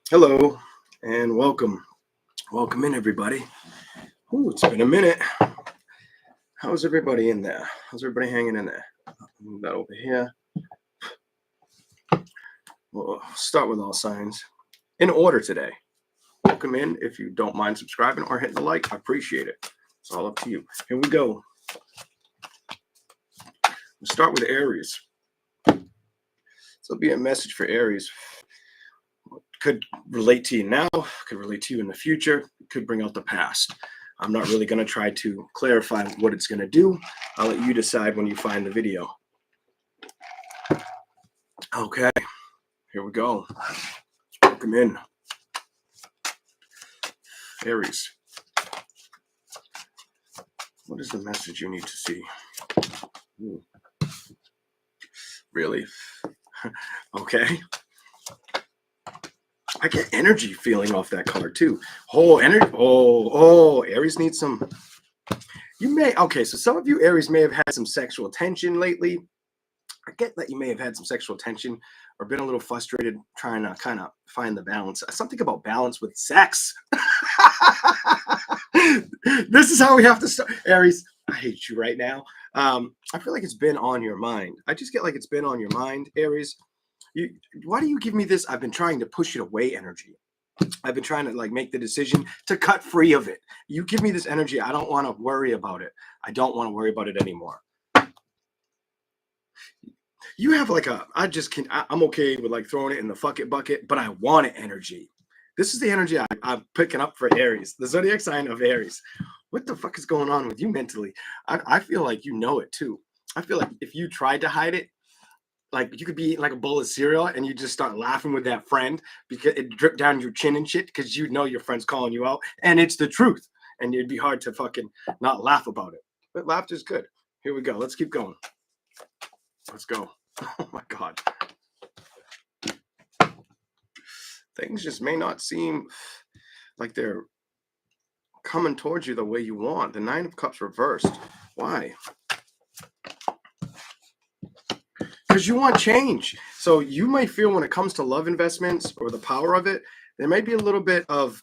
Hello and welcome. Welcome in, everybody. Ooh, it's been a minute. How's everybody in there? How's everybody hanging in there? Move that over here. We'll start with all signs in order today. Welcome in. If you don't mind subscribing or hitting the like, I appreciate it. It's all up to you. Here we go. We'll start with Aries. This will be a message for Aries. Could relate to you now, could relate to you in the future, could bring out the past. I'm not really going to try to clarify what it's going to do. I'll let you decide when you find the video. Okay, here we go. Welcome in. Aries. What is the message you need to see? Ooh. Really? Okay. I get energy feeling off that card too. Oh, energy. Aries needs some. Okay, so some of you Aries may have had some sexual tension lately. I get that you may have had some sexual tension or been a little frustrated trying to kind of find the balance. Something about balance with sex. This is how we have to start. Aries, I hate you right now. I feel like it's been on your mind. I just get like it's been on your mind, Aries. Why do you give me this? I've been trying to push it away energy. I've been trying to like make the decision to cut free of it. You give me this energy. I don't want to worry about it. I don't want to worry about it anymore. You have like I'm okay with like throwing it in the fuck it bucket, but I want it energy. This is the energy I'm picking up for Aries, the zodiac sign of Aries. What the fuck is going on with you mentally? I feel like you know it too. I feel like if you tried to hide it, like you could be eating like a bowl of cereal and you just start laughing with that friend because it dripped down your chin and shit because you know your friend's calling you out and it's the truth. And it'd be hard to fucking not laugh about it. But laughter's good. Here we go. Let's keep going. Let's go. Oh my God. Things just may not seem like they're coming towards you the way you want. The Nine of Cups reversed. Why? Because you want change. So you might feel when it comes to love investments or the power of it, there might be a little bit of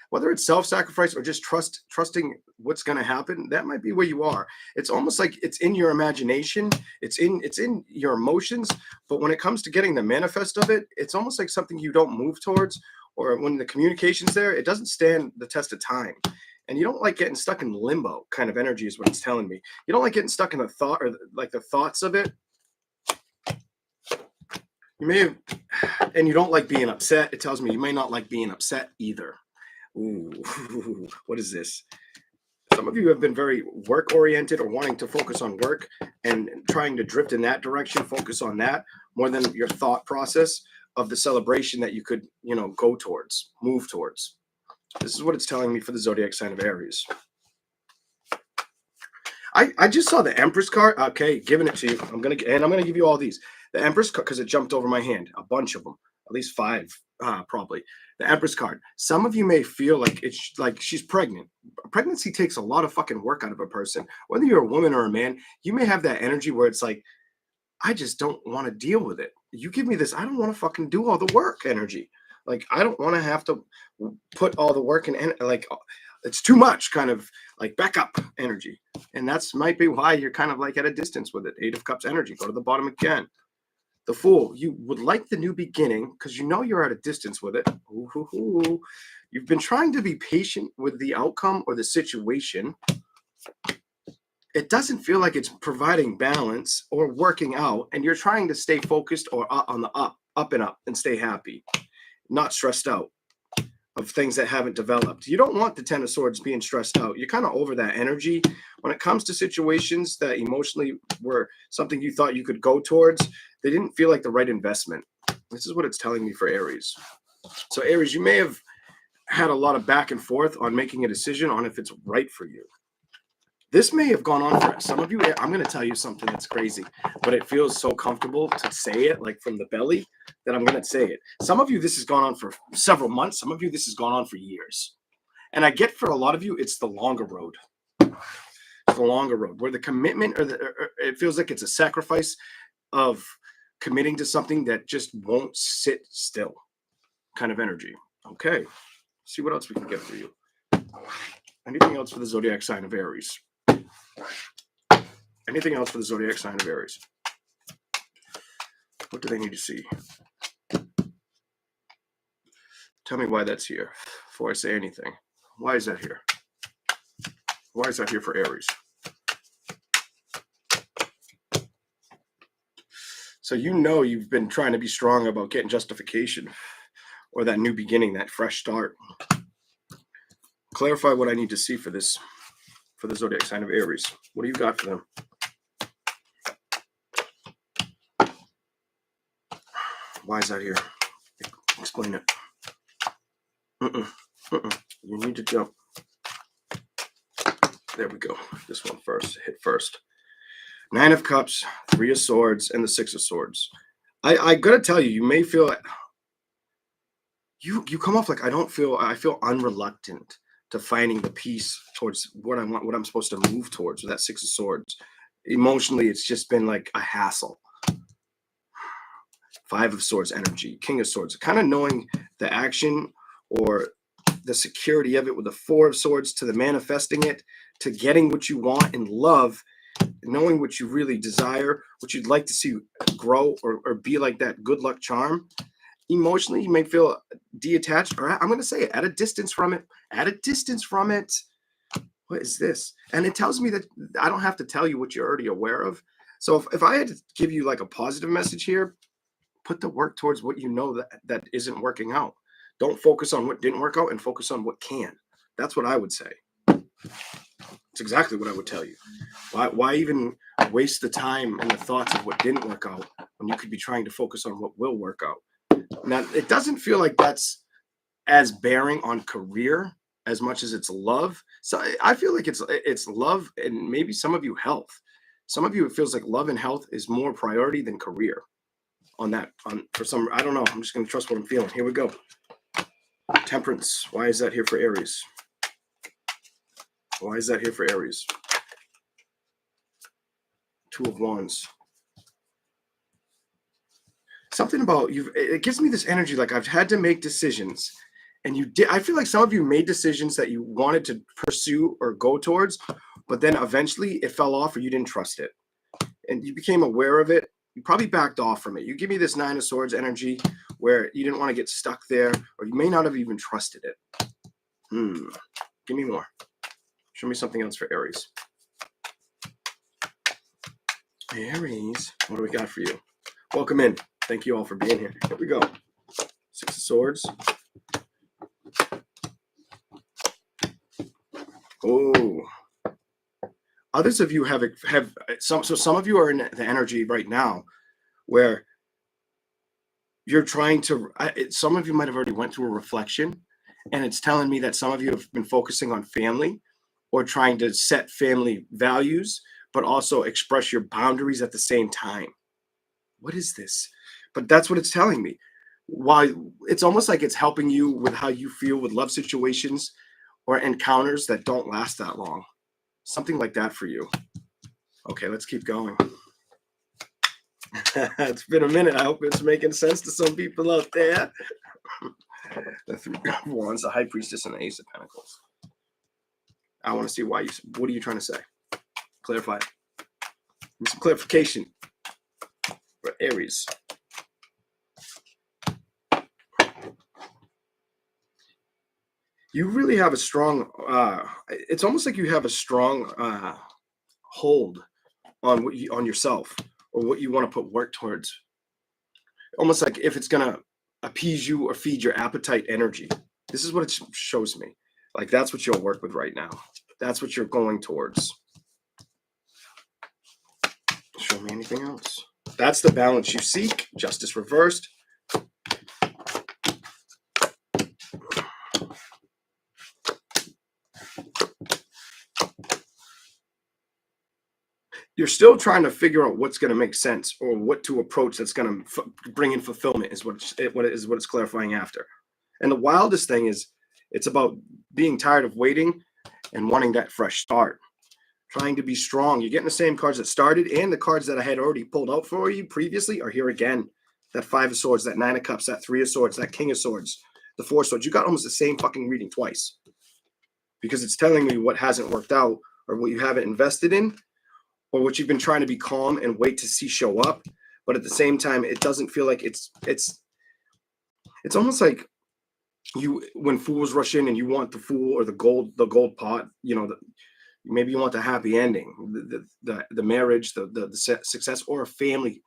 whether it's self-sacrifice or just trusting what's going to happen. That might be where you are. It's almost like it's in your imagination. It's in your emotions. But when it comes to getting the manifest of it, it's almost like something you don't move towards, or when the communication's there, it doesn't stand the test of time. And you don't like getting stuck in limbo kind of energy is what it's telling me. You don't like getting stuck in the thought or like the thoughts of it. You may have, and you don't like being upset. It tells me you may not like being upset either. Ooh, what is this? Some of you have been very work-oriented or wanting to focus on work and trying to drift in that direction, focus on that more than your thought process of the celebration that you could, go towards, move towards. This is what it's telling me for the zodiac sign of Aries. I just saw the Empress card. Okay, giving it to you. I'm gonna give you all these. The Empress card, because it jumped over my hand, a bunch of them, at least 5, probably. The Empress card. Some of you may feel like it's like she's pregnant. Pregnancy takes a lot of fucking work out of a person. Whether you're a woman or a man, you may have that energy where it's like, I just don't want to deal with it. You give me this, I don't want to fucking do all the work energy. Like, I don't want to have to put all the work in, like, it's too much kind of like backup energy. And that's might be why you're kind of like at a distance with it. 8 of Cups energy. Go to the bottom again. The Fool. You would like the new beginning because you know you're at a distance with it. Ooh. You've been trying to be patient with the outcome or the situation. It doesn't feel like it's providing balance or working out, and you're trying to stay focused or on the up and up and stay happy, not stressed out of things that haven't developed. You don't want the 10 of Swords being stressed out. You're kind of over that energy. When it comes to situations that emotionally were something you thought you could go towards, they didn't feel like the right investment. This is what it's telling me for Aries. So Aries, you may have had a lot of back and forth on making a decision on if it's right for you. This may have gone on for some of you. I'm going to tell you something that's crazy, but it feels so comfortable to say it like from the belly that I'm going to say it. Some of you, this has gone on for several months. Some of you, this has gone on for years. And I get for a lot of you, it's the longer road. It's the longer road where the commitment it feels like it's a sacrifice of committing to something that just won't sit still. kind of energy. Okay, see what else we can get for you. Anything else for the zodiac sign of Aries? Anything else for the zodiac sign of Aries? What do they need to see? Tell me why that's here before I say anything. Why is that here? Why is that here for Aries? So you know you've been trying to be strong about getting justification or that new beginning, that fresh start. Clarify what I need to see for this, for the zodiac sign of Aries. What do you got for them? Why is that here? Explain it. You need to jump. There we go. This one first. Hit first. 9 of Cups, 3 of Swords, and the 6 of Swords. I gotta tell you, you may feel you come off like I feel unreluctant to finding the peace towards what I want, what I'm supposed to move towards with that 6 of Swords. Emotionally, it's just been like a hassle. 5 of Swords energy, King of Swords, kind of knowing the action or the security of it with the 4 of Swords to the manifesting it, to getting what you want in love, knowing what you really desire, what you'd like to see grow or be like that good luck charm. Emotionally, you may feel detached, or I'm going to say it, at a distance from it. At a distance from it. What is this? And it tells me that I don't have to tell you what you're already aware of. So if I had to give you like a positive message here, put the work towards what you know that isn't working out. Don't focus on what didn't work out and focus on what can. That's what I would say. It's exactly what I would tell you. Why even waste the time and the thoughts of what didn't work out when you could be trying to focus on what will work out? Now, it doesn't feel like that's as bearing on career as much as it's love. So I feel like it's love and maybe some of you health. Some of you, it feels like love and health is more priority than career. For some, I don't know. I'm just going to trust what I'm feeling. Here we go. Temperance. Why is that here for Aries? Why is that here for Aries? 2 of Wands. Something about you. It gives me this energy like I've had to make decisions, and you did. I feel like some of you made decisions that you wanted to pursue or go towards, but then eventually it fell off or you didn't trust it, and you became aware of it. You probably backed off from it. You give me this 9 of Swords energy where you didn't want to get stuck there, or you may not have even trusted it. Give me more. Show me something else for Aries. Aries, what do we got for you? Welcome in. Thank you all for being here. Here we go. 6 of Swords. Oh. Others of you have some of you are in the energy right now where you're trying to, some of you might have already went through a reflection, and it's telling me that some of you have been focusing on family or trying to set family values, but also express your boundaries at the same time. What is this? But that's what it's telling me. Why it's almost like it's helping you with how you feel with love situations or encounters that don't last that long. Something like that for you. Okay, let's keep going. It's been a minute. I hope it's making sense to some people out there. The 3 of Wands, the High Priestess, and the Ace of Pentacles. I want to see why what are you trying to say? Clarify. Some clarification for Aries. You really have a strong, it's almost like you have a strong hold on on yourself or what you want to put work towards. Almost like if it's going to appease you or feed your appetite energy. This is what it shows me. Like that's what you'll work with right now. That's what you're going towards. Show me anything else. That's the balance you seek. Justice reversed. You're still trying to figure out what's going to make sense or what to approach that's going to bring in fulfillment is what it's clarifying after. And the wildest thing is it's about being tired of waiting and wanting that fresh start. Trying to be strong. You're getting the same cards that started, and the cards that I had already pulled out for you previously are here again. That 5 of Swords, that 9 of Cups, that 3 of Swords, that King of Swords. the Four of Swords. You got almost the same fucking reading twice, because it's telling me what hasn't worked out, or what you haven't invested in, or what you've been trying to be calm and wait to see show up. But at the same time, it doesn't feel like it's almost like when fools rush in and you want the fool or the gold pot, you know, maybe you want the happy ending, the marriage, the success, or a family.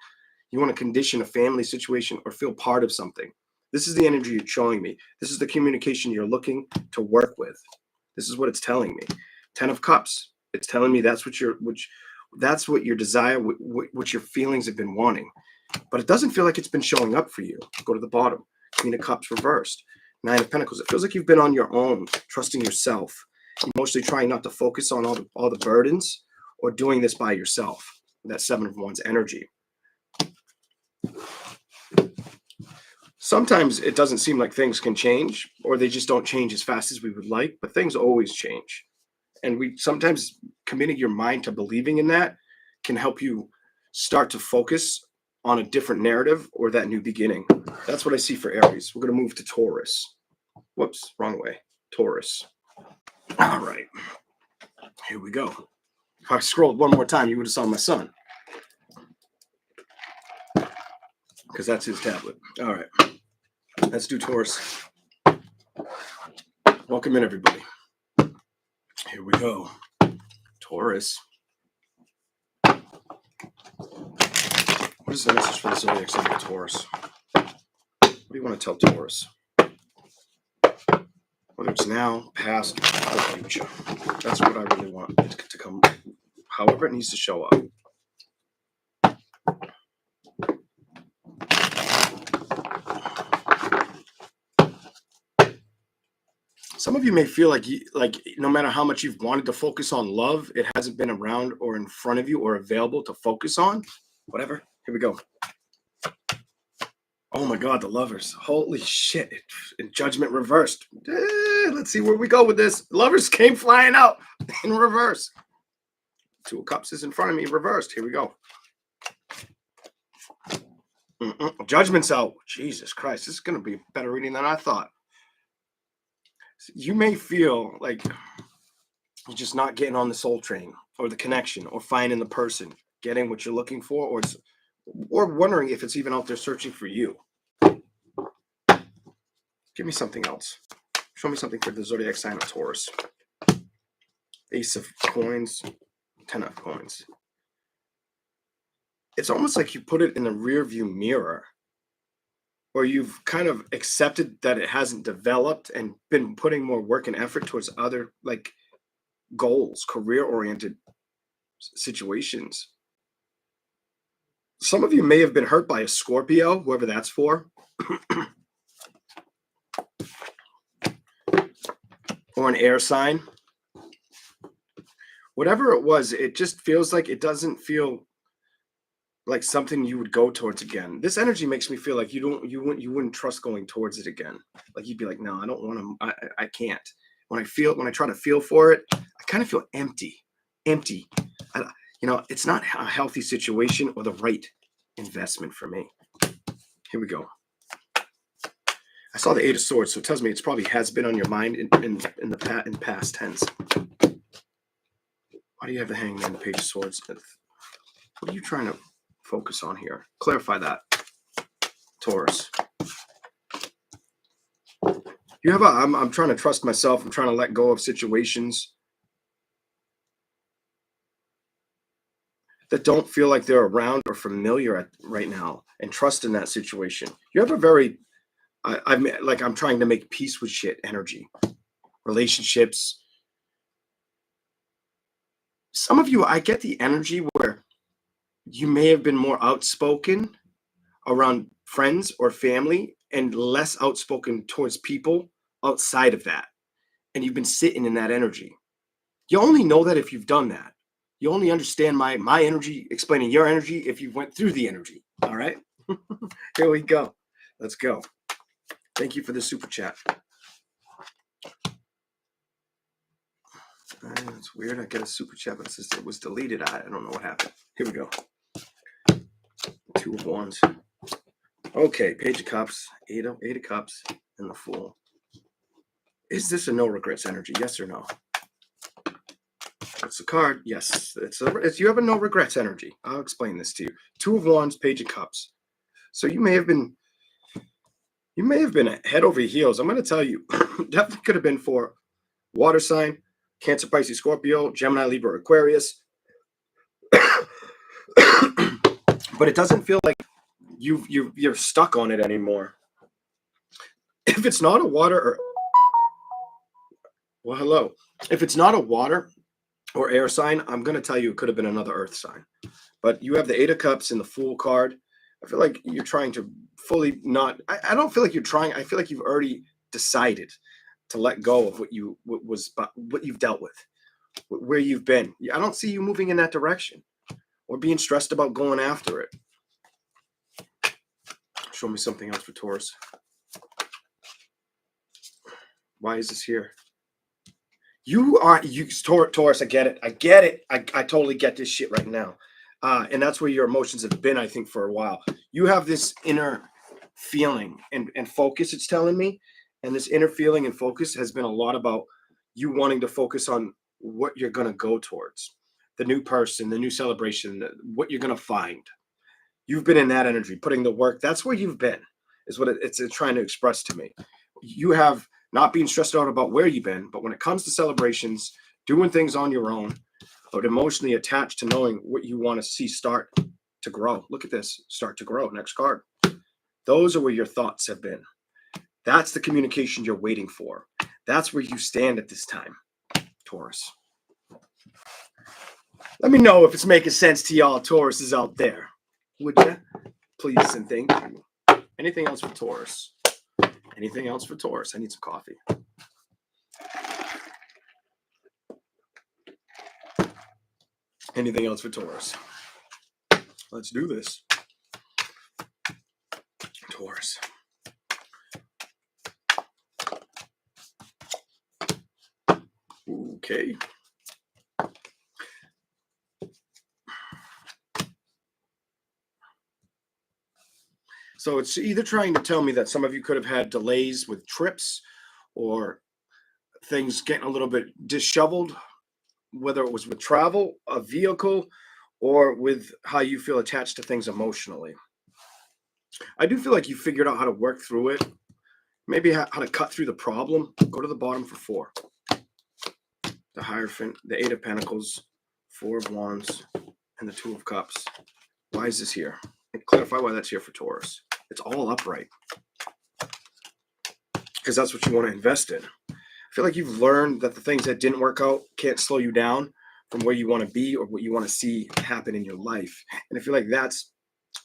You want to condition a family situation or feel part of something. This is the energy you're showing me. This is the communication you're looking to work with. This is what it's telling me. 10 of Cups. It's telling me that's what that's what your desire, what your feelings have been wanting. But it doesn't feel like it's been showing up for you. Go to the bottom. Queen of Cups reversed. 9 of Pentacles. It feels like you've been on your own, trusting yourself, emotionally trying not to focus on all the burdens, or doing this by yourself. That 7 of Wands energy. Sometimes it doesn't seem like things can change, or they just don't change as fast as we would like, but things always change. And we sometimes committing your mind to believing in that can help you start to focus on a different narrative or that new beginning. That's what I see for Aries. We're going to move to Taurus. Whoops, wrong way. Taurus. All right. Here we go. If I scrolled one more time, you would have saw my son, because that's his tablet. All right. Let's do Taurus. Welcome in, everybody. Here we go. Taurus. What is the message for the zodiac sign of Taurus? What do you want to tell Taurus? Whether it's now, past, or future. That's what I really want it to come, however it needs to show up. Some of you may feel like no matter how much you've wanted to focus on love, it hasn't been around or in front of you or available to focus on. Whatever. Here we go. Oh my God, the Lovers. Holy shit. Judgment reversed. Let's see where we go with this. Lovers came flying out in reverse. 2 of Cups is in front of me, reversed. Here we go. Judgment's out. Jesus Christ. This is going to be a better reading than I thought. You may feel like you're just not getting on the soul train, or the connection, or finding the person, getting what you're looking for, or wondering if it's even out there searching for you. Give me something else. Show me something for the zodiac sign of Taurus. Ace of Coins, 10 of Coins. It's almost like you put it in the rear view mirror, or you've kind of accepted that it hasn't developed and been putting more work and effort towards other like goals, career-oriented situations. Some of you may have been hurt by a Scorpio, whoever that's for. Or an air sign. Whatever it was, it just feels like it doesn't feel like something you would go towards again. This energy makes me feel like you wouldn't trust going towards it again. Like you'd be like, no, I don't want to. I can't. When I try to feel for it, I kind of feel empty. It's not a healthy situation or the right investment for me. Here we go. I saw the 8 of Swords, so it tells me it's probably has been on your mind in past tense. Why do you have the Hangman and the Page of Swords? What are you trying to focus on here? Clarify that, Taurus. I'm trying to trust myself. I'm trying to let go of situations that don't feel like they're around or familiar right now, and trust in that situation. You have a very, I'm trying to make peace with shit energy, relationships. Some of you, I get the energy where you may have been more outspoken around friends or family and less outspoken towards people outside of that. And you've been sitting in that energy. You only know that if you've done that. You only understand my energy explaining your energy if you went through the energy. All right. Here we go. Let's go. Thank you for the super chat. It's weird. I get a super chat, but it was deleted. I don't know what happened. Here we go. 2 of Wands. Okay, Page of Cups, 8 of Cups, and the Fool. Is this a no regrets energy? Yes or no? That's the card. Yes, it's you have a no regrets energy. I'll explain this to you. Two of Wands, Page of Cups. So you may have been head over heels. I'm going to tell you, definitely could have been for water sign, Cancer, Pisces, Scorpio, Gemini, Libra, Aquarius. But it doesn't feel like you're stuck on it anymore. If it's not a water or well, hello. If it's not a water or air sign, I'm going to tell you it could have been another earth sign. But you have the Eight of Cups and the Fool card. I feel like you're trying to fully not. I don't feel like you're trying. I feel like you've already decided to let go of what you've dealt with, where you've been. I don't see you moving in that direction or being stressed about going after it. Show me something else for Taurus. Why is this here? Taurus, I get it. I totally get this shit right now. And that's where your emotions have been, I think, for a while. You have this inner feeling and focus, it's telling me. And this inner feeling and focus has been a lot about you wanting to focus on what you're going to go towards. The new person, the new celebration, what you're going to find. You've been in that energy, putting the work. That's where you've been, is what it's trying to express to me. You have not being stressed out about where you've been, but when it comes to celebrations, doing things on your own, but emotionally attached to knowing what you want to see start to grow. Look at this, start to grow. Next card. Those are where your thoughts have been. That's the communication you're waiting for. That's where you stand at this time, Taurus. Let me know if it's making sense to y'all Tauruses out there. Would you? Please and thank you. Anything else for Taurus? Anything else for Taurus? I need some coffee. Anything else for Taurus? Let's do this. Taurus. Okay. So it's either trying to tell me that some of you could have had delays with trips or things getting a little bit disheveled, whether it was with travel, a vehicle, or with how you feel attached to things emotionally. I do feel like you figured out how to work through it, maybe how to cut through the problem. Go to the bottom for 4. The Hierophant, the Eight of Pentacles, 4 of Wands, and the 2 of Cups. Why is this here? And clarify why that's here for Taurus. It's all upright. Because that's what you want to invest in. I feel like you've learned that the things that didn't work out can't slow you down from where you want to be or what you want to see happen in your life. And I feel like that's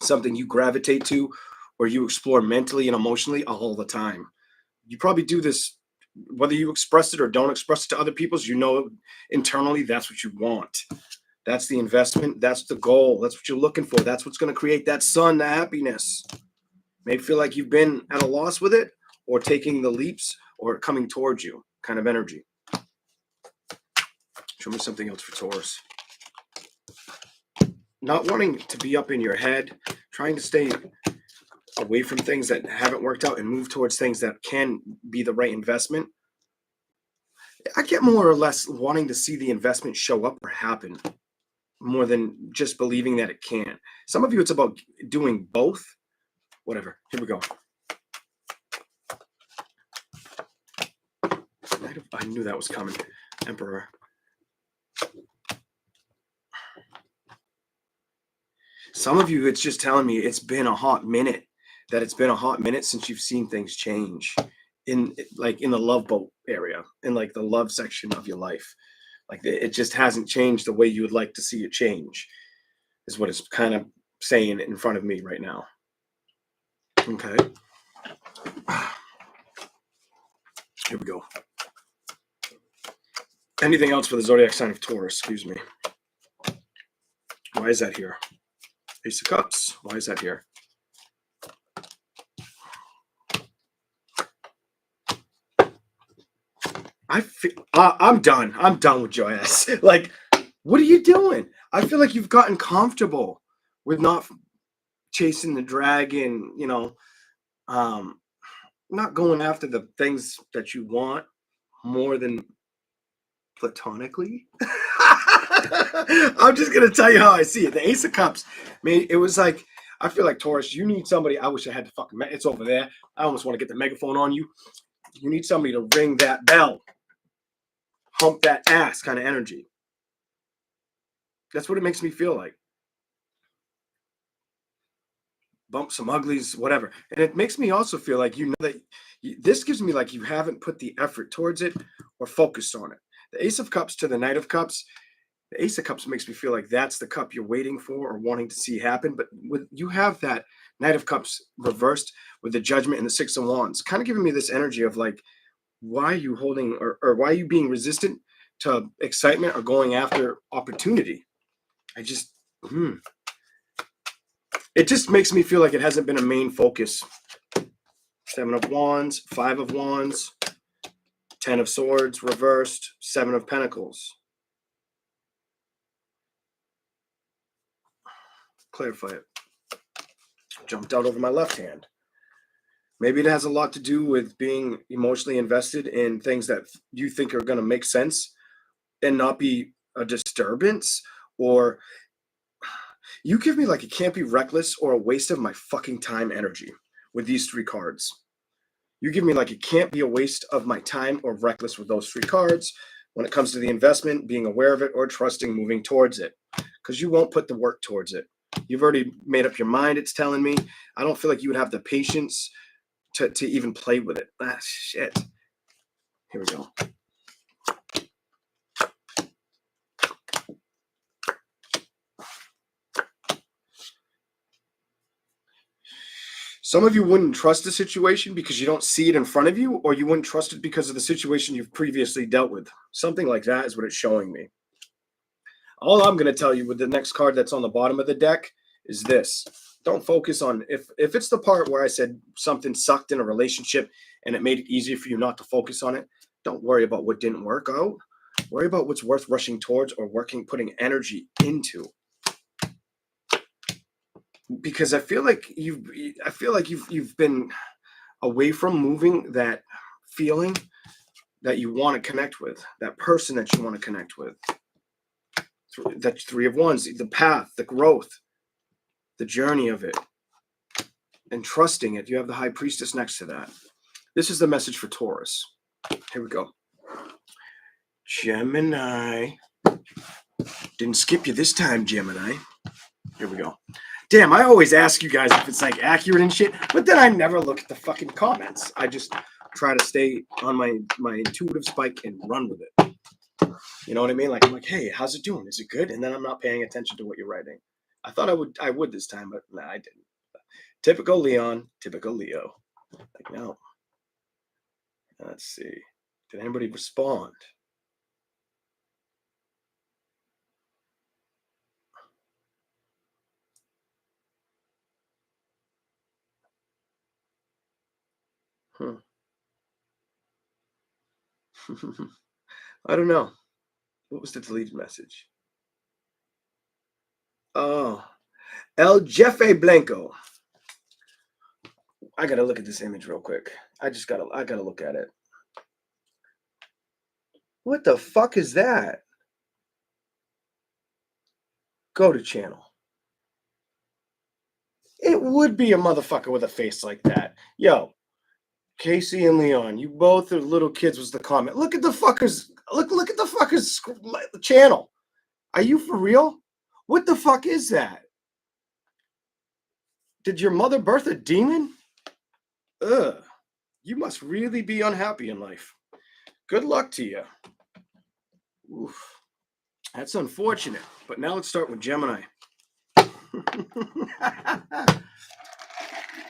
something you gravitate to or you explore mentally and emotionally all the time. You probably do this whether you express it or don't express it to other people, you know internally that's what you want. That's the investment. That's the goal. That's what you're looking for. That's what's going to create that sun, the happiness. Maybe feel like you've been at a loss with it or taking the leaps or coming towards you kind of energy. Show me something else for Taurus. Not wanting to be up in your head, trying to stay away from things that haven't worked out and move towards things that can be the right investment. I get more or less wanting to see the investment show up or happen more than just believing that it can. Some of you, it's about doing both. Whatever. Here we go. I knew that was coming. Emperor. Some of you, it's just telling me it's been a hot minute. That it's been a hot minute since you've seen things change in the love boat area, in like the love section of your life. Like it just hasn't changed the way you would like to see it change, is what it's kind of saying in front of me right now. Okay. Here we go. Anything else for the zodiac sign of Taurus? Excuse me. Why is that here? Ace of Cups. Why is that here? I'm done. I'm done with your ass. Like, what are you doing? I feel like you've gotten comfortable with not chasing the dragon, not going after the things that you want. more than platonically. I'm just gonna tell you how I see it. The Ace of Cups, man, it was like, I feel like, Taurus, you need somebody. I wish I had the fucking, it's over there. I almost want to get the megaphone on you. You need somebody to ring that bell, hump that ass kind of energy. That's what it makes me feel like. Bump some uglies, whatever. And it makes me also feel like, you know, that this gives me like you haven't put the effort towards it or focused on it. The Ace of Cups to the Knight of Cups, the Ace of Cups makes me feel like that's the cup you're waiting for or wanting to see happen. But with you have that Knight of Cups reversed with the Judgment and the Six of Wands, kind of giving me this energy of like, why are you holding or why are you being resistant to excitement or going after opportunity? I just, it just makes me feel like it hasn't been a main focus. Seven of Wands, Five of Wands, 10 of Swords reversed, Seven of Pentacles. Clarify it. Jumped out over my left hand. Maybe it has a lot to do with being emotionally invested in things that you think are going to make sense and not be a disturbance. Or you give me like it can't be reckless or a waste of my fucking time energy with these three cards. You give me like it can't be a waste of my time or reckless with those three cards when it comes to the investment, being aware of it or trusting moving towards it, because you won't put the work towards it. You've already made up your mind, it's telling me. I don't feel like you would have the patience to even play with it. Ah, shit. Here we go. Some of you wouldn't trust the situation because you don't see it in front of you, or you wouldn't trust it because of the situation you've previously dealt with. Something like that is what it's showing me. All I'm going to tell you with the next card that's on the bottom of the deck is this. Don't focus on, if it's the part where I said something sucked in a relationship and it made it easier for you not to focus on it, don't worry about what didn't work out. Worry about what's worth rushing towards or putting energy into. Because I feel like you've been away from moving that feeling that you want to connect with, that person that you want to connect with. That's Three of Wands, the path, the growth, the journey of it, and trusting it. You have the High Priestess next to that. This is the message for Taurus. Here we go. Gemini. Didn't skip you this time, Gemini. Here we go. Damn, I always ask you guys if it's like accurate and shit, but then I never look at the fucking comments. I just try to stay on my intuitive spike and run with it. You know what I mean? Like, I'm like, hey, how's it doing? Is it good? And then I'm not paying attention to what you're writing. I thought I would this time, but nah, I didn't. Typical Leon, typical Leo. Like, no. Let's see. Did anybody respond? I don't know. What was the deleted message? Oh, El Jefe Blanco. I gotta look at this image real quick. I gotta look at it. What the fuck is that? Go to channel. It would be a motherfucker with a face like that. Yo, Casey and Leon, you both are little kids was the comment. Look at the fuckers. Look at the fuckers channel. Are you for real? What the fuck is that? Did your mother birth a demon? Ugh. You must really be unhappy in life. Good luck to you. Oof. That's unfortunate. But now let's start with Gemini.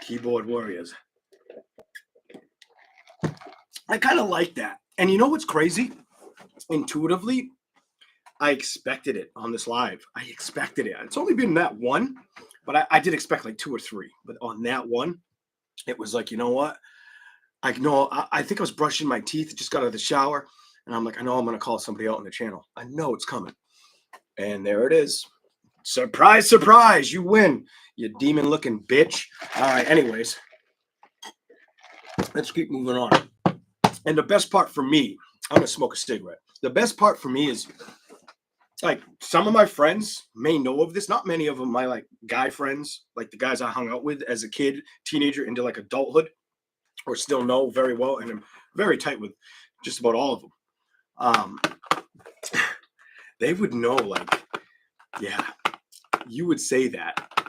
Keyboard warriors. I kind of like that. And you know what's crazy? Intuitively, I expected it on this live. I expected it. It's only been that one, but I did expect like 2 or 3. But on that one, it was like, you know what? I think I was brushing my teeth, just got out of the shower, and I'm like, I know I'm going to call somebody out on the channel. I know it's coming. And there it is. Surprise, surprise. You win, you demon-looking bitch. All right, anyways. Let's keep moving on. And the best part for me, I'm going to smoke a cigarette. The best part for me is, like, some of my friends may know of this. Not many of them, my like guy friends, like the guys I hung out with as a kid, teenager into like adulthood, or still know very well, and I'm very tight with just about all of them. Um, they would know, like, yeah, you would say that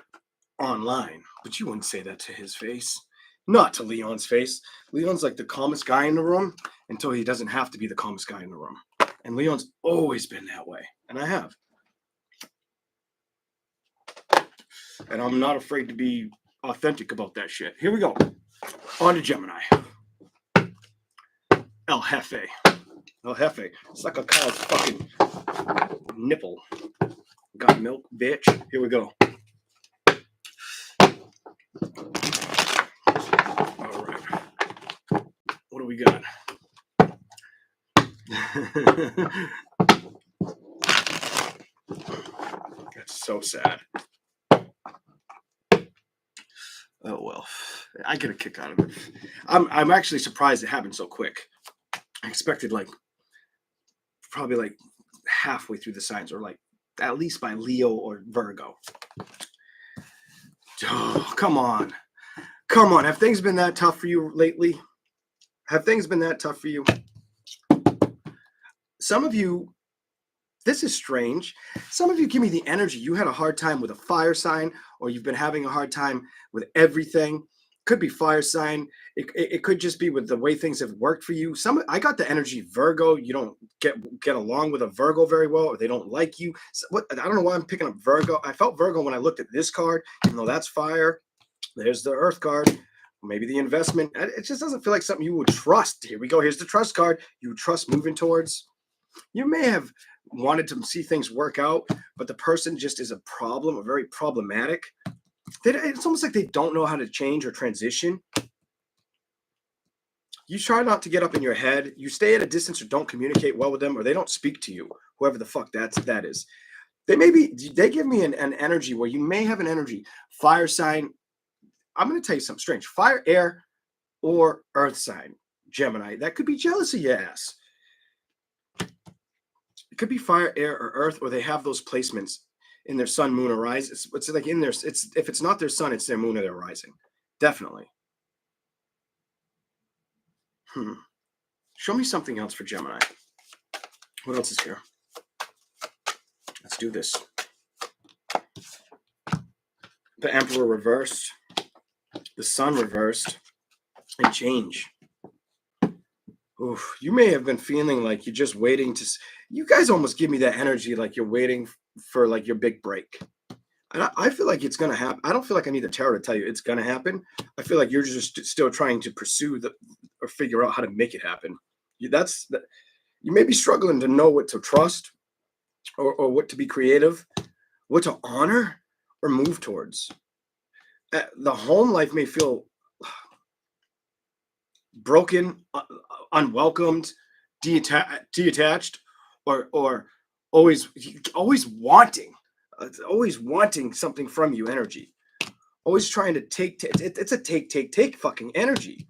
online, but you wouldn't say that to his face. Not to Leon's face. Leon's like the calmest guy in the room until he doesn't have to be the calmest guy in the room. And Leon's always been that way. And I have. And I'm not afraid to be authentic about that shit. Here we go. On to Gemini. El Jefe. El Jefe. Suck a cow's fucking nipple. Got milk, bitch. Here we go. All right. What do we got? That's so sad. Oh well, I get a kick out of it. I'm actually surprised it happened so quick. I expected like probably like halfway through the signs, or like at least by Leo or Virgo. Oh, come on. Come on. Have things been that tough for you lately? Have things been that tough for you? Some of you, this is strange. Some of you give me the energy. You had a hard time with a fire sign, or you've been having a hard time with everything. Could be fire sign. It could just be with the way things have worked for you. I got the energy Virgo. You don't get along with a Virgo very well, or they don't like you. I don't know why I'm picking up Virgo. I felt Virgo when I looked at this card, even though that's fire. There's the Earth card. Maybe the investment. It just doesn't feel like something you would trust. Here we go. Here's the trust card. You trust moving towards. You may have wanted to see things work out, but the person just is a problem, or very problematic. It's almost like they don't know how to change or transition. You try not to get up in your head. You stay at a distance or don't communicate well with them, or they don't speak to you, whoever the fuck that is. They give me an energy where you may have an energy. Fire sign. I'm going to tell you something strange. Fire, air, or earth sign. Gemini. That could be jealous of your ass. It could be fire, air, or earth, or they have those placements in their sun, moon, or rise. It's like in their. If it's not their sun, it's their moon or their rising. Definitely. Show me something else for Gemini. What else is here? Let's do this. The Emperor reversed. The Sun reversed. And change. Oof, you may have been feeling like you're just waiting to. You guys almost give me that energy like you're waiting for like your big break. And I feel like it's going to happen. I don't feel like I need the tarot to tell you it's going to happen. I feel like you're just still trying to pursue or figure out how to make it happen. You may be struggling to know what to trust, or what to be creative, what to honor or move towards. The home life may feel broken, unwelcomed, detached, or always wanting. Always wanting something from you energy. Always trying to take. It's a take fucking energy.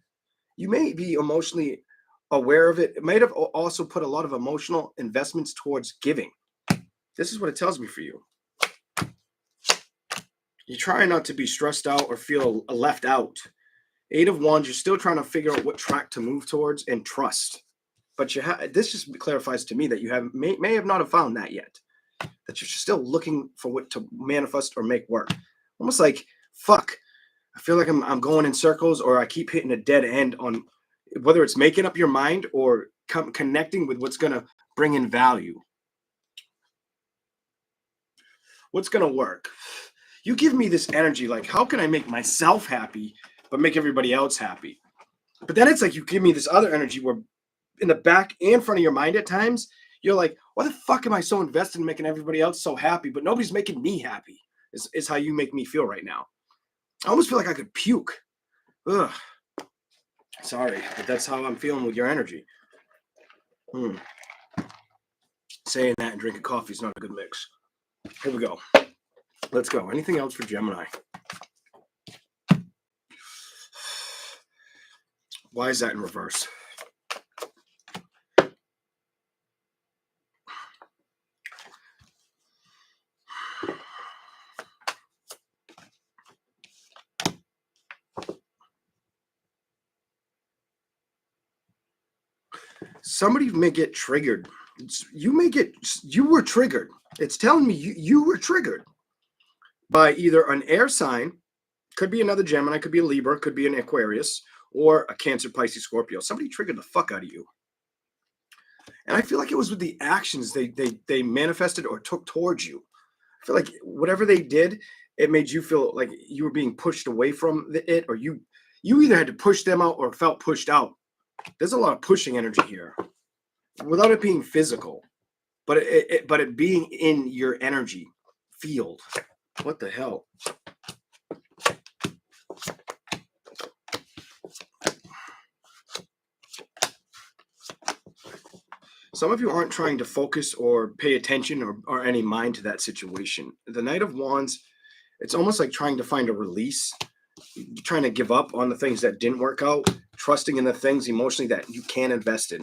You may be emotionally aware of it. It might have also put a lot of emotional investments towards giving. This is what it tells me for you. You're trying not to be stressed out or feel left out. 8 of Wands, you're still trying to figure out what track to move towards and trust. But this just clarifies to me that you may have not have found that yet. That you're still looking for what to manifest or make work. Almost like, fuck, I feel like I'm going in circles, or I keep hitting a dead end on whether it's making up your mind or connecting with what's going to bring in value. What's going to work? You give me this energy like, how can I make myself happy but make everybody else happy? But then it's like you give me this other energy where in the back and front of your mind at times, you're like, why the fuck am I so invested in making everybody else so happy, but nobody's making me happy, is how you make me feel right now. I almost feel like I could puke. Ugh. Sorry, but that's how I'm feeling with your energy. Saying that and drinking coffee is not a good mix. Here we go. Let's go. Anything else for Gemini? Why is that in reverse? Somebody may get triggered. You were triggered. It's telling me you were triggered by either an air sign, could be another Gemini, could be a Libra, could be an Aquarius, or a Cancer, Pisces, Scorpio. Somebody triggered the fuck out of you. And I feel like it was with the actions they manifested or took towards you. I feel like whatever they did, it made you feel like you were being pushed away from it, or you either had to push them out or felt pushed out. There's a lot of pushing energy here, without it being physical, but it being in your energy field. What the hell? Some of you aren't trying to focus or pay attention or any mind to that situation. The Knight of Wands, it's almost like trying to find a release, trying to give up on the things that didn't work out, trusting in the things emotionally that you can invest in.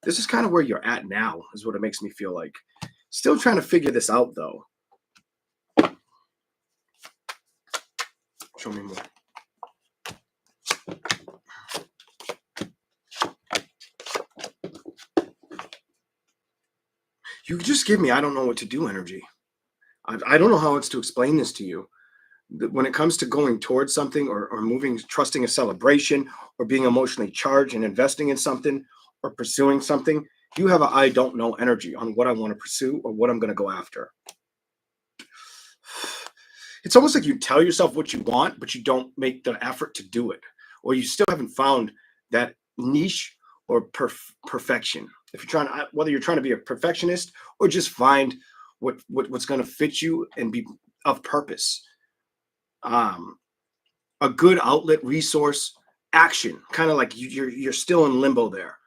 This is kind of where you're at now, is what it makes me feel like. Still trying to figure this out, though. Show me more. You just give me, I don't know what to do energy. I don't know how else to explain this to you. When it comes to going towards something or moving, trusting a celebration or being emotionally charged and investing in something or pursuing something, you have a I don't know energy on what I want to pursue or what I'm going to go after. It's almost like you tell yourself what you want, but you don't make the effort to do it, or you still haven't found that niche or perfection. If you're trying, whether you're trying to be a perfectionist or just find what's going to fit you and be of purpose, a good outlet, resource, action, kind of like you're still in limbo there.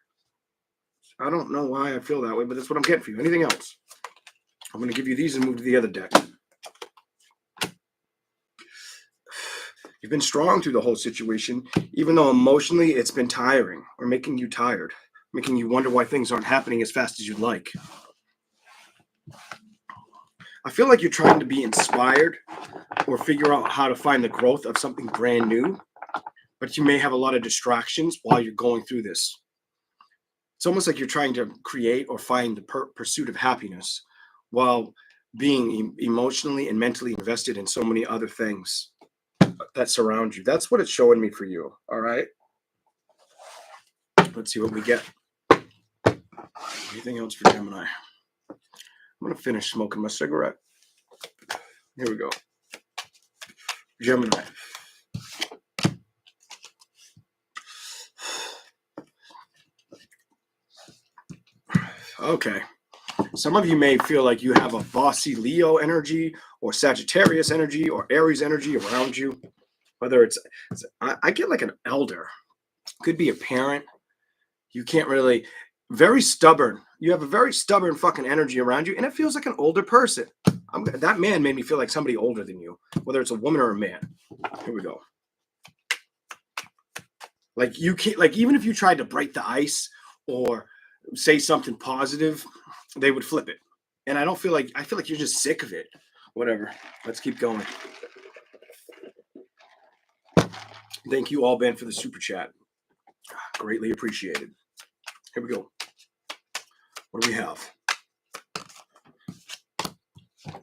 I don't know why I feel that way, but that's what I'm getting for you. Anything else? I'm going to give you these and move to the other deck. You've been strong through the whole situation, even though emotionally it's been tiring or making you tired, making you wonder why things aren't happening as fast as you'd like. I feel like you're trying to be inspired or figure out how to find the growth of something brand new, but you may have a lot of distractions while you're going through this. It's almost like you're trying to create or find the pursuit of happiness while being emotionally and mentally invested in so many other things that surround you. That's what it's showing me for you. All right. Let's see what we get. Anything else for Gemini? I'm going to finish smoking my cigarette. Here we go. Gemini. Okay. Some of you may feel like you have a bossy Leo energy or Sagittarius energy or Aries energy around you. Whether I get like an elder. Could be a parent. You can't really, very stubborn. You have a very stubborn fucking energy around you, and it feels like an older person. That man made me feel like somebody older than you, whether it's a woman or a man. Here we go. Like you can't, like even if you tried to break the ice or say something positive, they would flip it. And I feel like you're just sick of it. Whatever. Let's keep going. Thank you all, Ben, for the super chat. Greatly appreciated. Here we go. What do we have?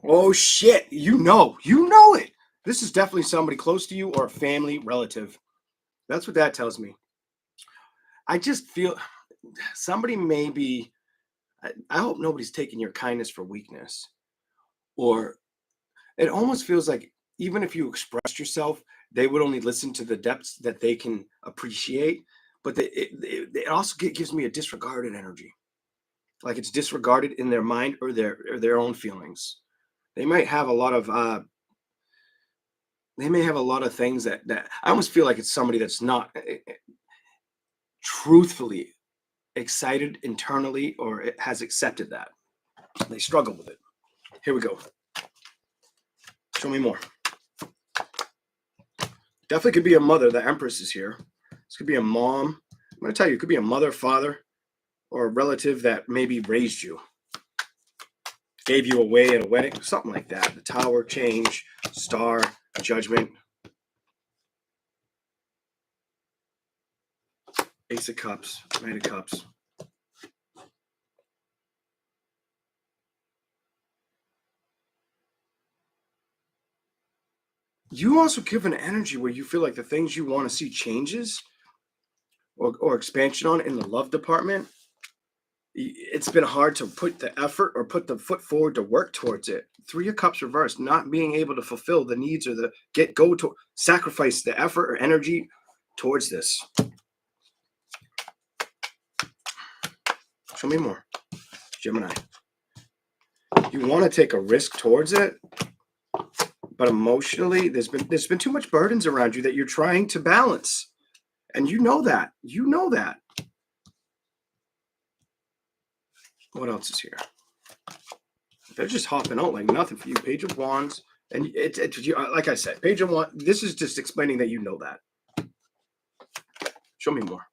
Oh shit! You know it. This is definitely somebody close to you or a family relative. That's what that tells me. I just feel somebody may be. I hope nobody's taking your kindness for weakness, or it almost feels like even if you expressed yourself, they would only listen to the depths that they can appreciate. But it also gives me a disregarded energy, like it's disregarded in their mind or their own feelings. They might have a lot of things that I almost feel like it's somebody that's not truthfully excited internally or it has accepted that. They struggle with it. Here we go. Show me more. Definitely could be a mother. The Empress is here. This could be a mom. I'm going to tell you, it could be a mother, father, or a relative that maybe raised you, gave you away at a wedding, something like that. The Tower, Change, Star, Judgment. Ace of Cups, Knight of Cups. You also give an energy where you feel like the things you want to see changes or expansion on in the love department, it's been hard to put the effort or put the foot forward to work towards it. Three of Cups reversed, not being able to fulfill the needs or the go to sacrifice the effort or energy towards this. Show me more, Gemini. You want to take a risk towards it, but emotionally, there's been too much burdens around you that you're trying to balance, and you know that. You know that. What else is here? They're just hopping out like nothing for you. Page of Wands, and it's like I said, Page of Wands. This is just explaining that you know that. Show me more.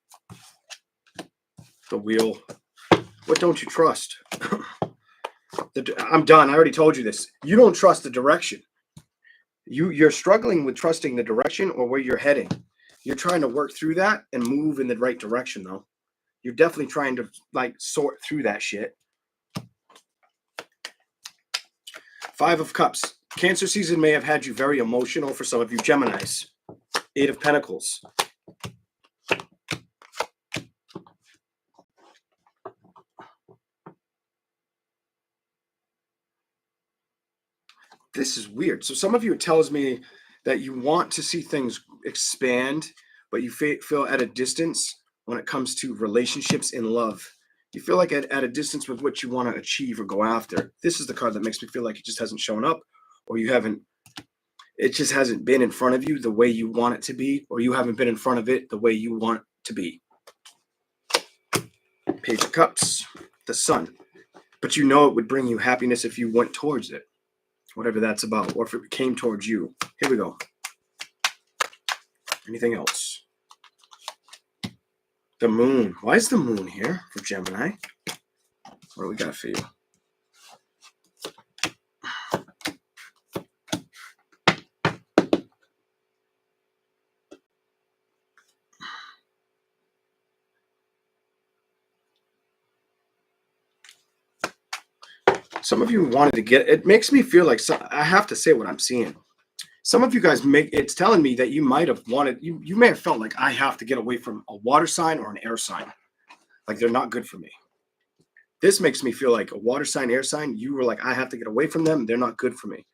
The Wheel. What don't you trust? I'm done. I already told you this. You don't trust the direction. You're struggling with trusting the direction or where you're heading. You're trying to work through that and move in the right direction, though. You're definitely trying to like sort through that shit. Five of Cups. Cancer season may have had you very emotional for some of you Geminis. Eight of Pentacles. This is weird. So some of you, it tells me that you want to see things expand, but you feel at a distance when it comes to relationships in love. You feel like at a distance with what you want to achieve or go after. This is the card that makes me feel like it just hasn't shown up, or it just hasn't been in front of you the way you want it to be, or you haven't been in front of it the way you want it to be. Page of Cups, the Sun. But you know it would bring you happiness if you went towards it, whatever that's about, or if it came towards you. Here we go. Anything else? The Moon. Why is the Moon here for Gemini? What do we got for you? Some of you wanted to get, it makes me feel like, I have to say what I'm seeing. Some of you guys it's telling me that you might have wanted, you may have felt like I have to get away from a water sign or an air sign. Like they're not good for me. This makes me feel like a water sign, air sign, you were like, I have to get away from them. They're not good for me.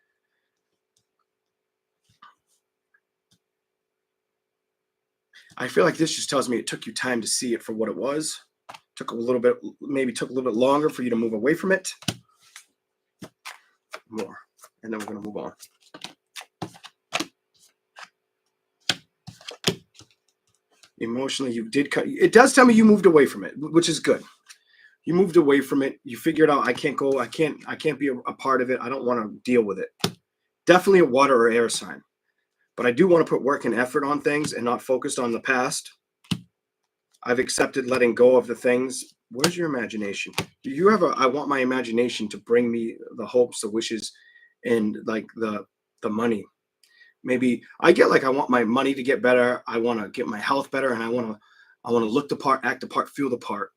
I feel like this just tells me it took you time to see it for what it was. Took a little bit longer for you to move away from it. More. And then we're going to move on. Emotionally, you did cut. It does tell me you moved away from it, which is good. You moved away from it. You figured out I can't go. I can't be a part of it. I don't want to deal with it. Definitely a water or air sign. But I do want to put work and effort on things and not focused on the past. I've accepted letting go of the things. Where's your imagination? You have I want my imagination to bring me the hopes, the wishes, and like the money. Maybe I get like I want my money to get better. I want to get my health better, and I want to look the part, act the part, feel the part.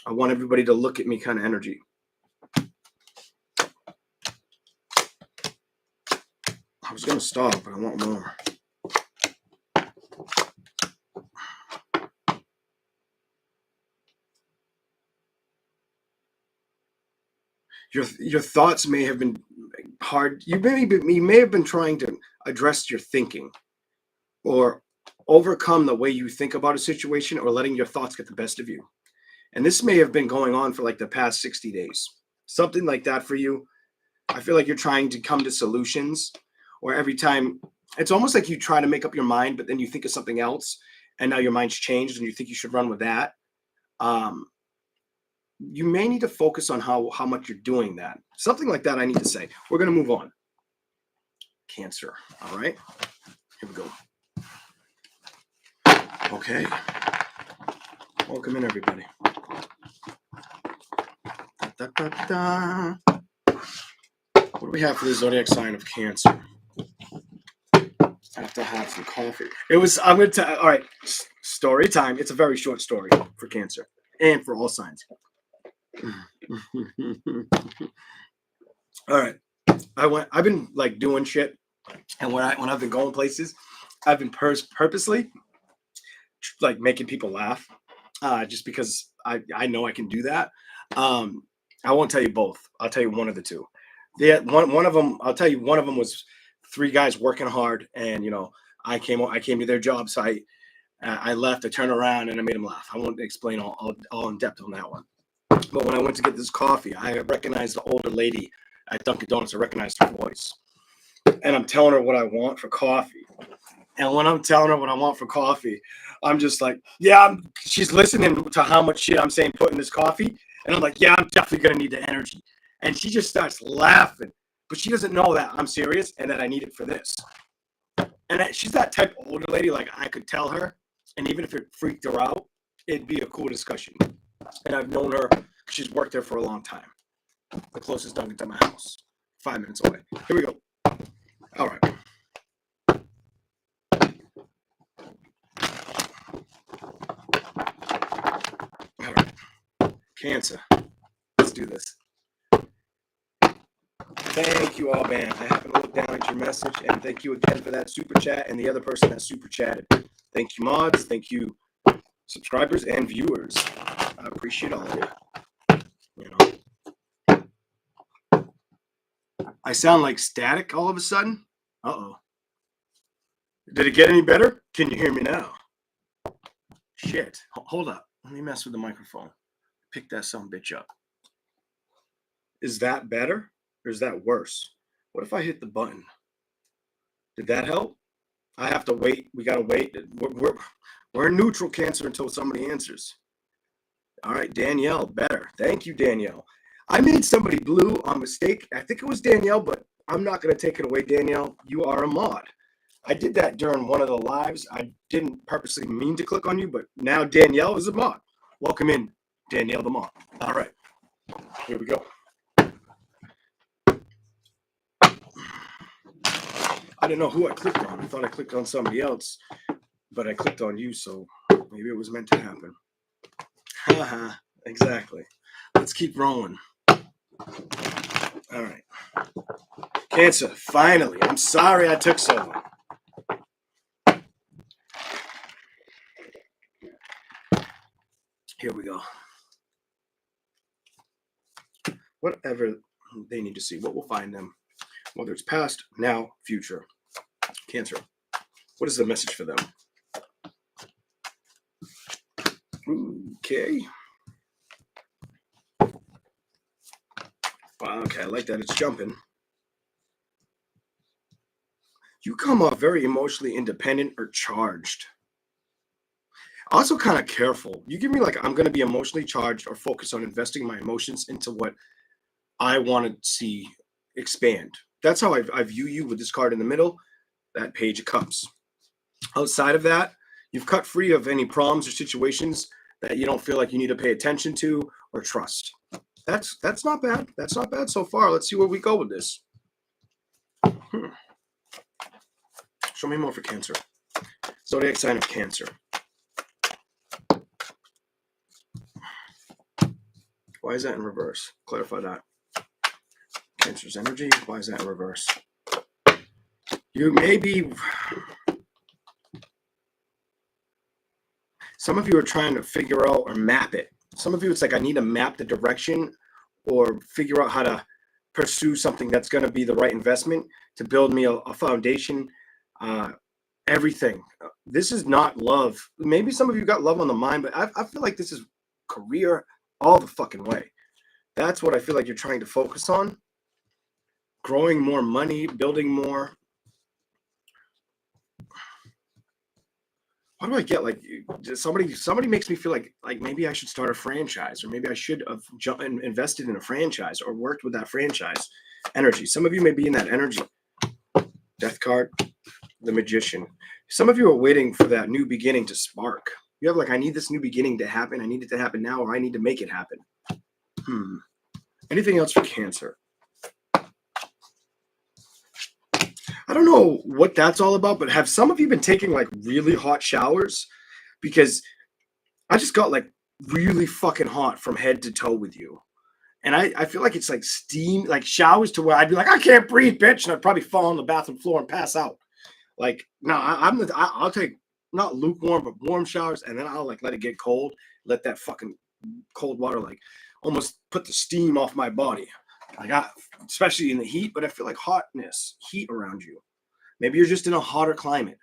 I want everybody to look at me kind of energy. I was going to stop, but I want more. Your thoughts may have been hard. You may have been trying to address your thinking or overcome the way you think about a situation, or letting your thoughts get the best of you. And this may have been going on for like the past 60 days. Something like that for you. I feel like you're trying to come to solutions, or every time it's almost like you try to make up your mind, but then you think of something else and now your mind's changed and you think you should run with that. You may need to focus on how much you're doing that. Something like that I need to say. We're going to move on. Cancer. All right. Here we go. Okay. Welcome in, everybody. Da, da, da. What do we have for the zodiac sign of Cancer? I have to have some coffee. I'm going to tell, all right, story time. It's a very short story for Cancer and for all signs. All right. I've been like doing shit And when I've been going places, I've been purposely like making people laugh, just because I know I can do that. I won't tell you both. I'll tell you one of the two. One of them. I'll tell you one of them was three guys working hard, and I came to their job, so I left. I turned around and I made them laugh. I won't explain all in depth on that one. But when I went to get this coffee, I recognized the older lady at Dunkin' Donuts. I recognized her voice, and I'm telling her what I want for coffee. And when I'm telling her what I want for coffee, I'm just like, yeah, she's listening to how much shit I'm saying put in this coffee. And I'm like, yeah, I'm definitely going to need the energy. And she just starts laughing. But she doesn't know that I'm serious and that I need it for this. And she's that type of older lady, like I could tell her. And even if it freaked her out, it'd be a cool discussion. And I've known her, she's worked there for a long time. The closest Dunkin' to my house, 5 minutes away. Here we go. All right. All right. Cancer. Let's do this. Thank you all, man. I happened to look down at your message, and thank you again for that super chat and the other person that super chatted. Thank you, mods. Thank you, subscribers and viewers. I appreciate all of you. I sound like static all of a sudden. Uh-oh. Did it get any better? Can you hear me now? Shit. Hold up. Let me mess with the microphone. Pick that son of a bitch up. Is that better or is that worse? What if I hit the button? Did that help? I have to wait. We got to wait. We're in neutral, Cancer, until somebody answers. All right, Danielle, better. Thank you, Danielle. I made somebody blue on mistake. I think it was Danielle, but I'm not going to take it away, Danielle. You are a mod. I did that during one of the lives. I didn't purposely mean to click on you, but now Danielle is a mod. Welcome in, Danielle the mod. All right, here we go. I didn't know who I clicked on. I thought I clicked on somebody else, but I clicked on you, so maybe it was meant to happen. Haha, exactly. Let's keep rolling. All right. Cancer, finally. I'm sorry I took so long. Here we go. Whatever they need to see, what will find them, whether it's past, now, future. Cancer, what is the message for them? Okay. Okay, I like that it's jumping. You come off very emotionally independent or charged. Also kind of careful. You give me like I'm going to be emotionally charged or focus on investing my emotions into what I want to see expand. That's how I view you with this card in the middle, that Page of Cups. Outside of that, you've cut free of any problems or situations that you don't feel like you need to pay attention to or trust. That's not bad. That's not bad so far. Let's see where we go with this. Show me more for Cancer. Zodiac sign of Cancer. Why is that in reverse? Clarify that. Cancer's energy. Why is that in reverse? You may be... Some of you are trying to figure out or map it. Some of you, it's like I need to map the direction or figure out how to pursue something that's going to be the right investment to build me a foundation. Everything. This is not love. Maybe some of you got love on the mind, but I feel like this is career all the fucking way. That's what I feel like you're trying to focus on. Growing more money, building more. Why do I get like somebody makes me feel like maybe I should start a franchise, or maybe I should have invested in a franchise or worked with that franchise energy. Some of you may be in that energy. Death card, the Magician. Some of you are waiting for that new beginning to spark. You have like, I need this new beginning to happen. I need it to happen now, or I need to make it happen. Anything else for Cancer? I don't know what that's all about, but have some of you been taking like really hot showers? Because I just got like really fucking hot from head to toe with you. And I feel like it's like steam, like showers to where I'd be like, I can't breathe, bitch. And I'd probably fall on the bathroom floor and pass out. Like, no, I'll take not lukewarm, but warm showers. And then I'll like let it get cold. Let that fucking cold water like almost put the steam off my body. Like especially in the heat, but I feel like heat around you. Maybe you're just in a hotter climate.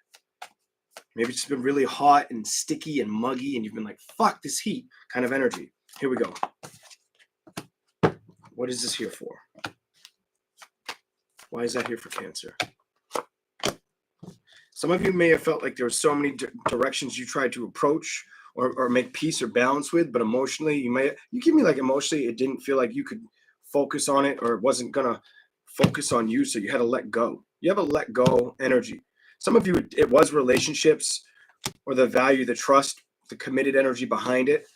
Maybe it's been really hot and sticky and muggy and you've been like, fuck this heat kind of energy. Here we go. What is this here for? Why is that here for Cancer? Some of you may have felt like there were so many directions you tried to approach or make peace or balance with, but emotionally, you give me like emotionally, it didn't feel like you could focus on it or it wasn't going to focus on you, so you had to let go. You have a let go energy. Some of you, it was relationships or the value, the trust, the committed energy behind it.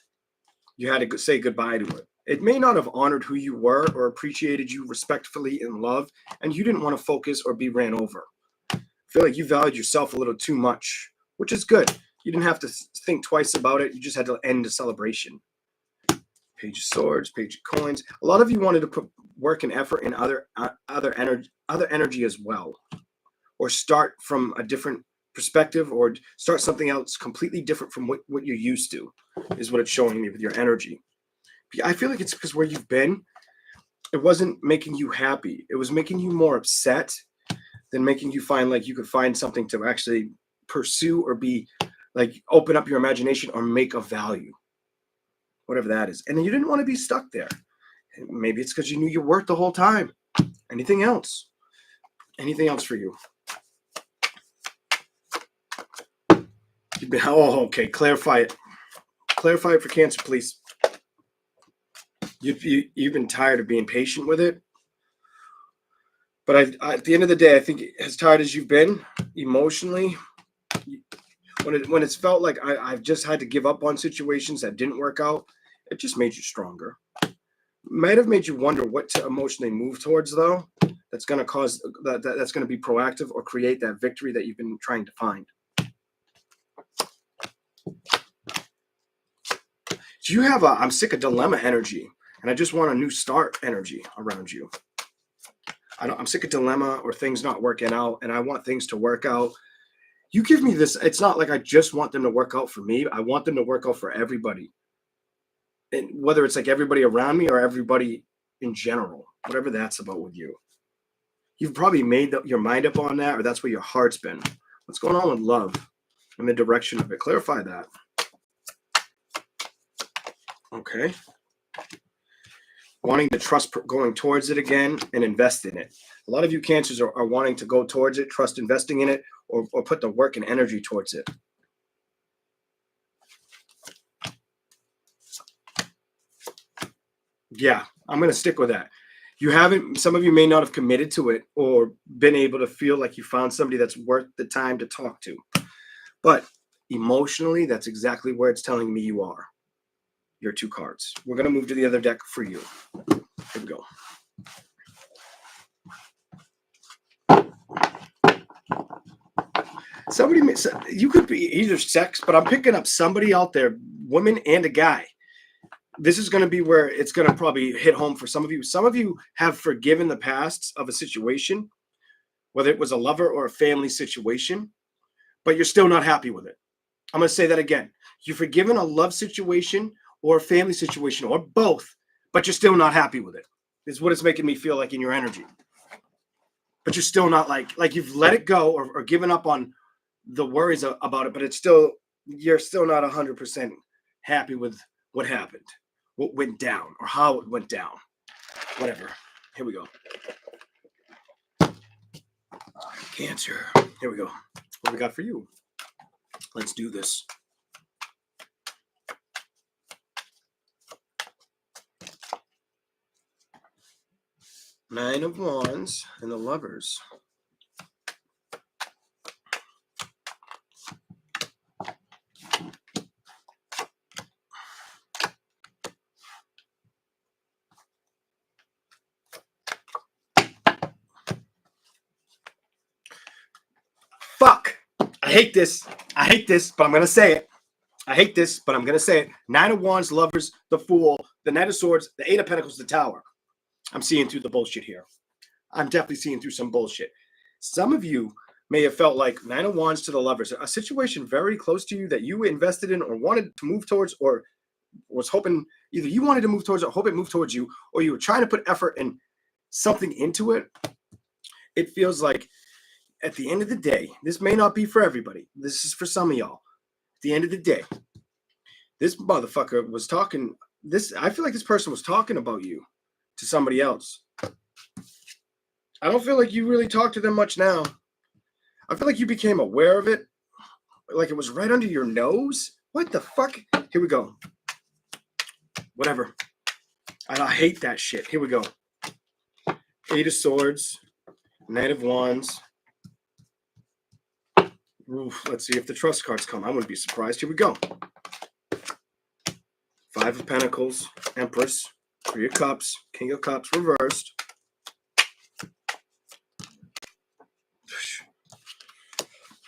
You had to say goodbye to it. It may not have honored who you were or appreciated you respectfully in love, and you didn't want to focus or be ran over. I feel like you valued yourself a little too much, which is good. You didn't have to think twice about it. You just had to end the celebration. Page of Swords, Page of Coins. A lot of you wanted to put work and effort in other energy as well, or start from a different perspective, or start something else completely different from what you're used to, is what it's showing me with your energy. I feel like it's because where you've been, it wasn't making you happy. It was making you more upset than making you find like you could find something to actually pursue or be like open up your imagination or make of value, whatever that is. And then you didn't want to be stuck there. Maybe it's because you knew your worth the whole time. Anything else? Anything else for you? Oh, okay. Clarify it. Clarify it for Cancer, please. You've been tired of being patient with it. But at the end of the day, I think as tired as you've been emotionally, when it's felt like I've just had to give up on situations that didn't work out, it just made you stronger. Might have made you wonder what to emotionally move towards, though. That's going to cause that's going to be proactive or create that victory that you've been trying to find. Do you have I'm sick of dilemma energy, and I just want a new start energy around you? I'm sick of dilemma or things not working out, and I want things to work out. You give me this. It's not like I just want them to work out for me. I want them to work out for everybody. And whether it's like everybody around me or everybody in general, whatever that's about with you. You've probably made your mind up on that, or that's where your heart's been. What's going on with love and the direction of it? Clarify that. Okay. Wanting to trust going towards it again and invest in it. A lot of you Cancers are wanting to go towards it, trust investing in it, or put the work and energy towards it. Yeah, I'm going to stick with that. You haven't, some of you may not have committed to it or been able to feel like you found somebody that's worth the time to talk to. But emotionally, that's exactly where it's telling me you are. Your two cards. We're going to move to the other deck for you. Here we go. Somebody, you could be either sex, but I'm picking up somebody out there, woman and a guy. This is going to be where it's going to probably hit home for some of you. Some of you have forgiven the past of a situation, whether it was a lover or a family situation, but you're still not happy with it. I'm going to say that again. You've forgiven a love situation or a family situation or both, but you're still not happy with it. Is what it's making me feel like in your energy. But you're still not like you've let it go or given up on the worries about it, but you're still not 100% happy with what happened, what went down, or how it went down. Whatever. Here we go. Cancer. Here we go. What we got for you? Let's do this. Nine of Wands and the Lovers. Fuck. I hate this, but I'm going to say it. I hate this, but I'm going to say it. Nine of Wands, Lovers, the Fool, the Knight of Swords, the Eight of Pentacles, the Tower. I'm seeing through the bullshit here. I'm definitely seeing through some bullshit. Some of you may have felt like Nine of Wands to the Lovers, a situation very close to you that you invested in or wanted to move towards, or was hoping either you wanted to move towards or hope it moved towards you, or you were trying to put effort and something into it. It feels like at the end of the day, this may not be for everybody. This is for some of y'all. At the end of the day, this motherfucker was talking. I feel like this person was talking about you to somebody else. I don't feel like you really talk to them much now. I feel like you became aware of it, like it was right under your nose. What the fuck? Here we go. Whatever. I hate that shit. Here we go. Eight of Swords, Knight of Wands. Oof, let's see if the trust cards come. I wouldn't be surprised. Here we go. Five of Pentacles, Empress, Three of Cups, King of Cups reversed.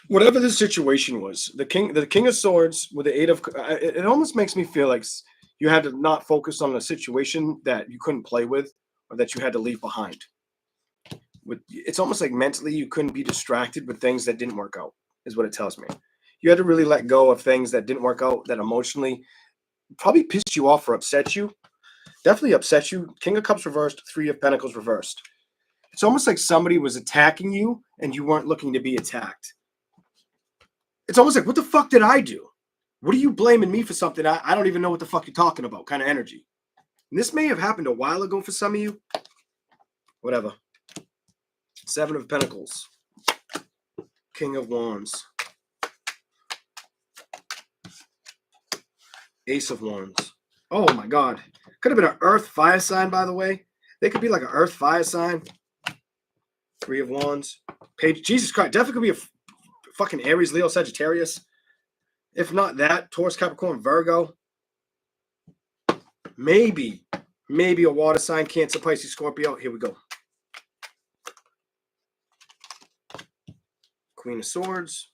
Whatever the situation was, the King of Swords with the Eight of, it almost makes me feel like you had to not focus on a situation that you couldn't play with or that you had to leave behind. It's almost like mentally you couldn't be distracted with things that didn't work out, is what it tells me. You had to really let go of things that didn't work out, that emotionally probably pissed you off or upset you. Definitely upset you. King of Cups reversed, Three of Pentacles reversed. It's almost like somebody was attacking you and you weren't looking to be attacked. It's almost like, what the fuck did I do? What are you blaming me for something I don't even know what the fuck you're talking about kind of energy? And this may have happened a while ago for some of you. Whatever. Seven of Pentacles. King of Wands. Ace of Wands. Oh my God. Could have been an earth fire sign, by the way. They could be like an earth fire sign. Three of Wands. Page. Jesus Christ. Definitely could be a fucking Aries, Leo, Sagittarius. If not that, Taurus, Capricorn, Virgo. Maybe a water sign, Cancer, Pisces, Scorpio. Here we go. Queen of Swords.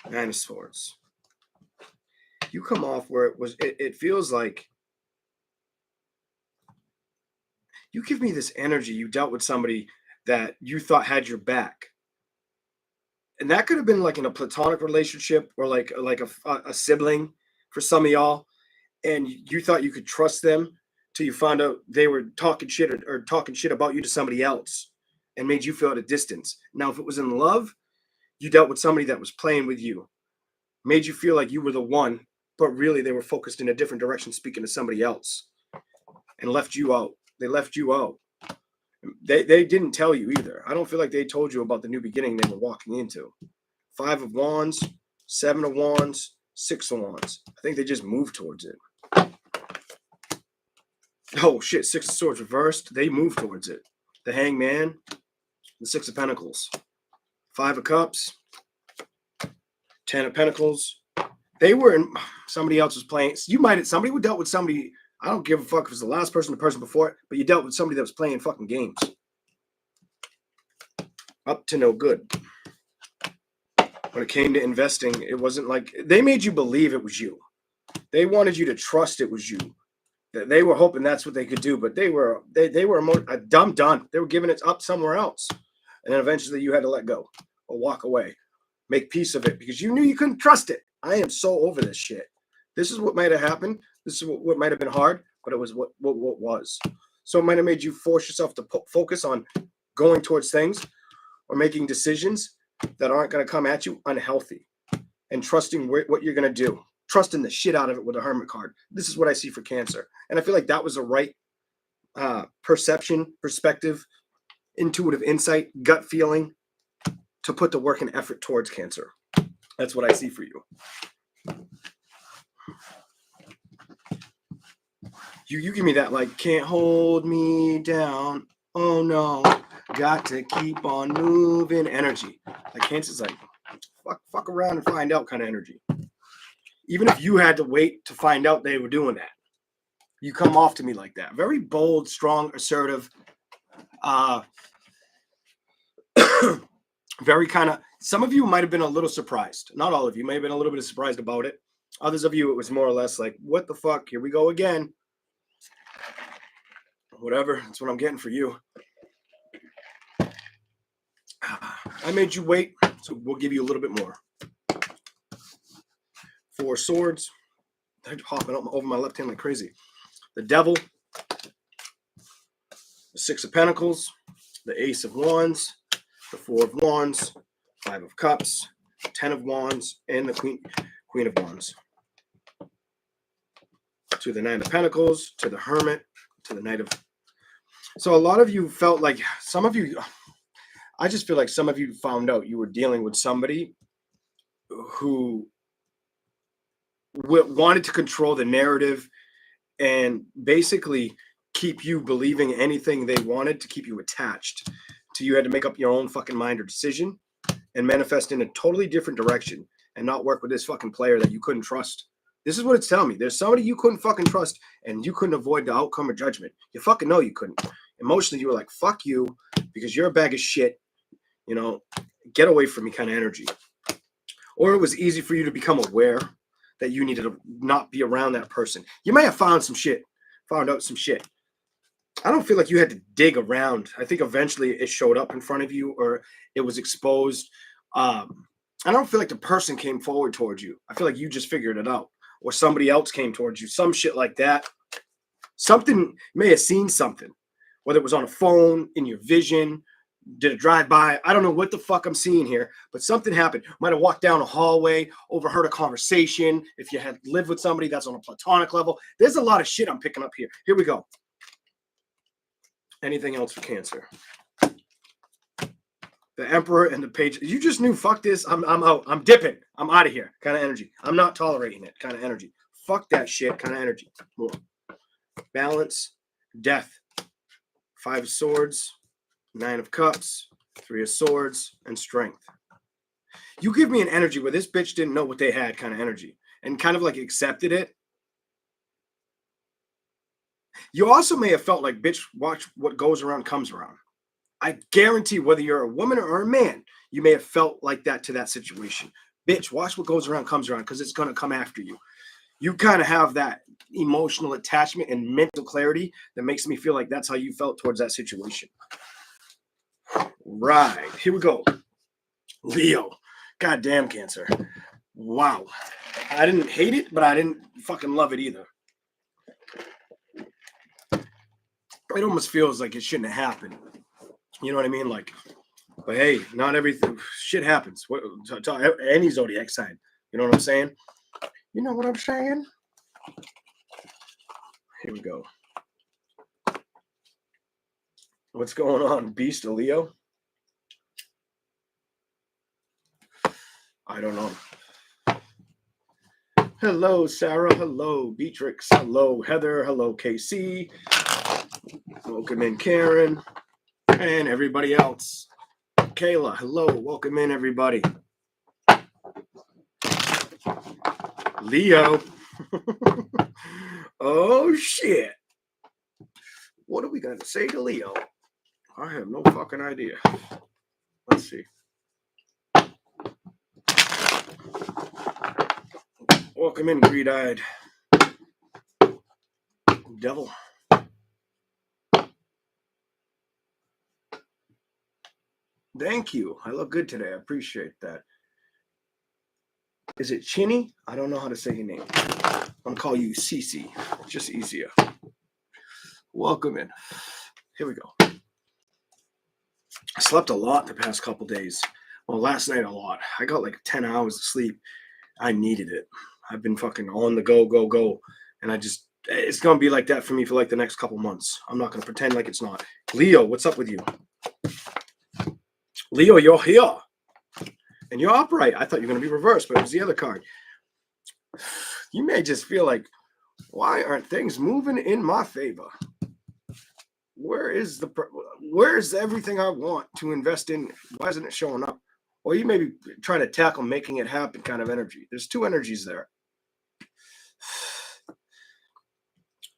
Nine of Swords. You come off where it feels like you give me this energy. You dealt with somebody that you thought had your back. And that could have been like in a platonic relationship or like a sibling for some of y'all. And you thought you could trust them till you found out they were talking shit or talking shit about you to somebody else and made you feel at a distance. Now, if it was in love, you dealt with somebody that was playing with you, made you feel like you were the one, but really they were focused in a different direction, speaking to somebody else, and left you out. They left you out. They didn't tell you either. I don't feel like they told you about the new beginning they were walking into. Five of Wands, Seven of Wands, Six of Wands. I think they just moved towards it. Oh shit, Six of Swords reversed. They moved towards it. The Hangman, the Six of Pentacles, Five of Cups, Ten of Pentacles. They were in, somebody else was playing. Somebody who dealt with somebody. I don't give a fuck if it's the last person, the person before it, but you dealt with somebody that was playing fucking games. Up to no good. When it came to investing, it wasn't like they made you believe it was you. They wanted you to trust it was you. They were hoping that's what they could do, but they were a dumb done. They were giving it up somewhere else. And then eventually you had to let go or walk away. Make peace of it because you knew you couldn't trust it. I am so over this shit. This is what might have happened. This is what might have been hard, but it was what was. So it might have made you force yourself to focus on going towards things or making decisions that aren't going to come at you unhealthy and trusting what you're going to do. Trusting the shit out of it with a Hermit card. This is what I see for Cancer. And I feel like that was the right perception, perspective, intuitive insight, gut feeling to put the work and effort towards Cancer. That's what I see for you. You give me that like, can't hold me down. Oh no, got to keep on moving energy. Like Cancer's like, fuck around and find out kind of energy. Even if you had to wait to find out they were doing that, you come off to me like that. Very bold, strong, assertive. Very kind of, some of you might have been a little surprised. Not all of you may have been a little bit surprised about it. Others of you, it was more or less like, what the fuck? Here we go again. Whatever. That's what I'm getting for you. I made you wait, so we'll give you a little bit more. 4 swords. They're hopping up over my left hand like crazy. The devil. The 6 of pentacles. The ace of wands. The 4 of wands. 5 of cups. 10 of wands. And the queen of wands. To the 9 of pentacles. To the hermit. To the knight of... So a lot of you felt like, some of you, I just feel like some of you found out you were dealing with somebody who wanted to control the narrative and basically keep you believing anything they wanted to keep you attached to. You had to make up your own fucking mind or decision and manifest in a totally different direction and not work with this fucking player that you couldn't trust. This is what it's telling me. There's somebody you couldn't fucking trust and you couldn't avoid the outcome or judgment. You fucking know you couldn't. Emotionally, you were like, fuck you, because you're a bag of shit. You know, get away from me kind of energy. Or it was easy for you to become aware that you needed to not be around that person. You may have found out some shit. I don't feel like you had to dig around. I think eventually it showed up in front of you or it was exposed. I don't feel like the person came forward towards you. I feel like you just figured it out. Or somebody else came towards you. Some shit like that. Something, may have seen something. Whether it was on a phone, in your vision, did a drive-by. I don't know what the fuck I'm seeing here, but something happened. Might have walked down a hallway, overheard a conversation. If you had lived with somebody that's on a platonic level. There's a lot of shit I'm picking up here. Here we go. Anything else for Cancer? The Emperor and the Page. You just knew, fuck this. I'm out. I'm dipping. I'm out of here. Kind of energy. I'm not tolerating it. Kind of energy. Fuck that shit. Kind of energy. More. Balance. Death. 5 of swords. 9 of cups. 3 of swords. And strength. You give me an energy where this bitch didn't know what they had, kind of energy. And kind of like accepted it. You also may have felt like, bitch, watch what goes around comes around. I guarantee whether you're a woman or a man, you may have felt like that to that situation. Bitch, watch what goes around comes around because it's going to come after you. You kind of have that emotional attachment and mental clarity that makes me feel like that's how you felt towards that situation. Right. Here we go. Leo. Goddamn, Cancer. Wow. I didn't hate it, but I didn't fucking love it either. It almost feels like it shouldn't have happened. You know what I mean? Like, but hey, not everything, shit happens. To any zodiac sign. You know what I'm saying? You know what I'm saying? Here we go. What's going on? Beast of Leo? I don't know. Hello, Sarah. Hello, Beatrix. Hello, Heather. Hello, KC. Welcome in, Karen. And everybody else. Kayla, hello. Welcome in, everybody. Leo. Oh, shit. What are we going to say to Leo? I have no fucking idea. Let's see. Welcome in, greed-eyed devil. Thank you. I look good today. I appreciate that. Is it Chinny? I don't know how to say your name. I'm going to call you Cece. It's just easier. Welcome in. Here we go. I slept a lot the past couple days. Well, last night a lot. I got like 10 hours of sleep. I needed it. I've been fucking on the go. And it's going to be like that for me for like the next couple months. I'm not going to pretend like it's not. Leo, what's up with you? Leo, you're here. And you're upright. I thought you were going to be reversed, but it was the other card. You may just feel like, why aren't things moving in my favor? Where's everything I want to invest in? Why isn't it showing up? Or you may be trying to tackle making it happen kind of energy. There's 2 energies there.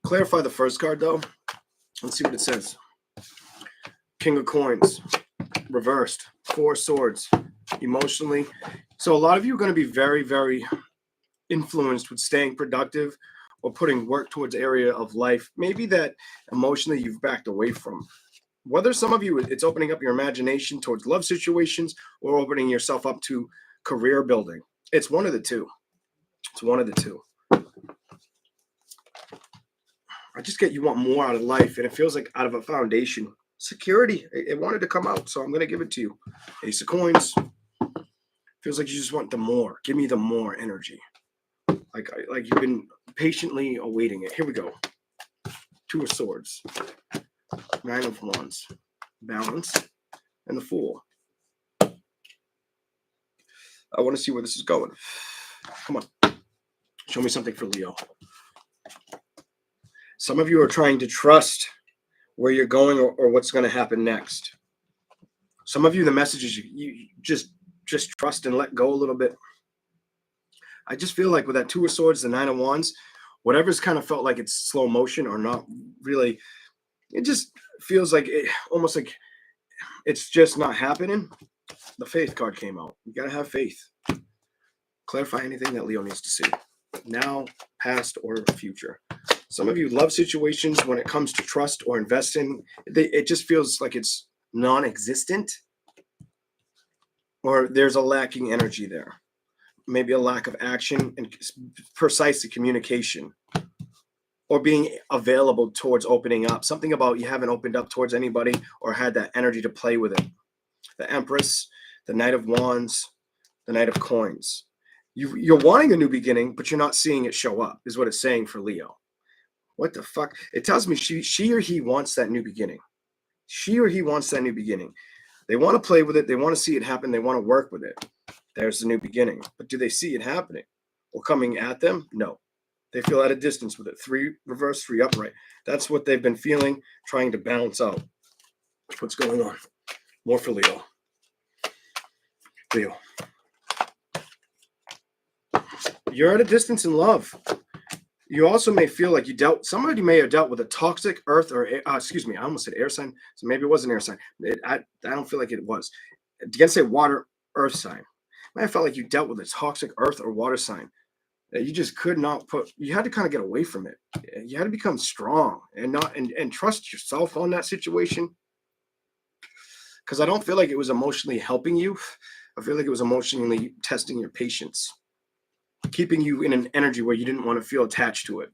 Clarify the first card, though. Let's see what it says. King of Coins. Reversed. 4 swords. Emotionally. So a lot of you are going to be very, very influenced with staying productive or putting work towards area of life, maybe that emotionally you've backed away from. Whether some of you, it's opening up your imagination towards love situations or opening yourself up to career building. It's one of the two. It's one of the two. I just get you want more out of life, and it feels like out of a foundation. Security. It wanted to come out, so I'm going to give it to you. Ace of Coins. Feels like you just want the more. Give me the more energy. Like you've been patiently awaiting it. Here we go. Two of Swords. Nine of Wands. Balance. And the Fool. I want to see where this is going. Come on. Show me something for Leo. Some of you are trying to trust where you're going or what's going to happen next. Some of you, the message is you just trust and let go a little bit. I just feel like with that Two of Swords, the Nine of Wands, whatever's kind of felt like it's slow motion or not really, it just feels like it almost like it's just not happening. The Faith card came out. You got to have faith. Clarify anything that Leo needs to see. Now, past, or future. Some of you love situations when it comes to trust or investing. It just feels like it's non-existent. Or there's a lacking energy there. Maybe a lack of action and precise communication. Or being available towards opening up. Something about you haven't opened up towards anybody or had that energy to play with it. The Empress, the Knight of Wands, the Knight of Coins. You're wanting a new beginning, but you're not seeing it show up, is what it's saying for Leo. What the fuck? It tells me she or he wants that new beginning. She or he wants that new beginning. They want to play with it. They want to see it happen. They want to work with it. There's the new beginning. But do they see it happening or coming at them? No. They feel at a distance with it. 3 reverse, 3 upright. That's what they've been feeling, trying to balance out. What's going on? More for Leo. Leo. You're at a distance in love. You also may feel like somebody may have dealt with a toxic earth or, I almost said air sign. So maybe it was an air sign. I don't feel like it was. You can say water, earth sign. I felt like you dealt with a toxic earth or water sign that you just could not you had to kind of get away from it. You had to become strong and trust yourself on that situation. Because I don't feel like it was emotionally helping you. I feel like it was emotionally testing your patience. Keeping you in an energy where you didn't want to feel attached to it.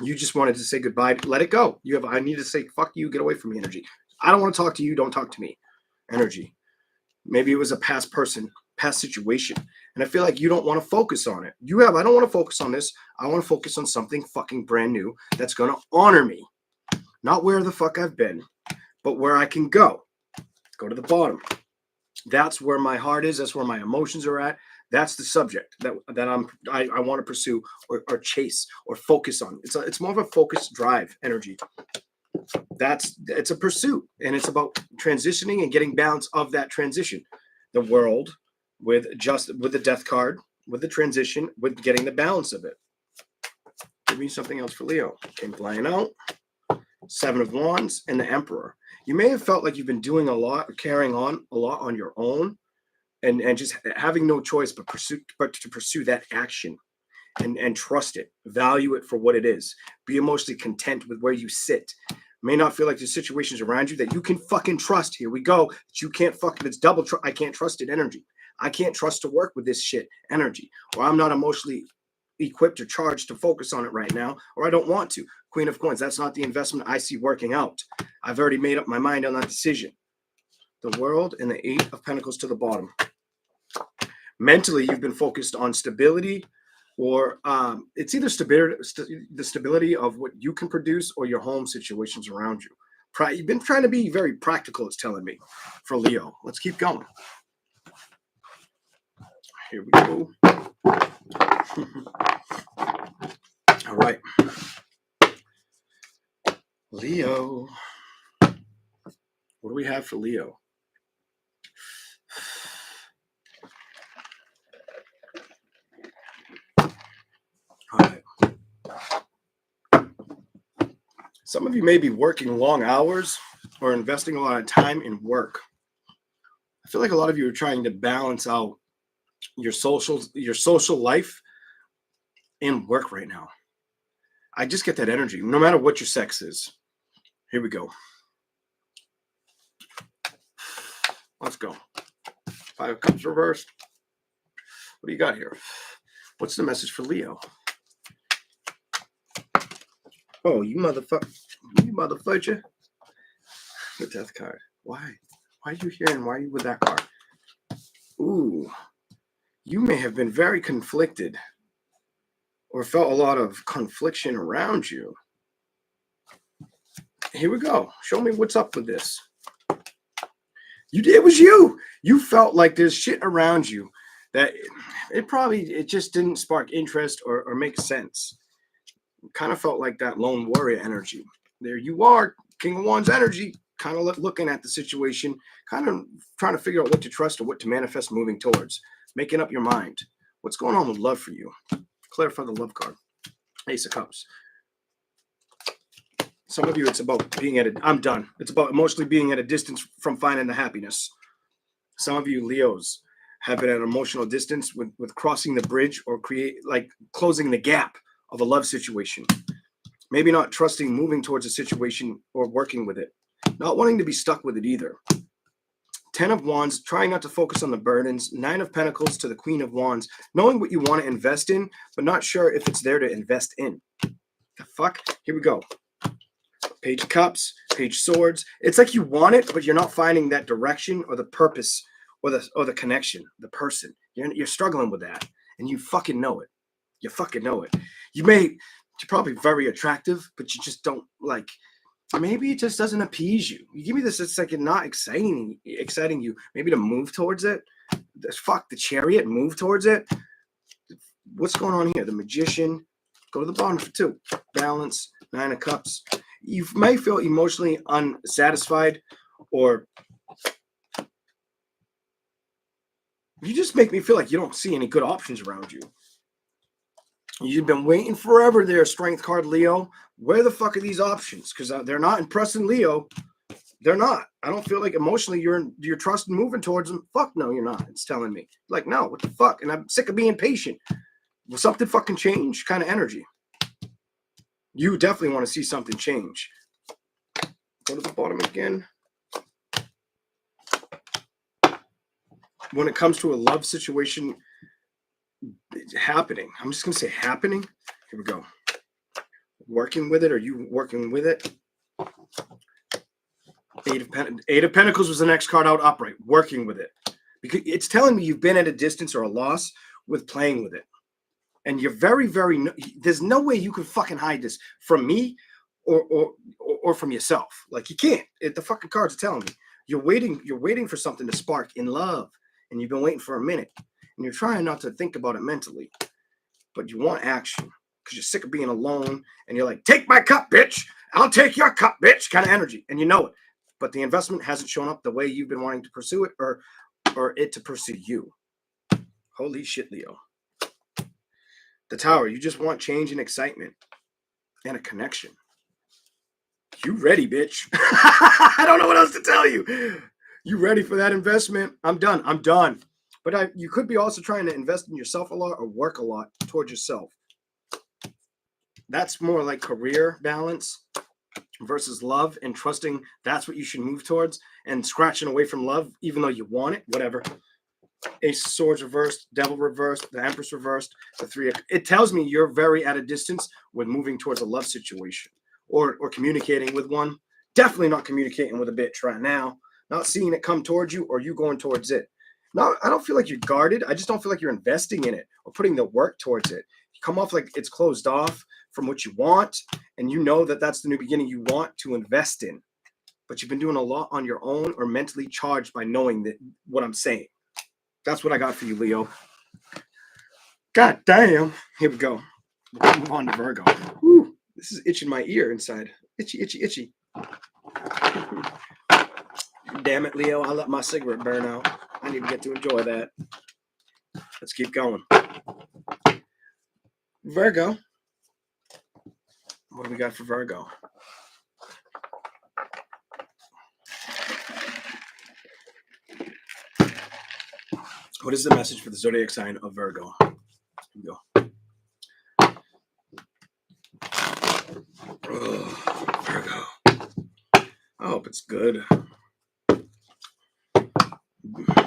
You just wanted to say goodbye, let it go. I need to say, fuck you, get away from me energy. I don't want to talk to you, don't talk to me energy. Maybe it was a past person, past situation. And I feel like you don't want to focus on it. I don't want to focus on this. I want to focus on something fucking brand new that's going to honor me. Not where the fuck I've been, but where I can go. Go to the bottom. That's where my heart is. That's where my emotions are at. That's the subject that I want to pursue or chase or focus on. It's more of a focused drive energy. It's a pursuit, and it's about transitioning and getting balance of that transition. The world with the death card, with the transition, with getting the balance of it. Give me something else for Leo. Came flying out. 7 of Wands and the Emperor. You may have felt like you've been doing a lot, carrying on a lot on your own. And just having no choice but to pursue that action and trust it, value it for what it is. Be emotionally content with where you sit. May not feel like there's situations around you that you can fucking trust. Here we go. That you can't fucking, it's double, I can't trust it energy. I can't trust to work with this shit energy. Or I'm not emotionally equipped or charged to focus on it right now. Or I don't want to. Queen of Coins, that's not the investment I see working out. I've already made up my mind on that decision. The World and the 8 of Pentacles to the bottom. Mentally, you've been focused on stability, or it's either the stability of what you can produce or your home situations around you. You've been trying to be very practical, it's telling me, for Leo. Let's keep going. Here we go. All right. Leo. What do we have for Leo? All right. Some of you may be working long hours or investing a lot of time in work. I feel like a lot of you are trying to balance out your social life in work right now. I just get that energy, no matter what your sex is. Here we go. Let's go. 5 of Cups reversed. What do you got here? What's the message for Leo? Oh, you motherfucker. You motherfucker. The Death card. Why? Why are you here and why are you with that card? Ooh. You may have been very conflicted or felt a lot of confliction around you. Here we go. Show me what's up with this. It was you. You felt like there's shit around you that it just didn't spark interest or make sense. Kind of felt like that lone warrior energy. There you are, King of Wands energy, kind of looking at the situation, kind of trying to figure out what to trust or what to manifest moving towards, making up your mind. What's going on with love for you? Clarify the love card. Ace of Cups. Some of you, it's about being I'm done. It's about emotionally being at a distance from finding the happiness. Some of you Leos have been at an emotional distance with crossing the bridge or closing the gap of a love situation. Maybe not trusting moving towards a situation or working with it. Not wanting to be stuck with it either. 10 of Wands, trying not to focus on the burdens. 9 of Pentacles to the Queen of Wands. Knowing what you want to invest in, but not sure if it's there to invest in. The fuck? Here we go. Page of Cups, Page of Swords. It's like you want it, but you're not finding that direction or the purpose or the connection, the person. You're struggling with that, and you fucking know it. You fucking know it. You're probably very attractive, but you just don't like. Maybe it just doesn't appease you. You give me this, it's like not exciting you. Maybe to move towards it. Fuck the Chariot, move towards it. What's going on here? The Magician. Go to the bottom for 2. Balance. 9 of Cups. You may feel emotionally unsatisfied, or you just make me feel like you don't see any good options around you. You've been waiting forever there, Strength card, Leo. Where the fuck are these options? Because they're not impressing Leo. They're not. I don't feel like emotionally you're trusting moving towards them. Fuck no, you're not. It's telling me. Like, no, what the fuck? And I'm sick of being patient. Will something fucking change? Kind of energy. You definitely want to see something change. Go to the bottom again. When it comes to a love situation happening, I'm just going to say happening. Here we go. Working with it. Are you working with it? Eight of Pentacles was the next card out upright. Working with it. Because it's telling me you've been at a distance or a loss with playing with it. And you're very, very, there's no way you can fucking hide this from me or from yourself. Like, you can't. The fucking cards are telling me. You're waiting for something to spark in love. And you've been waiting for a minute. And you're trying not to think about it mentally. But you want action. Because you're sick of being alone. And you're like, take my cup, bitch. I'll take your cup, bitch. Kind of energy. And you know it. But the investment hasn't shown up the way you've been wanting to pursue it or it to pursue you. Holy shit, Leo. The Tower, you just want change and excitement and a connection. You ready, bitch? I don't know what else to tell you. You ready for that investment? I'm done. I'm done. But you could be also trying to invest in yourself a lot or work a lot towards yourself. That's more like career balance versus love and trusting that's what you should move towards and scratching away from love, even though you want it, whatever. Ace of Swords reversed, Devil reversed, the Empress reversed, the 3. It tells me you're very at a distance with moving towards a love situation or communicating with one. Definitely not communicating with a bitch right now. Not seeing it come towards you or you going towards it. No, I don't feel like you're guarded. I just don't feel like you're investing in it or putting the work towards it. You come off like it's closed off from what you want, and you know that that's the new beginning you want to invest in. But you've been doing a lot on your own or mentally charged by knowing that what I'm saying. That's what I got for you, Leo. God damn. Here we go. We'll move on to Virgo. Whew, this is itching my ear inside. Itchy, itchy, itchy. Damn it, Leo. I let my cigarette burn out. I didn't even get to enjoy that. Let's keep going. Virgo. What do we got for Virgo? What is the message for the zodiac sign of Virgo? Here we go. It's good.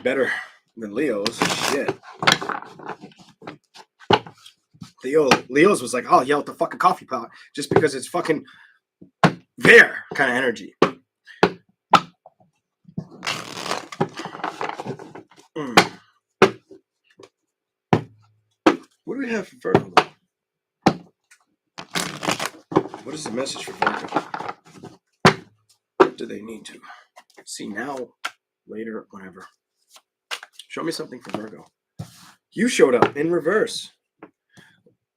Better than Leo's. Shit. Leo's was like, I'll yell at the fucking coffee pot just because it's fucking there kind of energy. What do we have for Virgo? What is the message for Virgo? What do they need to see now, later, whenever? Show me something for Virgo. You showed up in reverse.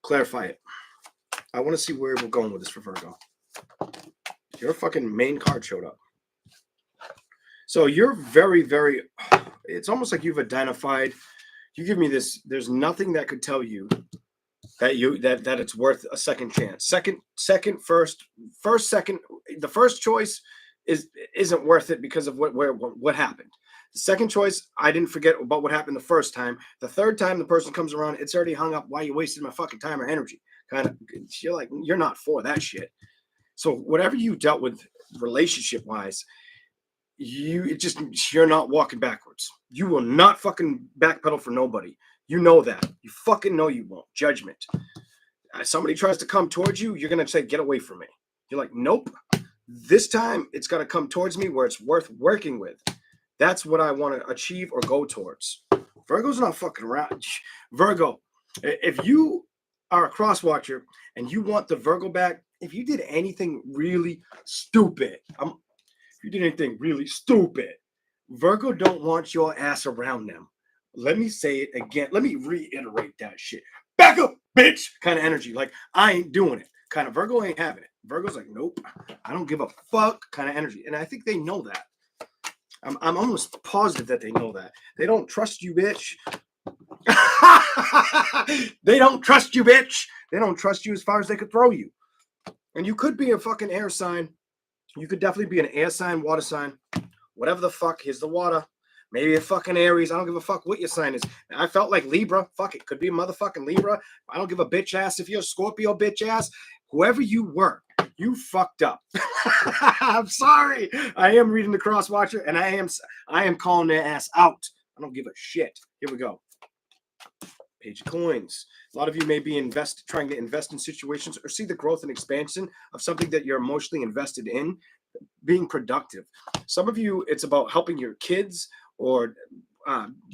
Clarify it. I want to see where we're going with this for Virgo. Your fucking main card showed up. So you're very, very, it's almost like you've identified, you give me this, there's nothing that could tell you that it's worth a second chance. First, second, the first choice isn't worth it because of what happened. The second choice, I didn't forget about what happened the first time. The third time the person comes around, it's already hung up. Why you wasted my fucking time or energy? Kind of, you're like, you're not for that shit. So whatever you dealt with relationship wise, you're not walking backwards. You will not fucking backpedal for nobody. You know that. You fucking know you won't. Judgment. Somebody tries to come towards you, you're going to say, get away from me. You're like, nope. This time, it's got to come towards me where it's worth working with. That's what I want to achieve or go towards. Virgo's not fucking around. Virgo, if you are a cross watcher and you want the Virgo back, if you did anything really stupid, Virgo don't want your ass around them. Let me say it again. Let me reiterate that shit. Back up, bitch. Kind of energy. Like, I ain't doing it. Kind of Virgo ain't having it. Virgo's like, nope. I don't give a fuck kind of energy. And I think they know that. I'm almost positive that they know that. They don't trust you, bitch. They don't trust you, bitch. They don't trust you as far as they could throw you. And you could be a fucking air sign. You could definitely be an air sign, water sign. Whatever the fuck. Here's the water. Maybe a fucking Aries. I don't give a fuck what your sign is. I felt like Libra. Fuck it. Could be a motherfucking Libra. I don't give a bitch ass if you're a Scorpio bitch ass. Whoever you were, you fucked up. I'm sorry. I am reading the cross watcher and I am calling their ass out. I don't give a shit. Here we go. Page of coins. A lot of you may be trying to invest in situations or see the growth and expansion of something that you're emotionally invested in, being productive. Some of you, it's about helping your kids or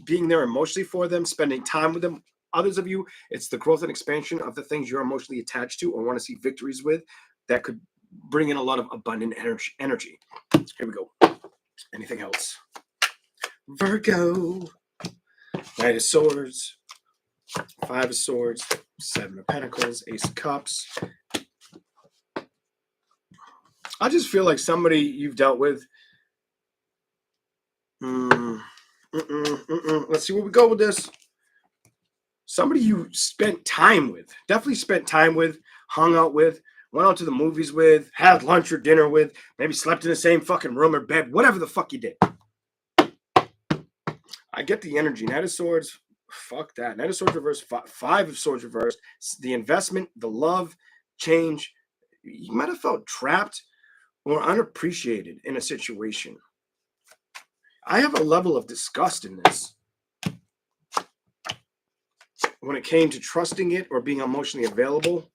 being there emotionally for them, spending time with them. Others of you, it's the growth and expansion of the things you're emotionally attached to or want to see victories with that could bring in a lot of abundant energy. Here we go. Anything else? Virgo. Knight of Swords. Five of Swords. Seven of Pentacles. Ace of Cups. I just feel like somebody you've dealt with. Let's see where we go with this. Somebody you spent time with. Definitely spent time with. Hung out with. Went out to the movies with. Had lunch or dinner with. Maybe slept in the same fucking room or bed. Whatever the fuck you did. I get the energy. Knight of Swords. Fuck that. Knight of Swords reversed. Five of Swords reversed. The investment. The love. Change. You might have felt trapped or unappreciated in a situation. I have a level of disgust in this. When it came to trusting it or being emotionally available.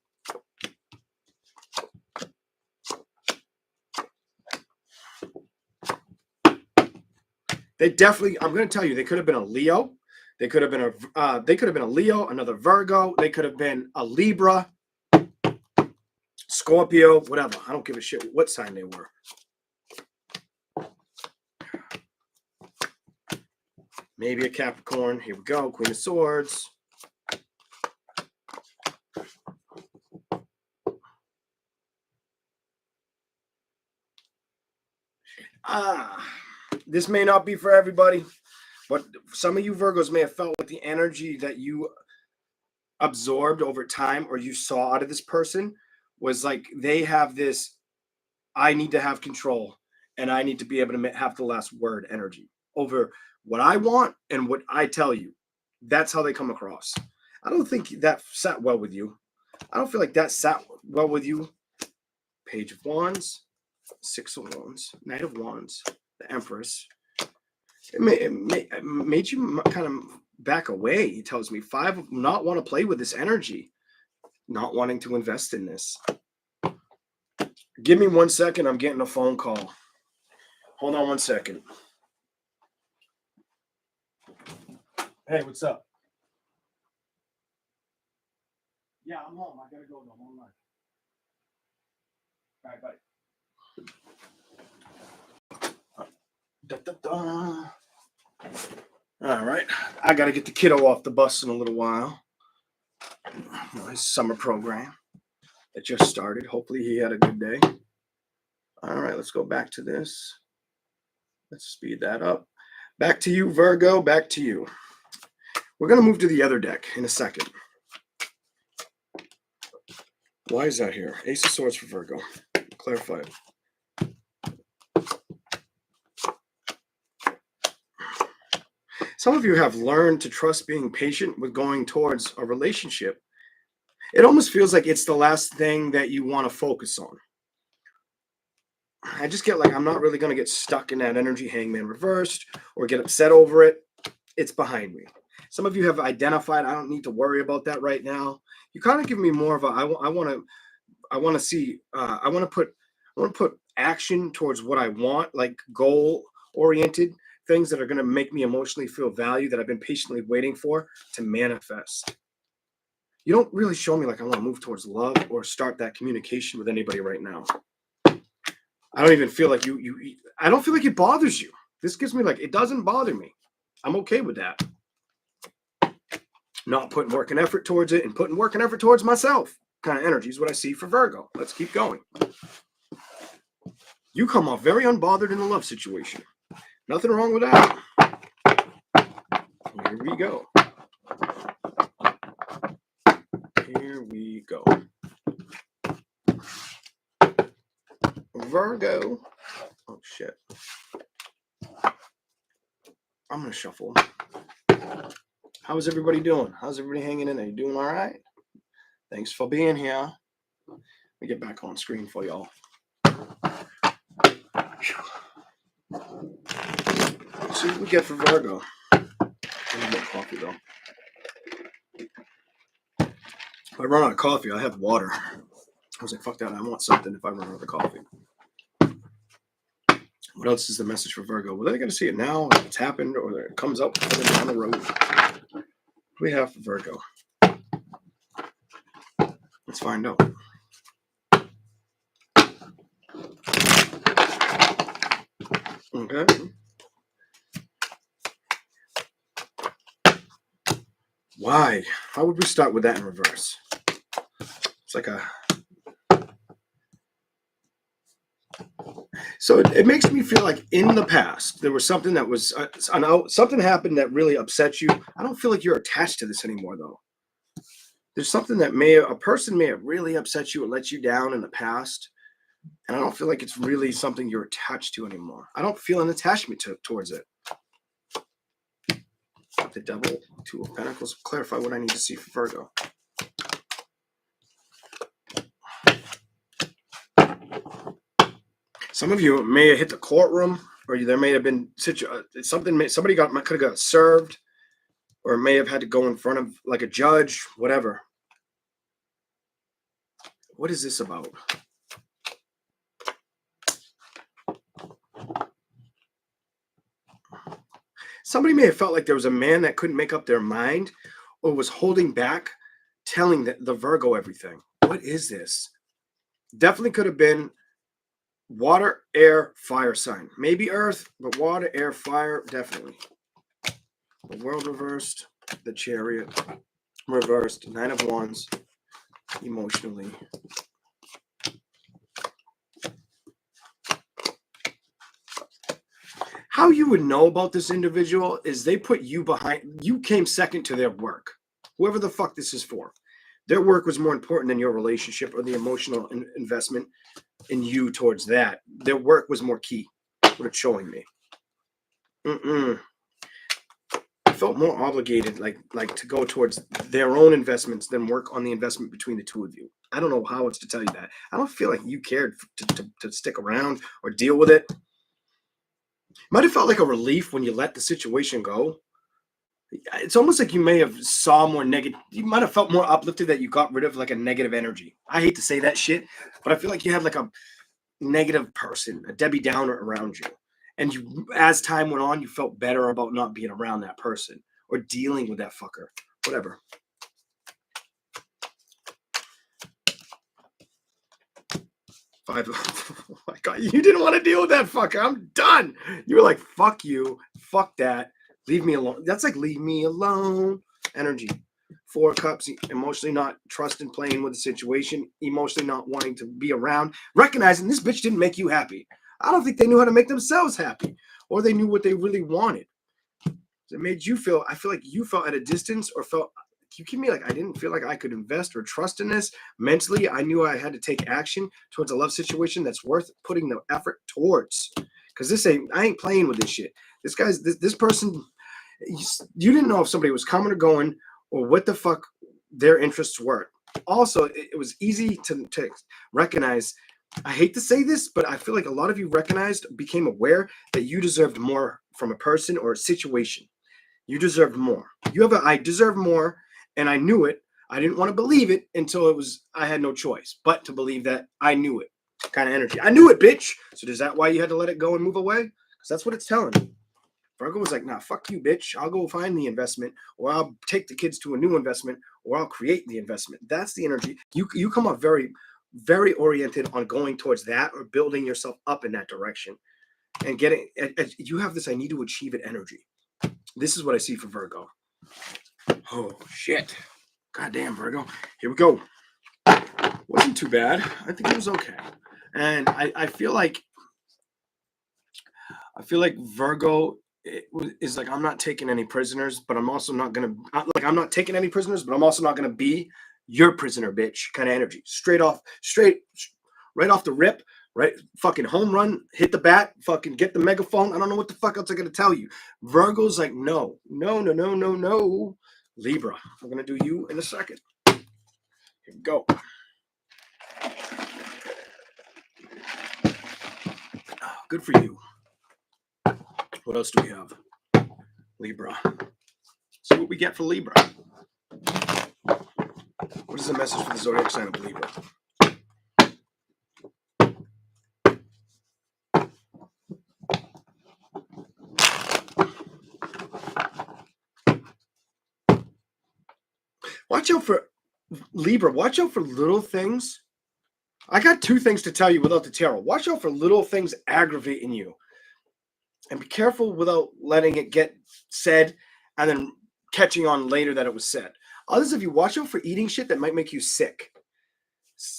They definitely, I'm going to tell you, they could have been a Leo. They could have been a Leo, another Virgo. They could have been a Libra, Scorpio, whatever. I don't give a shit what sign they were. Maybe a Capricorn. Here we go. Queen of Swords. This may not be for everybody, but some of you Virgos may have felt like the energy that you absorbed over time or you saw out of this person was like they have this, I need to have control and I need to be able to have the last word energy over what I want and what I tell you. That's how they come across. I don't think that sat well with you. I don't feel like that sat well with you. Page of Wands. Six of Wands, Knight of Wands, the Empress. It made you kind of back away. He tells me five, not want to play with this energy, not wanting to invest in this. Give me 1 second. I'm getting a phone call. Hold on 1 second. Hey, what's up? Yeah, I'm home. I gotta go though. Hold on. All right, bye. Da, da, da. All right, I gotta get the kiddo off the bus in a little while. His summer program that just started. Hopefully he had a good day. All right, let's go back to this. Let's speed that up. Back to you, Virgo. Back to you. We're gonna move to the other deck in a second. Why is that here? Ace of Swords for Virgo. Clarify it. Some of you have learned to trust being patient with going towards a relationship. It almost feels like it's the last thing that you want to focus on. I just get like, I'm not really going to get stuck in that energy, Hangman reversed, or get upset over it. It's behind me. Some of you have identified, I don't need to worry about that right now. You kind of give me more of a, I want to put action towards what I want, like goal oriented things that are going to make me emotionally feel valued that I've been patiently waiting for to manifest. You don't really show me like I want to move towards love or start that communication with anybody right now. I don't even feel like I don't feel like it bothers you. This gives me like, it doesn't bother me. I'm okay with that. Not putting work and effort towards it and putting work and effort towards myself kind of energy is what I see for Virgo. Let's keep going. You come off very unbothered in a love situation. Nothing wrong with that. Here we go. Here we go. Virgo. Oh, shit. I'm going to shuffle. How's everybody doing? How's everybody hanging in there? You doing all right? Thanks for being here. Let me get back on screen for y'all. Let's see what we get for Virgo. I need more coffee, though. If I run out of coffee, I have water. I was like, fuck that. I want something if I run out of coffee. What else is the message for Virgo? Well, they're going to see it now, if it's happened, or it comes up down the road. What do we have for Virgo? Let's find out. Okay. Why? How would we start with that in reverse? It's like a... So it makes me feel like in the past, there was something that was... something happened that really upset you. I don't feel like you're attached to this anymore, though. There's something that a person may have really upset you or let you down in the past. And I don't feel like it's really something you're attached to anymore. I don't feel an attachment towards it. The Devil, Two of Pentacles. Clarify what I need to see for Virgo. Some of you may have hit the courtroom, or there may have been something. Somebody could have got served, or may have had to go in front of like a judge, whatever. What is this about? Somebody may have felt like there was a man that couldn't make up their mind or was holding back, telling the Virgo everything. What is this? Definitely could have been water, air, fire sign. Maybe earth, but water, air, fire, definitely. The World reversed, the Chariot reversed, Nine of Wands, emotionally. How you would know about this individual is they put you behind, you came second to their work. Whoever the fuck this is for. Their work was more important than your relationship or the emotional investment in you towards that. Their work was more key. What it's showing me. I felt more obligated, like to go towards their own investments than work on the investment between the two of you. I don't know how else to tell you that. I don't feel like you cared to stick around or deal with it. Might have felt like a relief when you let the situation go. It's almost like you may have saw more negative. You might have felt more uplifted that you got rid of like a negative energy. I hate to say that shit, but I feel like you had like a negative person, a Debbie Downer around you. And you, as time went on, you felt better about not being around that person or dealing with that fucker. Whatever. Five. Oh my God, you didn't want to deal with that fucker. I'm done. You were like, fuck you. Fuck that. Leave me alone. That's like leave me alone energy. 4 cups, emotionally not trusting, playing with the situation, emotionally not wanting to be around, recognizing this bitch didn't make you happy. I don't think they knew how to make themselves happy, or they knew what they really wanted. It made you feel, I feel like you felt at a distance, or felt, you keep me like, I didn't feel like I could invest or trust in this. Mentally, I knew I had to take action towards a love situation that's worth putting the effort towards. Because I ain't playing with this shit. This person, you didn't know if somebody was coming or going, or what the fuck their interests were. Also, it was easy to recognize. I hate to say this, but I feel like a lot of you became aware that you deserved more from a person or a situation. You deserved more. I deserve more, and I knew it. I didn't want to believe it until I had no choice but to believe that I knew it. Kind of energy. I knew it, bitch. So is that why you had to let it go and move away? Because that's what it's telling me. Virgo was like, nah, fuck you, bitch. I'll go find the investment, or I'll take the kids to a new investment, or I'll create the investment. That's the energy. You come up very, very oriented on going towards that or building yourself up in that direction. And you have this I need to achieve it energy. This is what I see for Virgo. Oh, shit. Goddamn, Virgo. Here we go. Wasn't too bad. I think it was okay. And I feel like Virgo is like, I'm not taking any prisoners, but I'm also not gonna I'm not taking any prisoners, but I'm also not gonna be your prisoner, bitch. Kind of energy. Right off the rip, right? Fucking home run, hit the bat, fucking get the megaphone. I don't know what the fuck else I gotta tell you. Virgo's like, no. Libra, I'm gonna do you in a second. Here we go. Good for you. What else do we have? Libra. See what we get for Libra. What is the message for the zodiac sign of Libra? Watch out for Libra. Watch out for little things. I got 2 things to tell you without the tarot. Watch out for little things aggravating you. And be careful without letting it get said and then catching on later that it was said. Others of you, watch out for eating shit that might make you sick.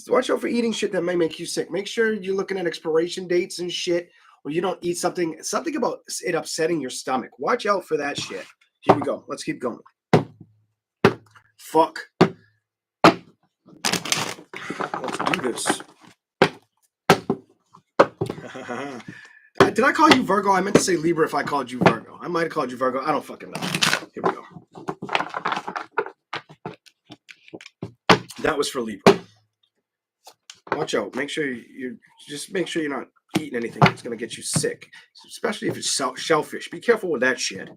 Watch out for eating shit that might make you sick. Make sure you're looking at expiration dates and shit, or you don't eat something about it upsetting your stomach. Watch out for that shit. Here we go. Let's keep going. Fuck. Let's do this. Did I call you Virgo? I meant to say Libra if I called you Virgo. I might have called you Virgo. I don't fucking know. Here we go. That was for Libra. Watch out. Make sure you're not eating anything that's going to get you sick, especially if it's shellfish. Be careful with that shit.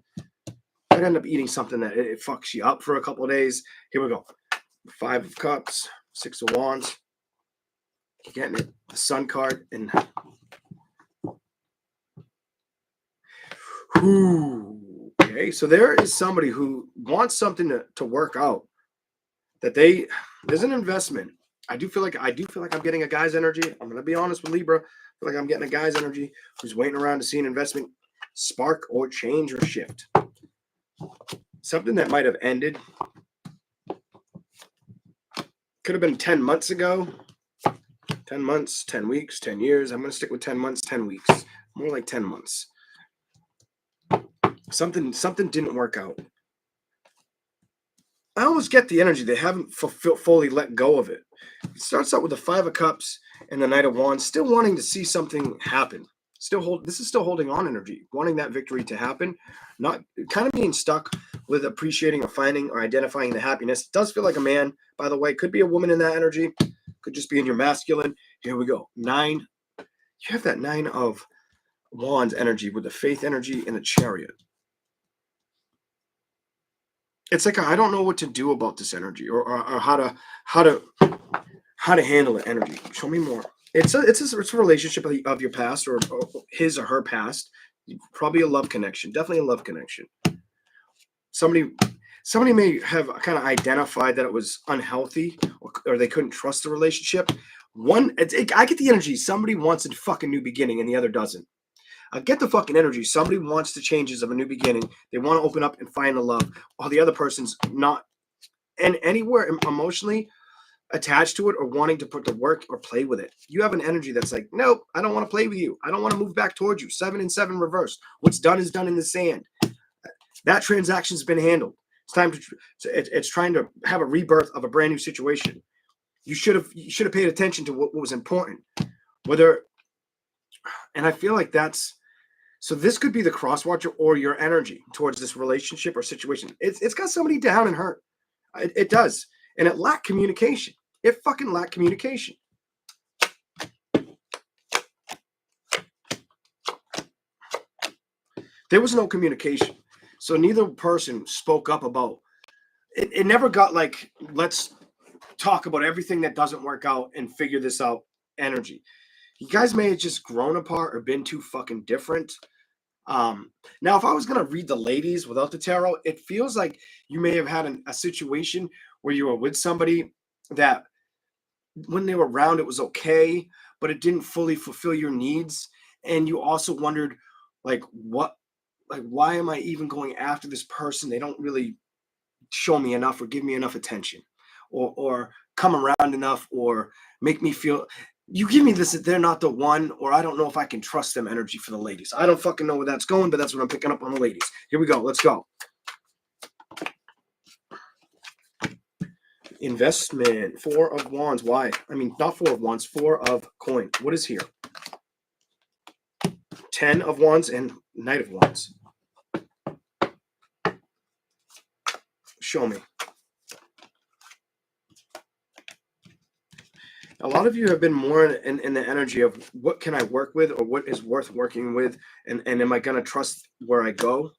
I'd end up eating something that it fucks you up for a couple of days. Here we go. 5 of Cups, 6 of Wands. Getting it. The Sun card. And okay, so there is somebody who wants something to work out. There's an investment. I do feel like I'm getting a guy's energy. I'm gonna be honest with Libra. I feel like I'm getting a guy's energy who's waiting around to see an investment spark or change or shift. Something that might have ended. Could have been 10 months ago. 10 months, 10 weeks, 10 years. I'm gonna stick with 10 months, 10 weeks. More like 10 months. Something didn't work out. I almost get the energy. They haven't fully let go of it. It starts out with the 5 of Cups and the Knight of Wands, still wanting to see something happen. This is still holding on energy, wanting that victory to happen, not kind of being stuck with appreciating or finding or identifying the happiness. It does feel like a man, by the way. Could be a woman in that energy. Could just be in your masculine. Here we go. 9. You have that 9 of Wands energy with the faith energy and the Chariot. It's like I don't know what to do about this energy, or how to handle the energy. Show me more. It's a relationship of your past, or his or her past. Probably a love connection. Definitely a love connection. Somebody may have kind of identified that it was unhealthy, or they couldn't trust the relationship. I get the energy. Somebody wants a fucking new beginning, and the other doesn't. I get the fucking energy. Somebody wants the changes of a new beginning. They want to open up and find the love, while the other person's not, and anywhere emotionally attached to it, or wanting to put the work or play with it. You have an energy that's like, nope, I don't want to play with you. I don't want to move back towards you. 7 and 7 reversed. What's done is done in the sand. That transaction's been handled. It's time to. It's trying to have a rebirth of a brand new situation. You should have paid attention to what was important. And I feel like that's. So this could be the cross watcher or your energy towards this relationship or situation. It's got somebody down and hurt. It does. And it lacked communication. It fucking lacked communication. There was no communication. So neither person spoke up about it. It never got like, let's talk about everything that doesn't work out and figure this out energy. You guys may have just grown apart or been too fucking different. Now, if I was going to read the ladies without the tarot, it feels like you may have had a situation where you were with somebody that when they were around, it was okay, but it didn't fully fulfill your needs. And you also wondered, why am I even going after this person? They don't really show me enough or give me enough attention, or come around enough, or make me feel. You give me this, they're not the one, or I don't know if I can trust them energy for the ladies. I don't fucking know where that's going, but that's what I'm picking up on the ladies. Here we go. Let's go. Investment. 4 of Wands. Why? I mean, not 4 of Wands, 4 of coin. What is here? 10 of Wands and Knight of Wands. Show me. A lot of you have been more in the energy of what can I work with, or what is worth working with, and am I going to trust where I go?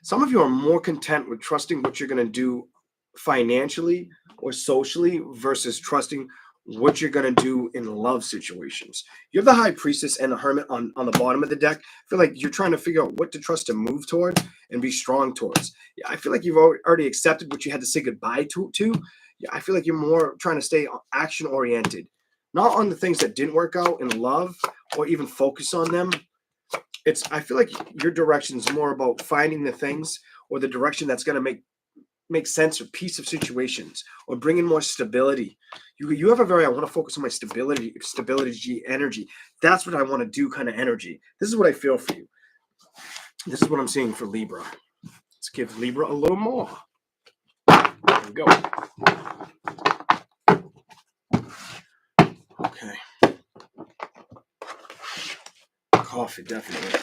Some of you are more content with trusting what you're going to do financially or socially versus trusting what you're going to do in love situations. You have the High Priestess and the Hermit on the bottom of the deck. I feel like you're trying to figure out what to trust to move toward and be strong towards. I feel like you've already accepted what you had to say goodbye to. I feel like you're more trying to stay action oriented, not on the things that didn't work out in love, or even focus on them. I feel like your direction is more about finding the things, or the direction that's going to make sense or piece of situations, or bring in more stability. You have a very, I want to focus on my stability energy. That's what I want to do kind of energy. This is what I feel for you. This is what I'm seeing for Libra. Let's give Libra a little more. There we go. Okay. Coffee, definitely.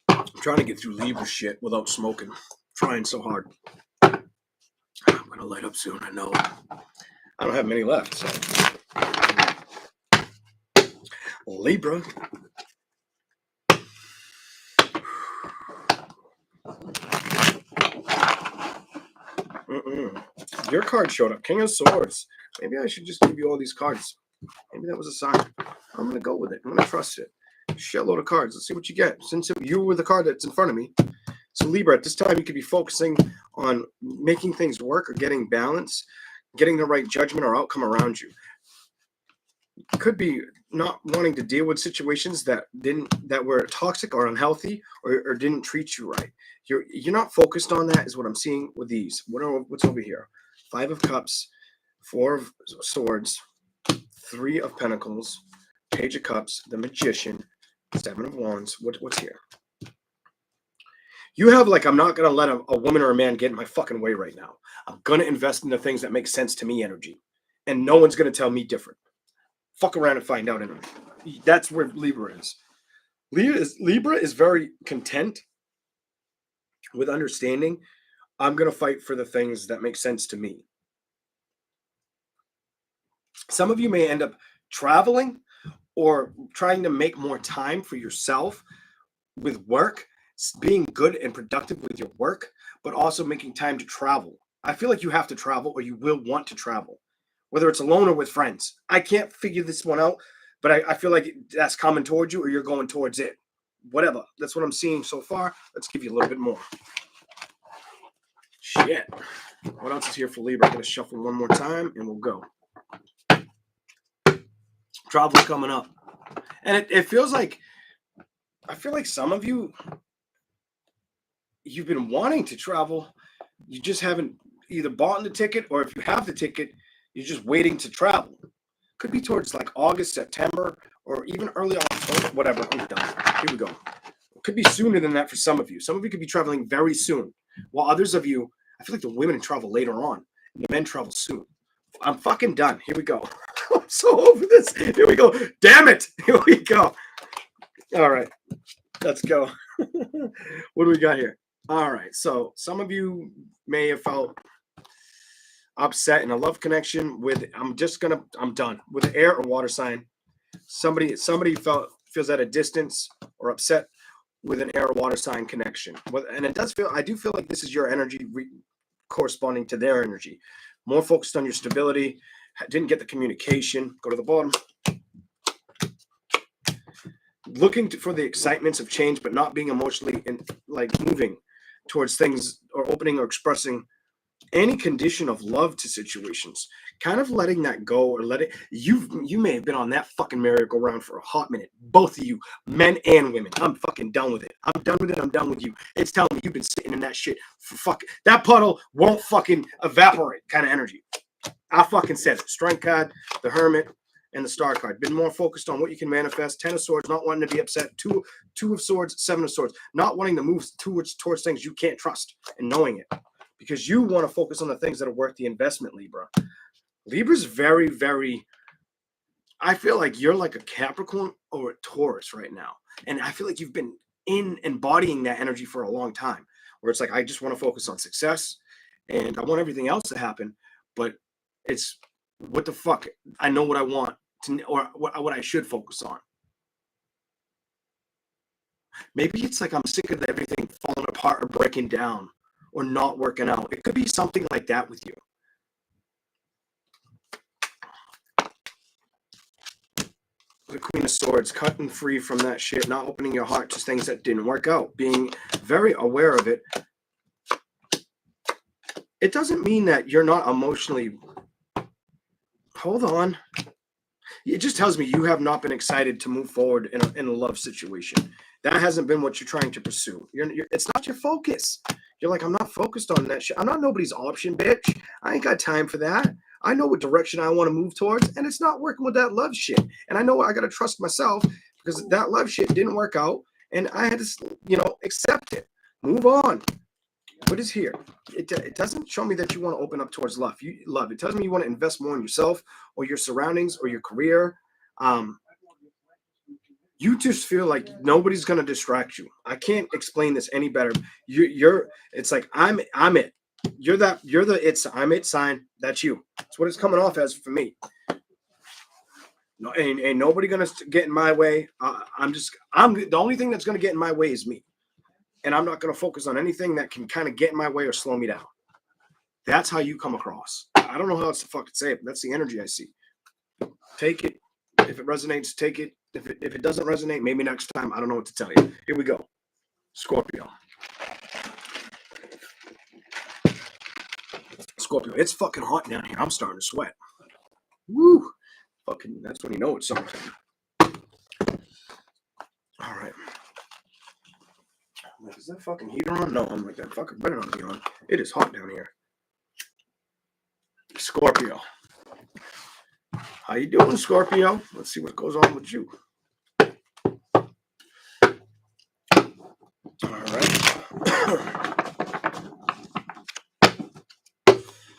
I'm trying to get through Libra shit without smoking. Trying so hard. I'm going to light up soon, I know. I don't have many left, so. Libra. Your card showed up. King of Swords. Maybe I should just give you all these cards. Maybe that was a sign. I'm going to go with it. I'm going to trust it. Shitload of cards. Let's see what you get. Since you were the card that's in front of me. So Libra, at this time, you could be focusing on making things work, or getting balance, getting the right judgment or outcome around you. Could be not wanting to deal with situations that were toxic or unhealthy, or didn't treat you right. You're not focused on that, is what I'm seeing with these. What's over here? 5 of Cups, 4 of Swords, 3 of Pentacles, Page of Cups, the Magician, 7 of Wands. What's here? You have I'm not going to let a woman or a man get in my fucking way right now. I'm going to invest in the things that make sense to me energy. And no one's going to tell me different. Fuck around and find out energy. That's where Libra is. Libra is very content with understanding I'm going to fight for the things that make sense to me. Some of you may end up traveling or trying to make more time for yourself with work, being good and productive with your work, but also making time to travel. I feel like you have to travel or you will want to travel, whether it's alone or with friends. I can't figure this one out, but I feel like that's coming towards you or you're going towards it. Whatever. That's what I'm seeing so far. Let's give you a little bit more. Shit. What else is here for Libra? I'm going to shuffle one more time and we'll go. Travel coming up. And it feels like, I feel like some of you, you've been wanting to travel. You just haven't either bought the ticket, or if you have the ticket, you're just waiting to travel. Could be towards like August, September, or even early October. Whatever. I'm done. Here we go. It could be sooner than that for some of you. Some of you could be traveling very soon, while others of you, I feel like the women travel later on, and the men travel soon. I'm fucking done. Here we go. I'm so over this. Here we go. Damn it. Here we go. All right. Let's go. What do we got here? All right. So some of you may have felt upset in a love connection with, I'm done with an air or water sign. Somebody feels at a distance or upset with an air or water sign connection. And I do feel like this is your energy corresponding to their energy. More focused on your stability, didn't get the communication. Go to the bottom. Looking for the excitements of change, but not being emotionally moving towards things or opening or expressing any condition of love to situations. Kind of letting that go, or you may have been on that fucking merry-go-round for a hot minute. Both of you, men and women. I'm fucking done with it. I'm done with it. I'm done with you. It's telling me you've been sitting in that shit for that puddle won't fucking evaporate kind of energy. I fucking said it. Strength card, the Hermit, and the Star card. Been more focused on what you can manifest. 10 of Swords, not wanting to be upset. Two of Swords, 7 of Swords. Not wanting to move towards things you can't trust and knowing it. Because you want to focus on the things that are worth the investment, Libra. Libra's very, very, I feel like you're like a Capricorn or a Taurus right now. And I feel like you've been embodying that energy for a long time. Where it's like, I just want to focus on success. And I want everything else to happen. But it's, what the fuck? I know what I want to, or what I should focus on. Maybe it's like I'm sick of everything falling apart or breaking down or not working out. It could be something like that with you. The Queen of Swords, cutting free from that shit, not opening your heart to things that didn't work out, being very aware of it. It doesn't mean that you're not emotionally. Hold on. It just tells me you have not been excited to move forward in a love situation. That hasn't been what you're trying to pursue. It's not your focus. You're like, I'm not focused on that shit. I'm not nobody's option, bitch. I ain't got time for that. I know what direction I want to move towards, and it's not working with that love shit. And I know I got to trust myself because that love shit didn't work out, and I had to, accept it. Move on. What is here? It doesn't show me that you want to open up towards love. It tells me you want to invest more in yourself or your surroundings or your career. You just feel like nobody's gonna distract you. I can't explain this any better. It's like I'm it. You're the I'm it sign. That's you. That's what it's coming off as for me. No, ain't nobody gonna get in my way. I'm the only thing that's gonna get in my way is me. And I'm not going to focus on anything that can kind of get in my way or slow me down. That's how you come across. I don't know how else to fucking say it, but that's the energy I see. Take it. If it resonates, take it. If it doesn't resonate, maybe next time. I don't know what to tell you. Here we go. Scorpio. Scorpio. It's fucking hot down here. I'm starting to sweat. Woo. Fucking, that's when you know it's summertime. All right. Like, is that fucking heater on? No, I'm like, that fucking better not be on. It is hot down here. Scorpio. How you doing, Scorpio? Let's see what goes on with you. All right.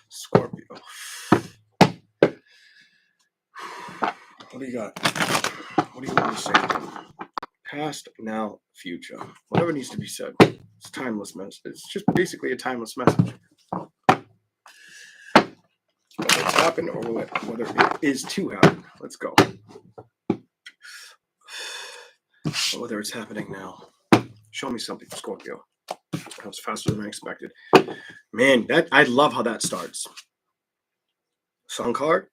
Scorpio. What do you got? What do you want to say? Past, now, future. Whatever needs to be said. It's timeless message. It's just basically a timeless message. Whether it's happened or whether it is to happen. Let's go. Whether it's happening now. Show me something, Scorpio. That was faster than I expected. Man, I love how that starts. Sun card.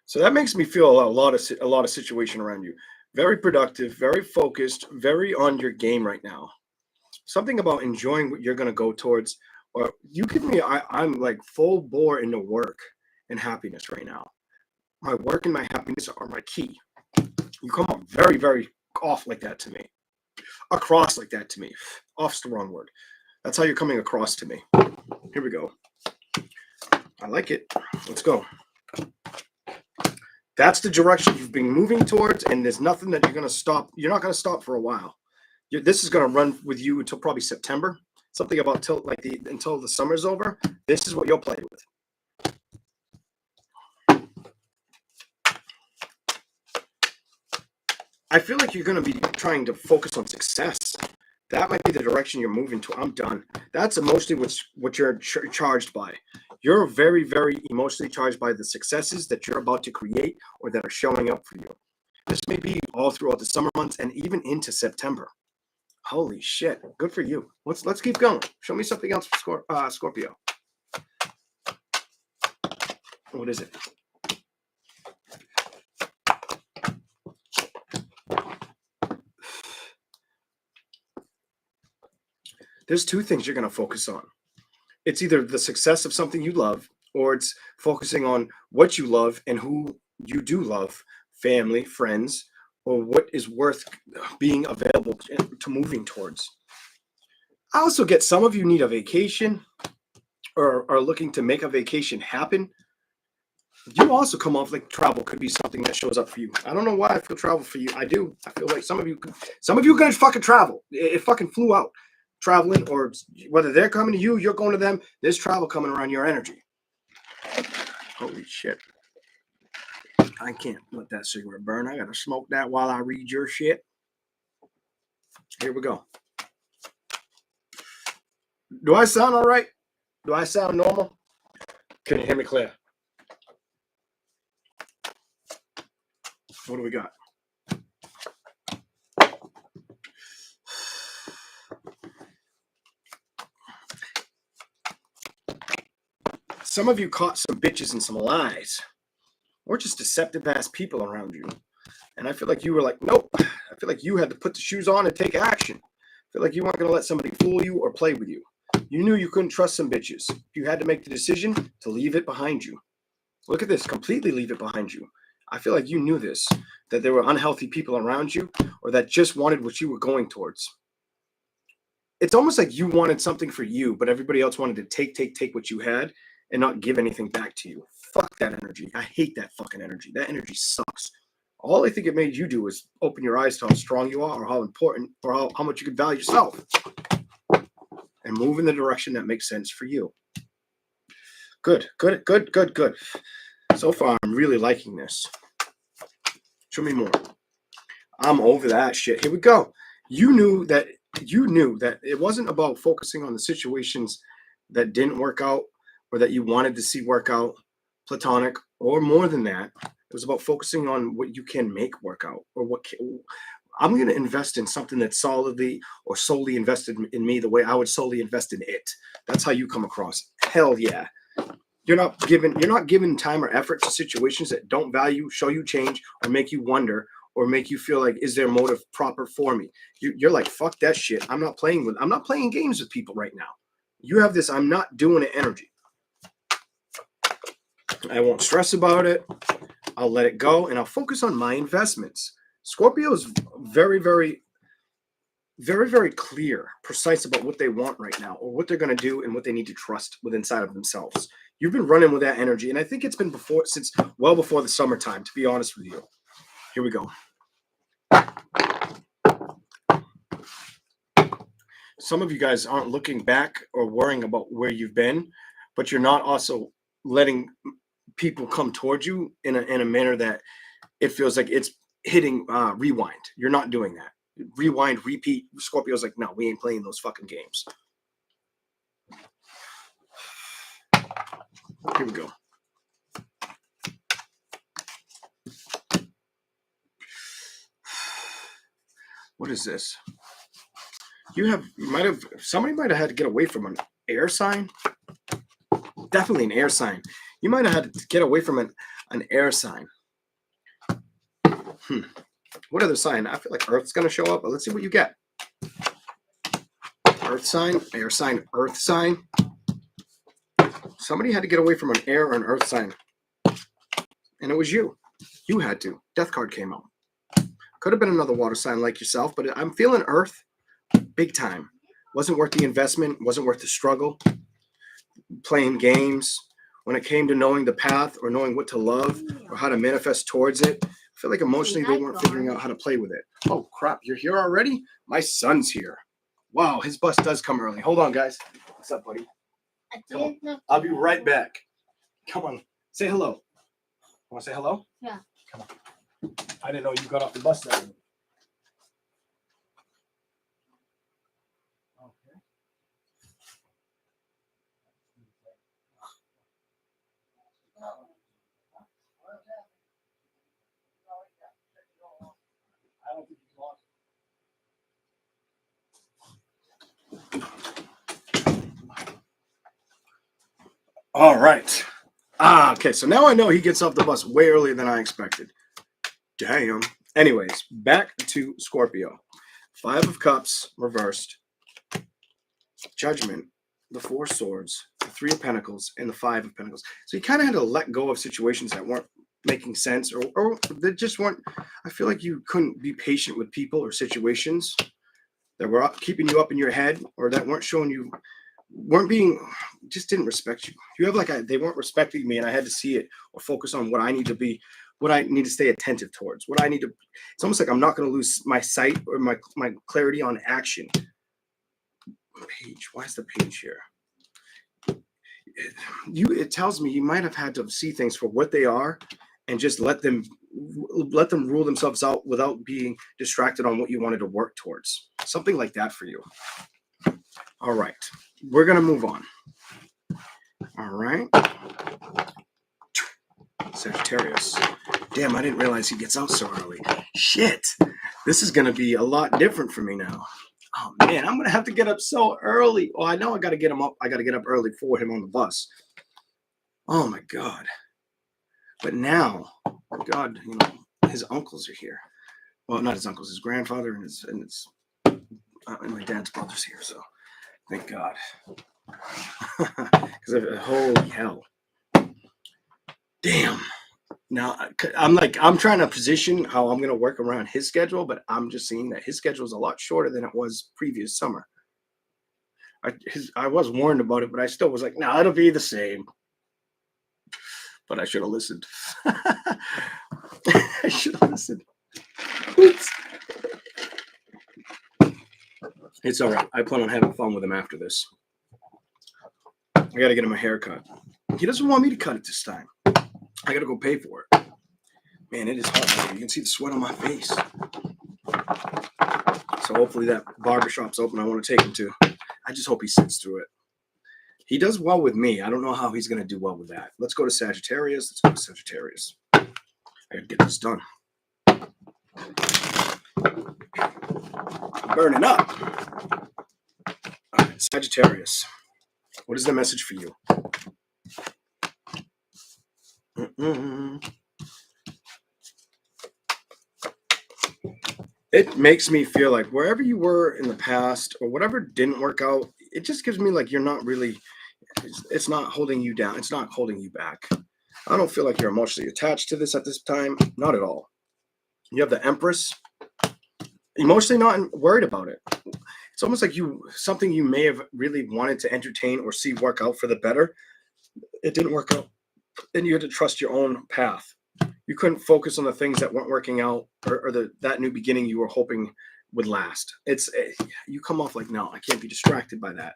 So that makes me feel a lot of situation around you. Very productive, very focused, very on your game right now. Something about enjoying what you're going to go towards. Or you give me, I'm like full bore into work and happiness right now. My work and my happiness are my key. You come up very, very off like that to me. Across like that to me. Off's the wrong word. That's how you're coming across to me. Here we go. I like it. Let's go. That's the direction you've been moving towards, and there's nothing that you're going to stop. You're not going to stop for a while. This is going to run with you until probably September. Something about until the summer's over. This is what you'll play with. I feel like you're going to be trying to focus on success. That might be the direction you're moving to. I'm done. That's emotionally what you're charged by. You're very, very emotionally charged by the successes that you're about to create or that are showing up for you. This may be all throughout the summer months and even into September. Holy shit. Good for you. Let's keep going. Show me something else for Scorpio. What is it? There's two things you're going to focus on. It's either the success of something you love, or it's focusing on what you love and who you do love, family, friends, or what is worth being available to moving towards. I also get some of you need a vacation or are looking to make a vacation happen. You also come off like travel could be something that shows up for you. I don't know why I feel travel for you. I do. I feel like some of you are going to fucking travel. It fucking flew out. Traveling, or whether they're coming to you, you're going to them, there's travel coming around your energy. Holy shit. I can't let that cigarette burn. I gotta smoke that while I read your shit. Here we go. Do I sound all right? Do I sound normal? Can you hear me clear? What do we got? Some of you caught some bitches and some lies. Or just deceptive ass people around you. And I feel like you were like, nope. I feel like you had to put the shoes on and take action. I feel like you weren't going to let somebody fool you or play with you. You knew you couldn't trust some bitches. You had to make the decision to leave it behind you. Look at this. Completely leave it behind you. I feel like you knew this. That there were unhealthy people around you or that just wanted what you were going towards. It's almost like you wanted something for you, but everybody else wanted to take what you had and not give anything back to you. Fuck that energy. I hate that fucking energy. That energy sucks. All I think it made you do was open your eyes to how strong you are or how important or how much you could value yourself and move in the direction that makes sense for you. Good. So far, I'm really liking this. Show me more. I'm over that shit. Here we go. You knew that it wasn't about focusing on the situations that didn't work out or that you wanted to see work out, platonic, or more than that. It was about focusing on what you can make work out, or I'm going to invest in something that's solidly or solely invested in me the way I would solely invest in it. That's how you come across. Hell yeah. You're not giving time or effort to situations that don't value, show you change, or make you wonder, or make you feel like, is their motive proper for me? You're like, fuck that shit. I'm not playing games with people right now. You have this, I'm not doing it energy. I won't stress about it. I'll let it go and I'll focus on my investments. Scorpio is very, very, very, very clear, precise about what they want right now or what they're going to do and what they need to trust with inside of themselves. You've been running with that energy. And I think it's been since well before the summertime, to be honest with you. Here we go. Some of you guys aren't looking back or worrying about where you've been, but you're not also letting people come towards you in a manner that it feels like it's hitting rewind. You're not doing that. rewind, repeat. Scorpio's like, no, we ain't playing those fucking games. Here we go. What is this? Somebody might have had to get away from an air sign. Definitely an air sign. You might have had to get away from an air sign. What other sign? I feel like Earth's going to show up, but let's see what you get. Earth sign, air sign, Earth sign. Somebody had to get away from an air or an Earth sign. And it was you. You had to. Death card came out. Could have been another water sign like yourself, but I'm feeling Earth big time. Wasn't worth the investment. Wasn't worth the struggle. Playing games. When it came to knowing the path or knowing what to love or how to manifest towards it, I feel like emotionally they weren't figuring out how to play with it. Oh, crap. You're here already? My son's here. Wow, his bus does come early. Hold on, guys. What's up, buddy? Come on. I'll be right back. Come on. Say hello. Want to say hello? Yeah. Come on. I didn't know you got off the bus now. All right. Okay, so now I know he gets off the bus way earlier than I expected. Damn. Anyways, back to Scorpio. 5 of Cups reversed. Judgment. The 4 Swords. The 3 of Pentacles. And the 5 of Pentacles. So you kind of had to let go of situations that weren't making sense or that just weren't. I feel like you couldn't be patient with people or situations that were keeping you up in your head or that weren't showing you, just didn't respect you. You have they weren't respecting me and I had to see it or focus on what I need to be, what I need to stay attentive towards, what I need to, it's almost like I'm not going to lose my sight or my clarity on action. Page, why is the page here? It tells me you might have had to see things for what they are and just let them rule themselves out without being distracted on what you wanted to work towards. Something like that for you. All right. We're going to move on. All right. Sagittarius. Damn, I didn't realize he gets out so early. Shit. This is going to be a lot different for me now. Oh, man, I'm going to have to get up so early. Oh, I know I got to get him up. I got to get up early for him on the bus. Oh, my God. But now, God, his uncles are here. Well, not his uncles, his grandfather and my dad's brother's here, so thank God. Because holy hell. Damn. Now, I'm trying to position how I'm going to work around his schedule, but I'm just seeing that his schedule is a lot shorter than it was previous summer. I was warned about it, but I still was like, no, it'll be the same. But I should have listened. I should have listened. Oops. It's all right. I plan on having fun with him after this. I got to get him a haircut. He doesn't want me to cut it this time. I got to go pay for it. Man, it is hot. You can see the sweat on my face. So hopefully that barbershop's open. I want to take him to. I just hope he sits through it. He does well with me. I don't know how he's going to do well with that. Let's go to Sagittarius. Let's go to Sagittarius. I got to get this done. Burning up. All right, Sagittarius. What is the message for you? It makes me feel like wherever you were in the past or whatever didn't work out, it just gives me like you're not really, it's not holding you down. It's not holding you back. I don't feel like you're emotionally attached to this at this time. Not at all. You have the Empress. Emotionally not worried about it. It's almost like something you may have really wanted to entertain or see work out for the better. It didn't work out. Then you had to trust your own path. You couldn't focus on the things that weren't working out or that new beginning you were hoping would last. You come off like, no, I can't be distracted by that.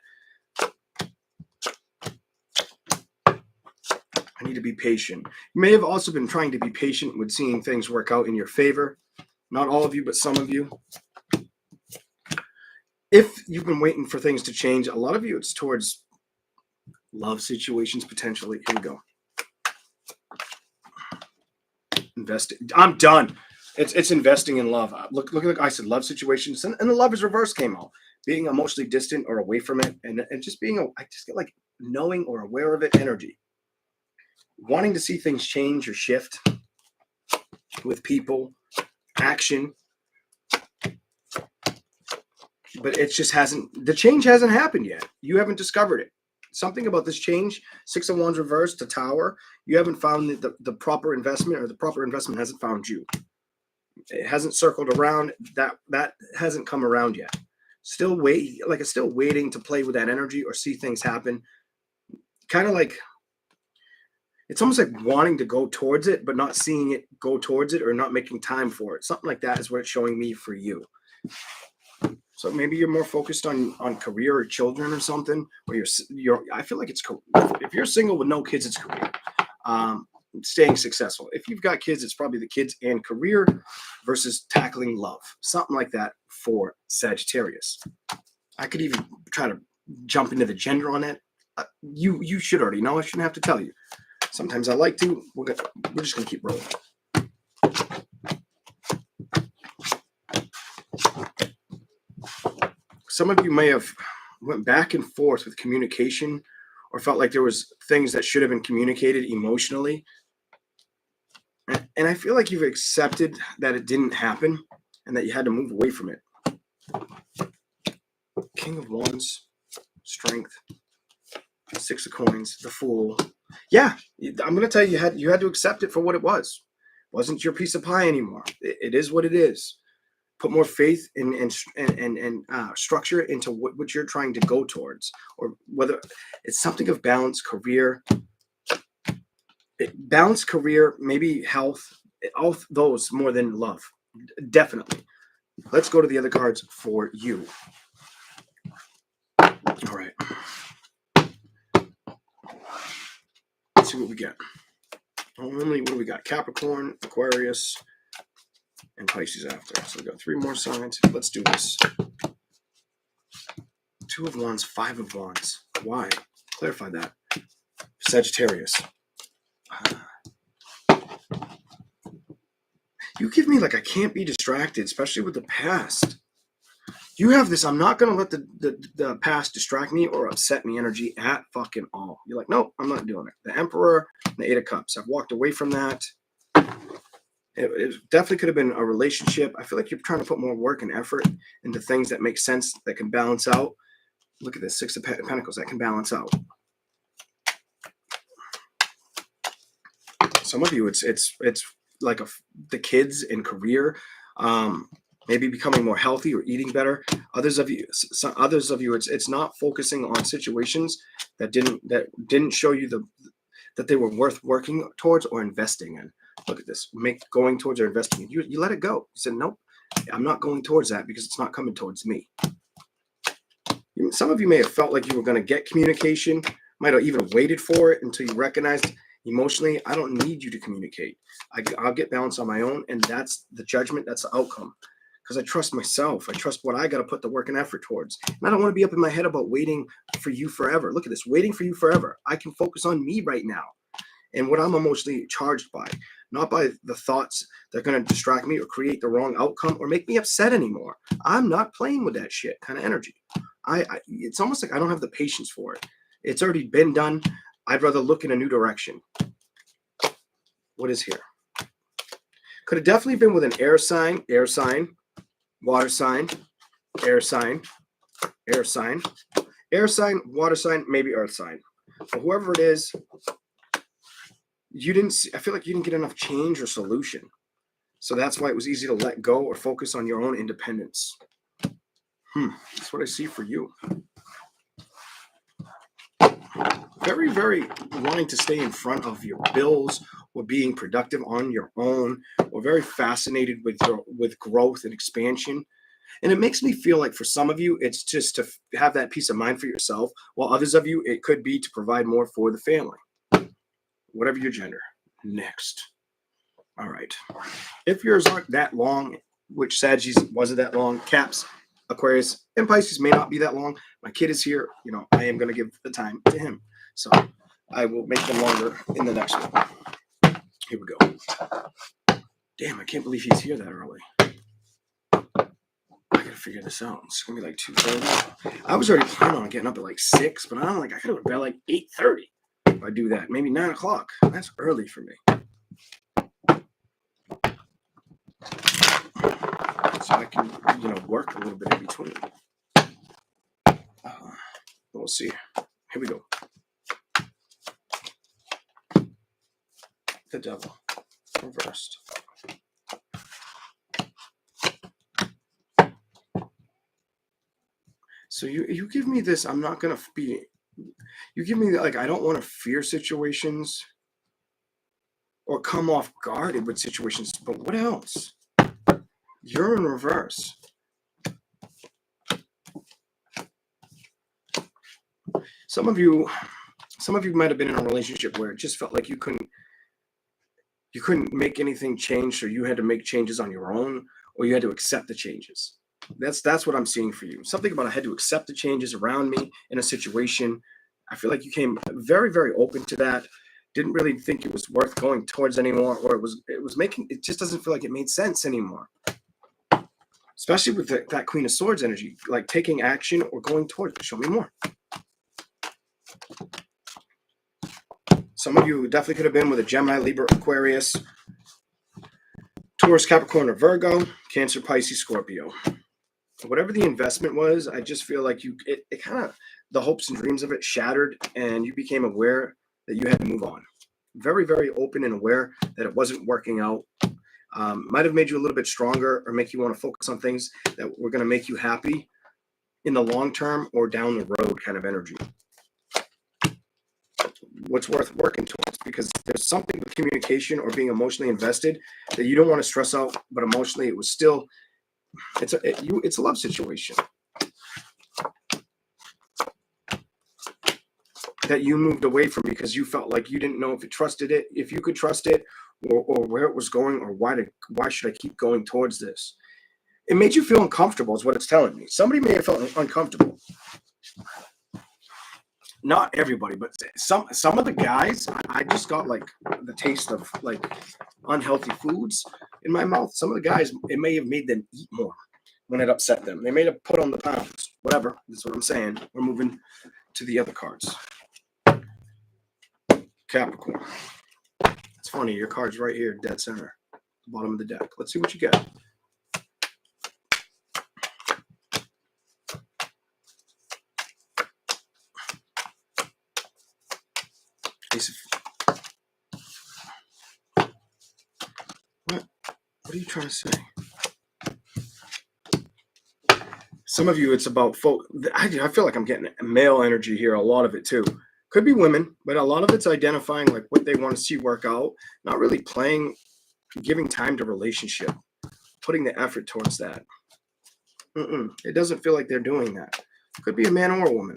I need to be patient. You may have also been trying to be patient with seeing things work out in your favor. Not all of you, but some of you. If you've been waiting for things to change, a lot of you, it's towards love situations potentially. Here we go. Invest. I'm done. It's investing in love. Look, like I said, love situations, and the love is reverse came out. Being emotionally distant or away from it, and just being, I just get like knowing or aware of it energy. Wanting to see things change or shift with people, action, but it just hasn't. The change hasn't happened yet. You haven't discovered it. Something about this change, 6 of Wands reversed to Tower. You haven't found the proper investment, or the proper investment hasn't found you. It hasn't circled around. That hasn't come around yet. Still it's still waiting to play with that energy or see things happen. Kind of like, it's almost like wanting to go towards it, but not seeing it go towards it, or not making time for it. Something like that is what it's showing me for you. So maybe you're more focused on career or children or something, or you're. I feel like it's, if you're single with no kids, it's career. Staying successful. If you've got kids, it's probably the kids and career versus tackling love. Something like that for Sagittarius. I could even try to jump into the gender on it. You should already know. I shouldn't have to tell you. Sometimes I like to. We're just gonna keep rolling. Some of you may have went back and forth with communication, or felt like there was things that should have been communicated emotionally. And I feel like you've accepted that it didn't happen and that you had to move away from it. King of Wands, Strength, 6 of Coins, the Fool. Yeah, I'm going to tell you, you had to accept it for what it was. It wasn't your piece of pie anymore. It is what it is. Put more faith and structure into what you're trying to go towards, or whether it's something of balance, career, balance, career, maybe health, all those more than love. Definitely. Let's go to the other cards for you. All right. Let's see what we get. What do we got? Capricorn, Aquarius, and Pisces after. So we got 3 more signs. Let's do this. 2 of Wands, 5 of Wands. Why? Clarify that. Sagittarius. You give me like I can't be distracted, especially with the past. You have this, I'm not going to let the past distract me or upset me energy at fucking all. You're like, nope, I'm not doing it. The Emperor and the 8 of Cups. I've walked away from that. It definitely could have been a relationship. I feel like you're trying to put more work and effort into things that make sense, that can balance out. Look at this, 6 of Pentacles, that can balance out. Some of you, it's like the kids and career, maybe becoming more healthy or eating better. Others of you, it's not focusing on situations that didn't show you that they were worth working towards or investing in. Look at this, going towards or investing in. You let it go. You said, nope, I'm not going towards that because it's not coming towards me. Some of you may have felt like you were going to get communication, might have even waited for it until you recognized emotionally, I don't need you to communicate. I'll get balance on my own, and that's the judgment, that's the outcome. Because I trust myself. I trust what I got to put the work and effort towards. And I don't want to be up in my head about waiting for you forever. Look at this, waiting for you forever. I can focus on me right now and what I'm emotionally charged by, not by the thoughts that are going to distract me or create the wrong outcome or make me upset anymore. I'm not playing with that shit kind of energy. It's almost like I don't have the patience for it. It's already been done. I'd rather look in a new direction. What is here? Could have definitely been with an air sign, water sign, air sign, water sign, maybe earth sign. But whoever it is, I feel like you didn't get enough change or solution. So that's why it was easy to let go or focus on your own independence. That's what I see for you. Very, very wanting to stay in front of your bills or being productive on your own, or very fascinated with growth and expansion. And it makes me feel like for some of you, it's just to have that peace of mind for yourself, while others of you, it could be to provide more for the family. Whatever your gender. Next. All right. If yours aren't that long, which Saggies wasn't that long, Caps, Aquarius and Pisces may not be that long. My kid is here. You know, I am going to give the time to him. So I will make them longer in the next one. Here we go. Damn, I can't believe he's here that early. I gotta figure this out. It's gonna be like 2:30. I was already planning on getting up at like 6, but I'm like, I gotta go to bed like 8:30 if I do that. Maybe 9 o'clock. That's early for me. So I can, you know, work a little bit in between. We'll see. Here we go. The devil reversed. So you give me this, I'm not going to be, you give me like, I don't want to fear situations or come off guarded with situations, but what else? You're in reverse. Some of you might have been in a relationship where it just felt like you couldn't make anything change, so you had to make changes on your own, or you had to accept the changes. That's what I'm seeing for you. Something about I had to accept the changes around me in a situation. I feel like you came very, very open to that. Didn't really think it was worth going towards anymore, or it just doesn't feel like it made sense anymore. Especially with that Queen of Swords energy, like taking action or going towards it. Show me more. Some of you definitely could have been with a Gemini, Libra, Aquarius, Taurus, Capricorn, or Virgo, Cancer, Pisces, Scorpio. Whatever the investment was, I just feel like it kind of, the hopes and dreams of it shattered, and you became aware that you had to move on. Very, very open and aware that it wasn't working out. Might have made you a little bit stronger or make you want to focus on things that were going to make you happy in the long term or down the road kind of energy. What's worth working towards, because there's something with communication or being emotionally invested that you don't want to stress out, but emotionally it was still, it's a love situation that you moved away from because you felt like you didn't know if you could trust it, or where it was going, or why should I keep going towards this? It made you feel uncomfortable is what it's telling me. Somebody may have felt uncomfortable. Not everybody, but some of the guys, I just got like the taste of like unhealthy foods in my mouth. Some of the guys, it may have made them eat more when it upset them. They may have put on the pounds. Whatever. That's what I'm saying. We're moving to the other cards. Capricorn. It's funny. Your card's right here, dead center, the bottom of the deck. Let's see what you get. What are you trying to say? Some of you, it's about I feel like I'm getting male energy here. A lot of it too. Could be women, but a lot of it's identifying like what they want to see work out. Not really giving time to relationship, putting the effort towards that. It doesn't feel like they're doing that. Could be a man or a woman.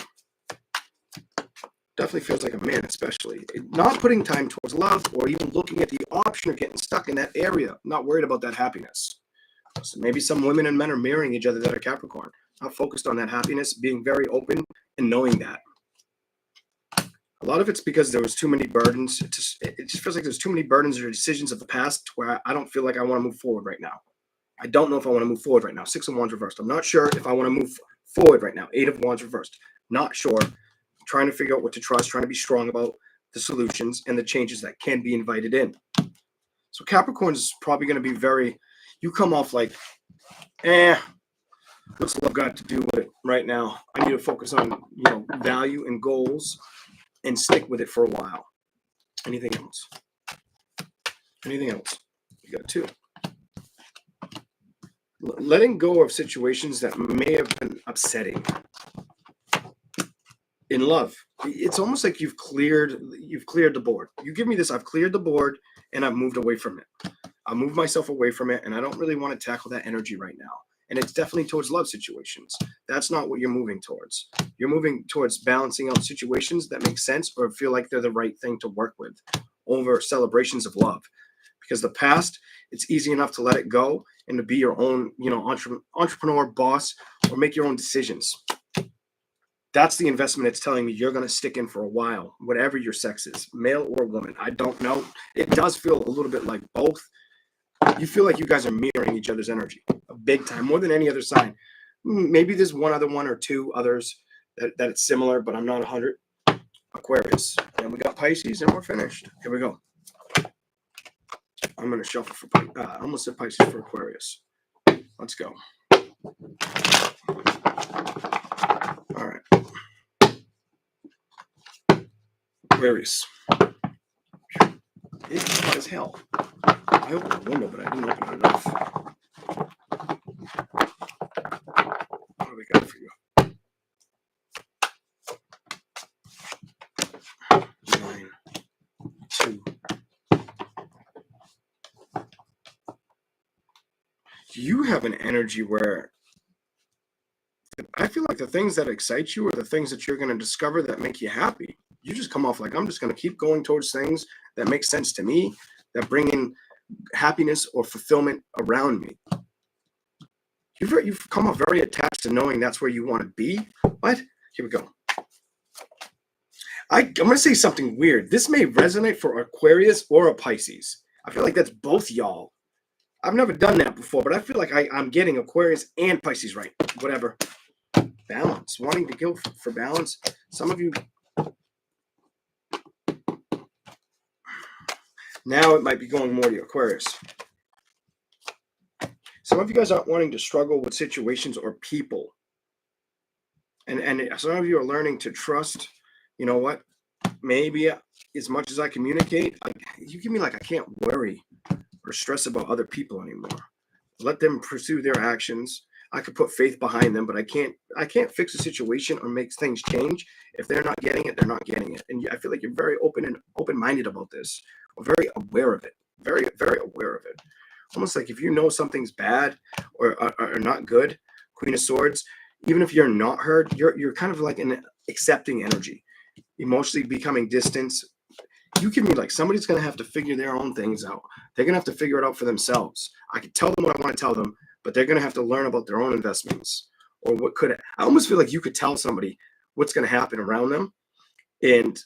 Definitely feels like a man, especially. Not putting time towards love or even looking at the option of getting stuck in that area. Not worried about that happiness. So maybe some women and men are mirroring each other that are Capricorn. Not focused on that happiness, being very open and knowing that. A lot of it's because there was too many burdens. It just feels like there's too many burdens or decisions of the past where I don't feel like I want to move forward right now. I don't know if I want to move forward right now. 6 of Wands reversed. I'm not sure if I want to move forward right now. 8 of Wands reversed. Not sure. Trying to figure out what to trust, trying to be strong about the solutions and the changes that can be invited in. So Capricorn is probably going to be you come off like, what's love got to do with it right now? I need to focus on, value and goals and stick with it for a while. Anything else? Anything else? You got 2. Letting go of situations that may have been upsetting. In love, it's almost like you've cleared the board. You give me this, I've cleared the board and I've moved away from it. I moved myself away from it and I don't really want to tackle that energy right now. And it's definitely towards love situations. That's not what you're moving towards. You're moving towards balancing out situations that make sense or feel like they're the right thing to work with over celebrations of love. Because the past, it's easy enough to let it go and to be your own, entrepreneur, boss, or make your own decisions. That's the investment it's telling me you're going to stick in for a while, whatever your sex is, male or woman. I don't know. It does feel a little bit like both. You feel like you guys are mirroring each other's energy big time, more than any other sign. Maybe there's one other one or two others that it's similar, but I'm not 100. Aquarius. And we got Pisces, and we're finished. Here we go. I'm going to shuffle for I almost said Pisces for Aquarius. Let's go. All right. Aquarius. It's hot as hell. I opened the window, but I didn't open it enough. What do we got for you? 9, 2. You have an energy where I feel like the things that excite you are the things that you're going to discover that make you happy. You just come off like, I'm just going to keep going towards things that make sense to me, that bring in happiness or fulfillment around me. You've come off very attached to knowing that's where you want to be. What? Here we go. I'm going to say something weird. This may resonate for Aquarius or a Pisces. I feel like that's both y'all. I've never done that before, but I feel like I'm getting Aquarius and Pisces right. Whatever. Balance. Wanting to go for balance. Some of you... Now it might be going more to Aquarius. Some of you guys aren't wanting to struggle with situations or people. And some of you are learning to trust, you know what? Maybe as much as I communicate, you give me like I can't worry or stress about other people anymore. Let them pursue their actions. I could put faith behind them, but I can't fix a situation or make things change. If they're not getting it, they're not getting it. And I feel like you're very open-minded about this. Or very aware of it. Very, very aware of it. Almost like if you know something's bad or not good, Queen of Swords, even if you're not heard, you're kind of like an accepting energy. Emotionally becoming distant. You give me like somebody's going to have to figure their own things out. They're going to have to figure it out for themselves. I can tell them what I want to tell them, but they're going to have to learn about their own investments. Or what could I almost feel like you could tell somebody what's going to happen around them. And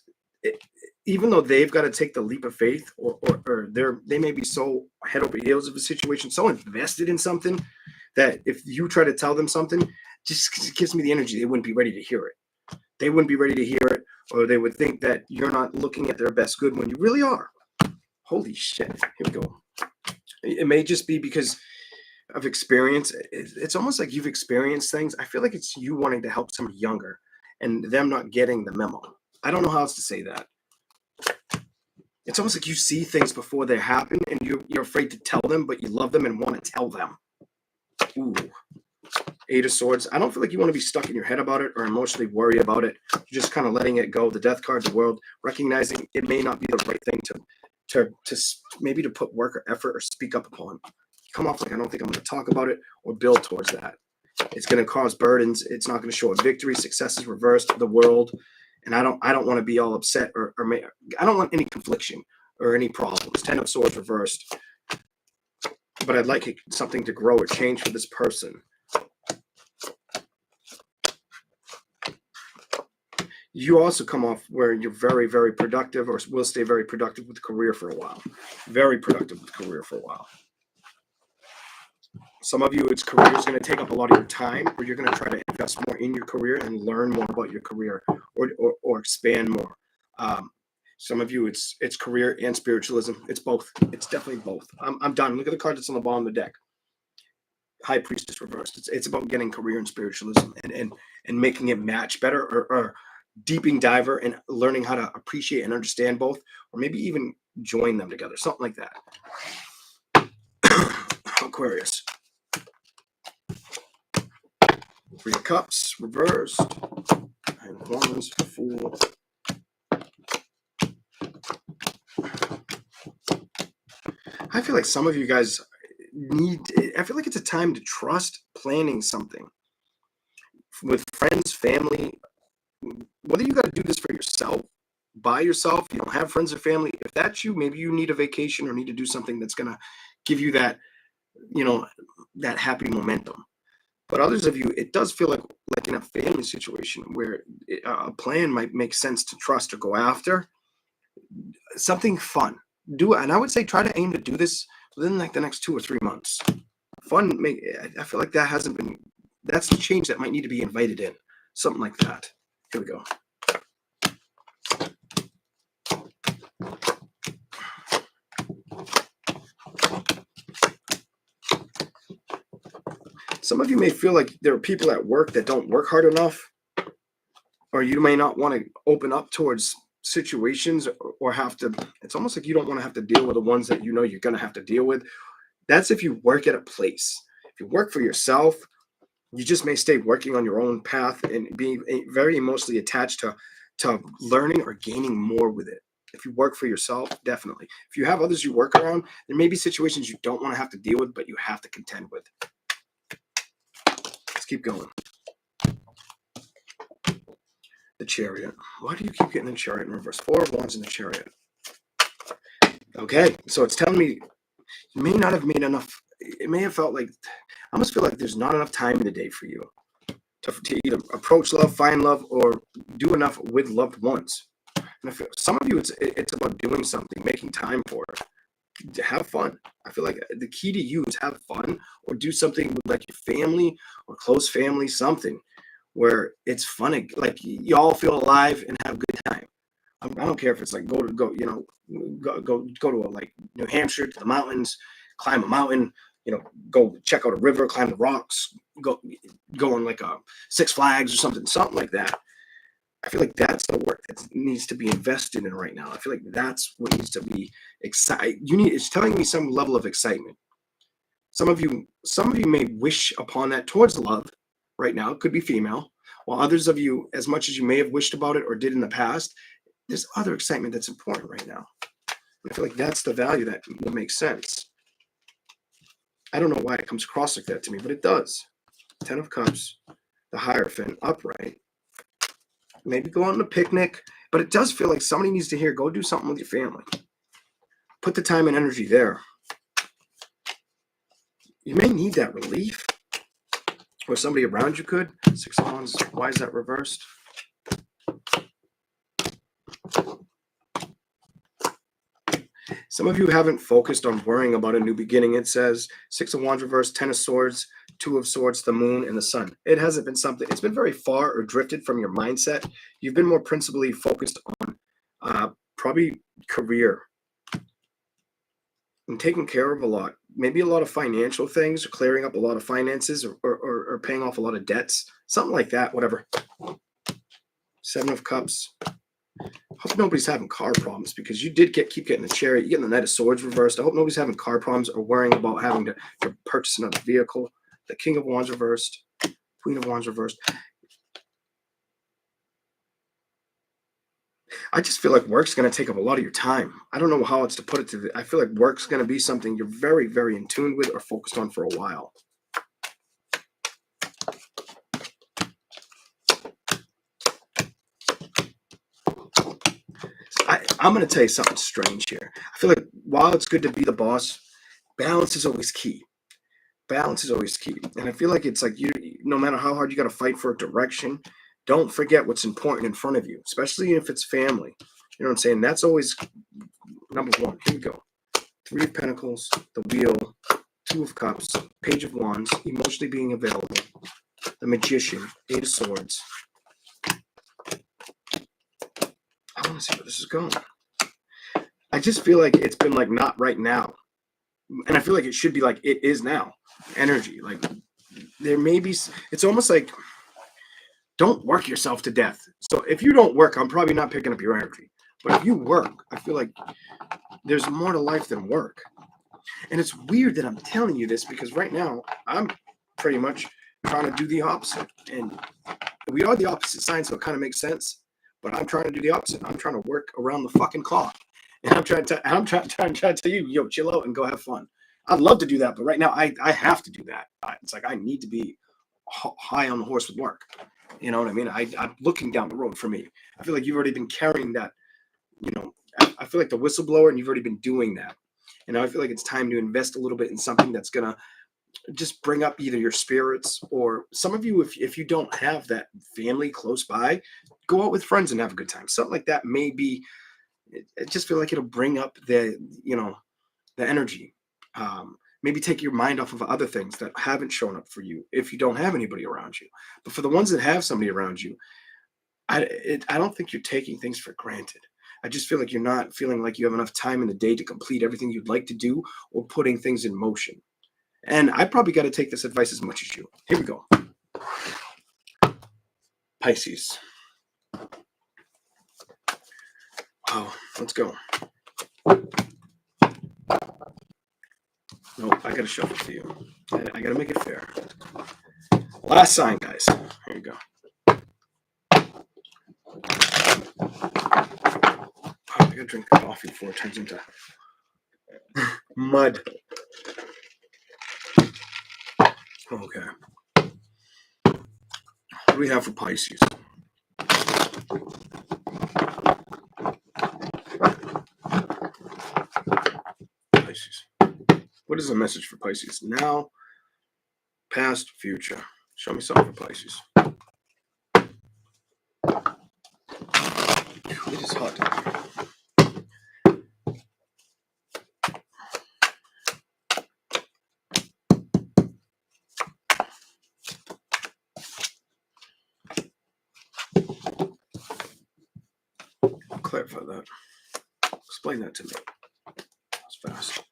even though they've got to take the leap of faith, or they may be so head over heels of a situation, so invested in something that if you try to tell them something, just gives me the energy they wouldn't be ready to hear it. They wouldn't be ready to hear it, or they would think that you're not looking at their best good when you really are. Holy shit! Here we go. It may just be because of experience. It's almost like you've experienced things. I feel like it's you wanting to help somebody younger, and them not getting the memo. I don't know how else to say that. It's almost like you see things before they happen, and you're afraid to tell them, but you love them and want to tell them. Ooh. 8 of Swords. I don't feel like you want to be stuck in your head about it or emotionally worry about it. You're just kind of letting it go. The Death card, the World, recognizing it may not be the right thing to maybe to put work or effort or speak up upon. Come off like I don't think I'm going to talk about it or build towards that. It's going to cause burdens. It's not going to show a victory. Success is reversed. The World. And I don't want to be all upset or I don't want any confliction or any problems. 10 of Swords reversed. But I'd like something to grow or change for this person. You also come off where you're very, very productive or will stay very productive with career for a while. Very productive with career for a while. Some of you, career is going to take up a lot of your time, or you're going to try to invest more in your career and learn more about your career or expand more. Some of you, it's career and spiritualism. It's both. It's definitely both. I'm done. Look at the card that's on the bottom of the deck. High Priestess reversed. It's about getting career and spiritualism and making it match better or deeping diver and learning how to appreciate and understand both, or maybe even join them together. Something like that. Aquarius. 3 of Cups reversed. And Wands, Fool. I feel like some of you guys I feel like it's a time to trust planning something with friends, family. Whether you got to do this for yourself, by yourself, you don't have friends or family. If that's you, maybe you need a vacation or need to do something that's going to give you that, that happy momentum. But others of you, it does feel like in a family situation where a plan might make sense to trust or go after something fun. Do it, and I would say try to aim to do this within like the next 2 or 3 months. Fun, I feel like that hasn't been. That's the change that might need to be invited in. Something like that. Here we go. Some of you may feel like there are people at work that don't work hard enough, or you may not want to open up towards situations or have to. It's almost like you don't want to have to deal with the ones that you know you're going to have to deal with. That's if you work at a place. If you work for yourself, you just may stay working on your own path and being very emotionally attached to learning or gaining more with it. If you work for yourself, definitely. If you have others you work around, there may be situations you don't want to have to deal with, but you have to contend with. Let's keep going. The Chariot. Why do you keep getting the Chariot in reverse? 4 of Wands in the Chariot. Okay, so it's telling me you may not have made enough. It may have felt like, I almost feel like there's not enough time in the day for you to either approach love, find love, or do enough with loved ones. And I feel some of you, it's about doing something, making time for it. To have fun. I feel like the key to you is have fun or do something with like your family or close family, something where it's fun, like you all feel alive and have a good time. I don't care if it's like go to like New Hampshire to the mountains, climb a mountain, go check out a river, climb the rocks, go on like a Six Flags or something like that. I feel like that's the work that needs to be invested in right now. I feel like that's what needs to be excited. It's telling me some level of excitement. Some of you may wish upon that towards love right now. It could be female. While others of you, as much as you may have wished about it or did in the past, there's other excitement that's important right now. I feel like that's the value that will make sense. I don't know why it comes across like that to me, but it does. 10 of Cups, the Hierophant, upright. Maybe go on a picnic, but it does feel like somebody needs to hear, go do something with your family. Put the time and energy there. You may need that relief, or somebody around you could. 6 of Wands, why is that reversed? Some of you haven't focused on worrying about a new beginning. It says 6 of Wands reversed, 10 of Swords, 2 of Swords, the Moon, and the Sun. It hasn't been something, it's been very far or drifted from your mindset. You've been more principally focused on probably career and taking care of a lot, maybe a lot of financial things, or clearing up a lot of finances, or paying off a lot of debts, something like that, whatever. 7 of Cups. Hope nobody's having car problems, because you did keep getting the Chariot. You get the Knight of Swords reversed. I hope nobody's having car problems or worrying about having to purchase another vehicle. The King of Wands reversed. Queen of Wands reversed. I just feel like work's going to take up a lot of your time. I don't know how else to put it. I feel like work's going to be something you're very, very in tune with or focused on for a while. I'm going to tell you something strange here. I feel like while it's good to be the boss, balance is always key. Balance is always key. And I feel like it's like no matter how hard you got to fight for a direction, don't forget what's important in front of you, especially if it's family. You know what I'm saying? That's always number one. Here we go. 3 of Pentacles, the Wheel, 2 of Cups, Page of Wands, emotionally being available, the Magician, 8 of Swords. I want to see where this is going. I just feel like it's been like not right now. And I feel like it should be like it is now. Energy. Like there may be, it's almost like don't work yourself to death. So if you don't work, I'm probably not picking up your energy. But if you work, I feel like there's more to life than work. And it's weird that I'm telling you this, because right now I'm pretty much trying to do the opposite. And we are the opposite sign, so it kind of makes sense. But I'm trying to do the opposite. I'm trying to work around the fucking clock. And I'm trying to tell you, yo, chill out and go have fun. I'd love to do that, but right now I have to do that. It's like I need to be high on the horse with work. You know what I mean? I'm looking down the road for me. I feel like you've already been carrying that. I feel like the whistleblower, and you've already been doing that. And now I feel like it's time to invest a little bit in something that's gonna just bring up either your spirits, or some of you, if you don't have that family close by, go out with friends and have a good time. Something like that may be, I just feel like it'll bring up the, the energy. Maybe take your mind off of other things that haven't shown up for you if you don't have anybody around you. But for the ones that have somebody around you, I don't think you're taking things for granted. I just feel like you're not feeling like you have enough time in the day to complete everything you'd like to do, or putting things in motion. And I probably got to take this advice as much as you. Here we go. Pisces. Wow, let's go. No, I got to shuffle for you. I got to make it fair. Last sign, guys. Here you go. Oh, I got to drink coffee before it turns into mud. Okay. What do we have for Pisces? Pisces. What is the message for Pisces? Now, past, future. Show me something for Pisces. It is hot. Clarify that. Explain that to me. That's fast.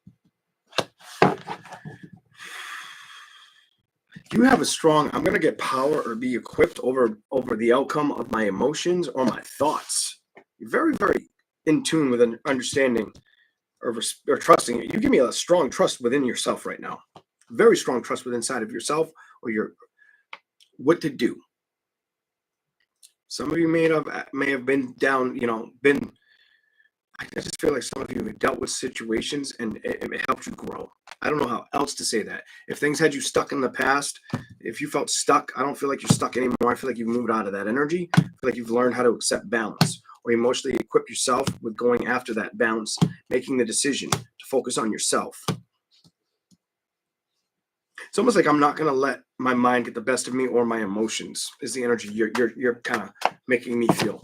You have a strong, I'm going to get power or be equipped over the outcome of my emotions or my thoughts. You're very, very in tune with an understanding or trusting it. You give me a strong trust within yourself right now. Very strong trust within inside of yourself, or your what to do. Some of you may have been down, I just feel like some of you have dealt with situations and it helped you grow. I don't know how else to say that. If things had you stuck in the past, if you felt stuck, I don't feel like you're stuck anymore. I feel like you've moved out of that energy. I feel like you've learned how to accept balance, or emotionally equip yourself with going after that balance, making the decision to focus on yourself. It's almost like I'm not going to let my mind get the best of me, or my emotions is the energy you're kind of making me feel.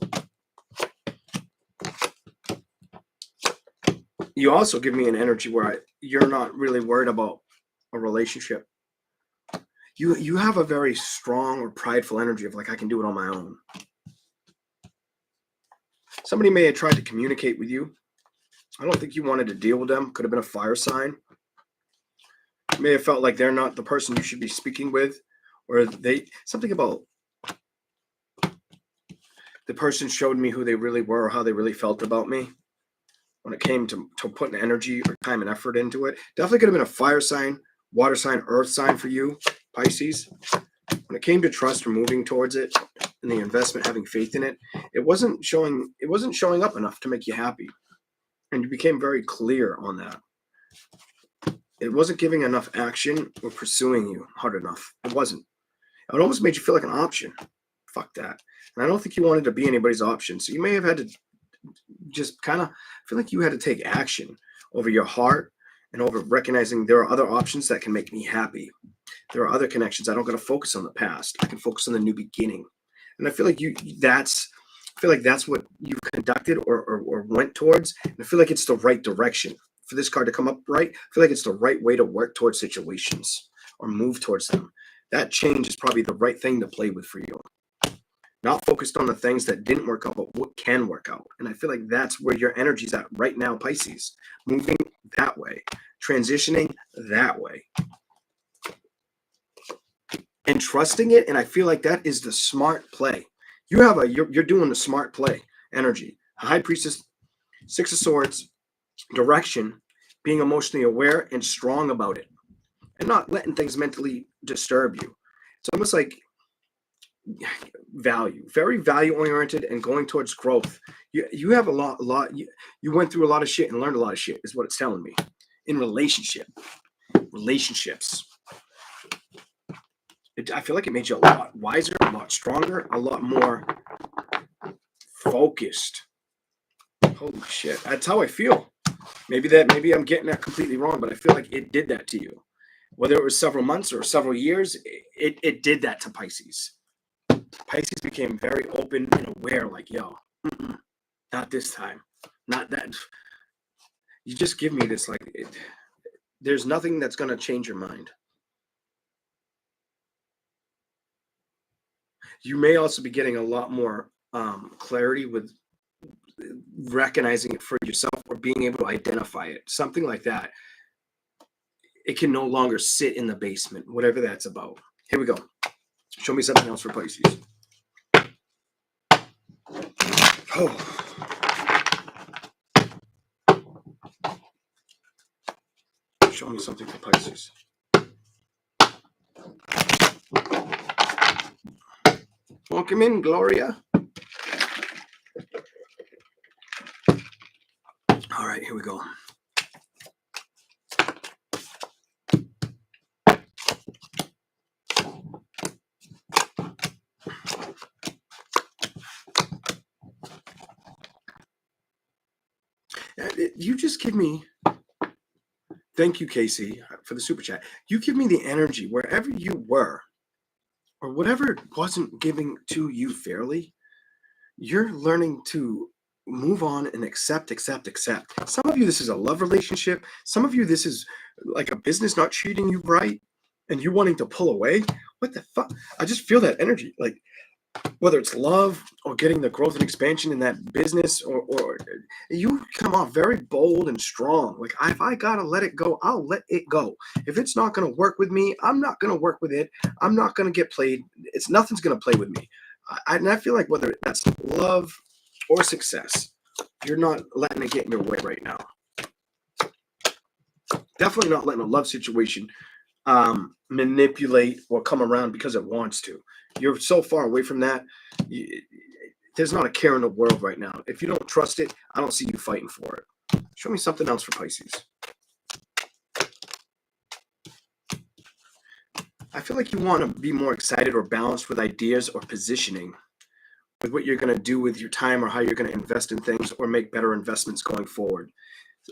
You also give me an energy where you're not really worried about a relationship. You have a very strong or prideful energy of like, I can do it on my own. Somebody may have tried to communicate with you. I don't think you wanted to deal with them. Could have been a fire sign. You may have felt like they're not the person you should be speaking with, or something about the person showed me who they really were, or how they really felt about me. When it came to putting energy or time and effort into it, definitely could have been a fire sign, water sign, earth sign for you, Pisces. When it came to trust or moving towards it and the investment, having faith in it, it wasn't showing up enough to make you happy. And you became very clear on that. It wasn't giving enough action or pursuing you hard enough. It wasn't. It almost made you feel like an option. Fuck that. And I don't think you wanted to be anybody's option. So you may have had to just kind of feel like you had to take action over your heart and over recognizing there are other options that can make me happy. There are other connections. I don't got to focus on the past. I can focus on the new beginning. And I feel like that's what you've conducted or went towards. And I feel like it's the right direction for this card to come up right. I feel like it's the right way to work towards situations or move towards them. That change is probably the right thing to play with for you. Not focused on the things that didn't work out, but what can work out. And I feel like that's where your energy's at right now, Pisces. Moving that way, transitioning that way, and trusting it. And I feel like that is the smart play. You're doing the smart play energy. High Priestess, Six of Swords, direction, being emotionally aware and strong about it, and not letting things mentally disturb you. It's almost like very value oriented and going towards growth. You have a lot. You went through a lot of shit and learned a lot of shit, is what it's telling me. In relationships, I feel like it made you a lot wiser, a lot stronger, a lot more focused. Holy shit, that's how I feel. Maybe I'm getting that completely wrong, but I feel like it did that to you. Whether it was several months or several years, it did that to Pisces. Pisces became very open and aware, like, yo, not this time, not that. You just give me this, like, there's nothing that's going to change your mind. You may also be getting a lot more clarity with recognizing it for yourself or being able to identify it, something like that. It can no longer sit in the basement, whatever that's about. Here we go. Show me something else for Pisces. Oh. Show me something for Pisces. Welcome in, Gloria. All right, here we go. You just give me, thank you, Casey, for the super chat. You give me the energy wherever you were, or whatever wasn't giving to you fairly, you're learning to move on and accept. Some of you, this is a love relationship. Some of you, this is like a business not treating you right and you wanting to pull away. What the fuck? I just feel that energy. Like, whether it's love or getting the growth and expansion in that business, or you come off very bold and strong. Like, if I gotta let it go, I'll let it go. If it's not gonna work with me, I'm not gonna work with it. I'm not gonna get played. Nothing's gonna play with me. And I feel like whether that's love or success, you're not letting it get in your way right now. Definitely not letting a love situation manipulate or come around because it wants to. You're so far away from that. There's not a care in the world right now. If you don't trust it, I don't see you fighting for it. Show me something else for Pisces. I feel like you want to be more excited or balanced with ideas or positioning with what you're going to do with your time or how you're going to invest in things or make better investments going forward.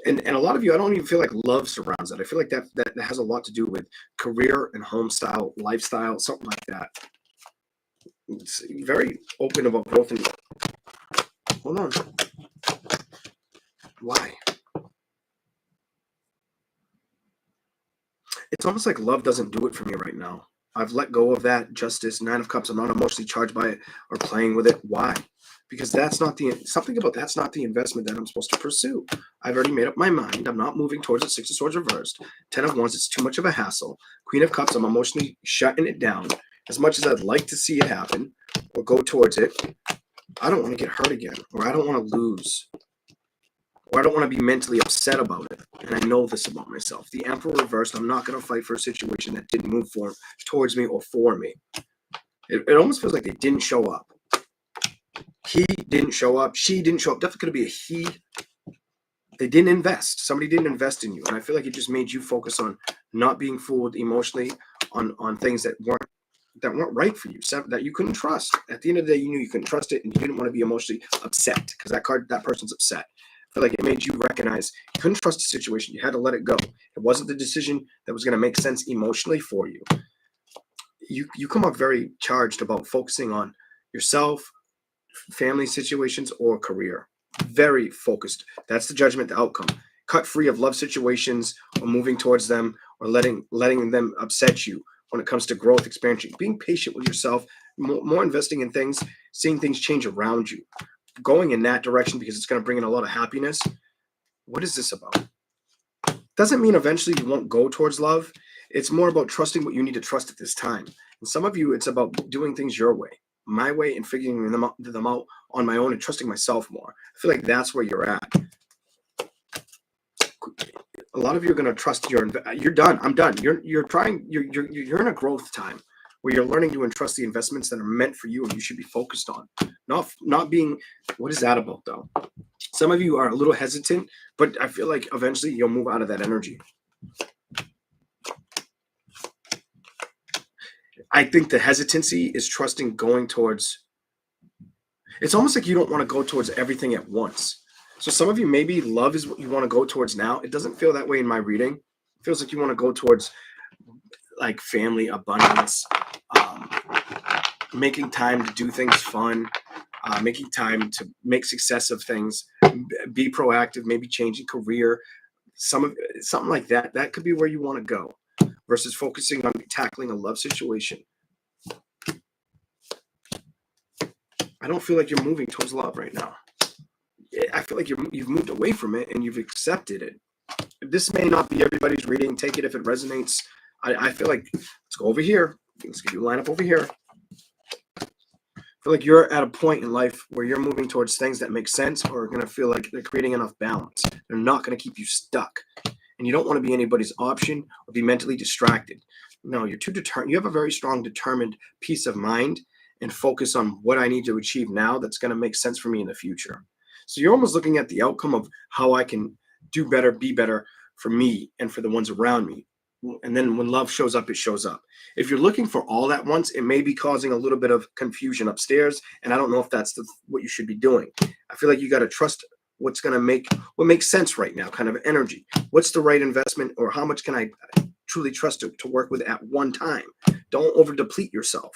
And a lot of you, I don't even feel like love surrounds that. I feel like that has a lot to do with career and home style, lifestyle, something like that. It's very open about growth. And hold on. Why? It's almost like love doesn't do it for me right now. I've let go of that justice, 9 of Cups. I'm not emotionally charged by it or playing with it. Why? Because that's not that's not the investment that I'm supposed to pursue. I've already made up my mind. I'm not moving towards it. 6 of Swords reversed. 10 of Wands, it's too much of a hassle. Queen of Cups, I'm emotionally shutting it down. As much as I'd like to see it happen or go towards it, I don't want to get hurt again, or I don't want to lose, or I don't want to be mentally upset about it. And I know this about myself. The Emperor reversed. I'm not going to fight for a situation that didn't move towards me or for me. It almost feels like they didn't show up. He didn't show up. She didn't show up. Definitely could be a he. They didn't invest. Somebody didn't invest in you. And I feel like it just made you focus on not being fooled emotionally on things that weren't right for you, that you couldn't trust. At the end of the day, you knew you couldn't trust it and you didn't want to be emotionally upset because that person's upset. I feel like it made you recognize you couldn't trust the situation. You had to let it go. It wasn't the decision that was going to make sense emotionally for you. You come up very charged about focusing on yourself, family situations, or career. Very focused. That's the judgment, the outcome. Cut free of love situations or moving towards them or letting them upset you when it comes to growth, expansion. Being patient with yourself, more investing in things, seeing things change around you. Going in that direction because it's going to bring in a lot of happiness. What is this about? Doesn't mean eventually you won't go towards love. It's more about trusting what you need to trust at this time. And some of you, it's about doing things your way, my way, and figuring them out on my own and trusting myself more. I feel like that's where you're at. A lot of you are going to trust you're done. I'm done. You're in a growth time where you're learning to entrust the investments that are meant for you and you should be focused on. Not being, what is that about though? Some of you are a little hesitant, but I feel like eventually you'll move out of that energy. I think the hesitancy is trusting going towards, it's almost like you don't want to go towards everything at once. So some of you, maybe love is what you want to go towards now. It doesn't feel that way in my reading. It feels like you want to go towards like family, abundance, making time to do things fun, making time to make success of things, be proactive, maybe changing career, something like that. That could be where you want to go versus focusing on tackling a love situation. I don't feel like you're moving towards love right now. I feel like you've moved away from it and you've accepted it. This may not be everybody's reading. Take it if it resonates. I feel like, let's go over here. Let's get you a line up over here. I feel like you're at a point in life where you're moving towards things that make sense or are going to feel like they're creating enough balance. They're not going to keep you stuck. And you don't want to be anybody's option or be mentally distracted. No, you're too determined. You have a very strong, determined peace of mind and focus on what I need to achieve now that's going to make sense for me in the future. So you're almost looking at the outcome of how I can do better, be better for me and for the ones around me. And then when love shows up, it shows up. If you're looking for all at once, it may be causing a little bit of confusion upstairs. And I don't know if that's what you should be doing. I feel like you got to trust what's going to what makes sense right now, kind of energy. What's the right investment, or how much can I truly trust to work with at one time? Don't over deplete yourself.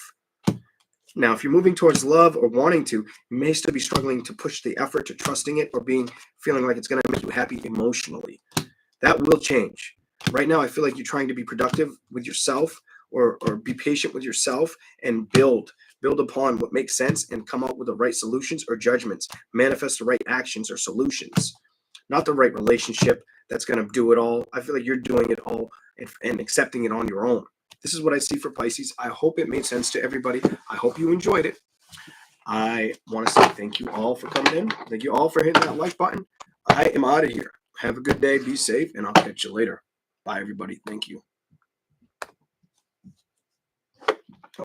Now, if you're moving towards love or wanting to, you may still be struggling to push the effort to trusting it or feeling like it's going to make you happy emotionally. That will change. Right now, I feel like you're trying to be productive with yourself or be patient with yourself and build upon what makes sense and come up with the right solutions or judgments, manifest the right actions or solutions, not the right relationship that's going to do it all. I feel like you're doing it all and accepting it on your own. This is what I see for Pisces. I hope it made sense to everybody. I hope you enjoyed it. I want to say thank you all for coming in. Thank you all for hitting that like button. I am out of here. Have a good day. Be safe, and I'll catch you later. Bye, everybody. Thank you.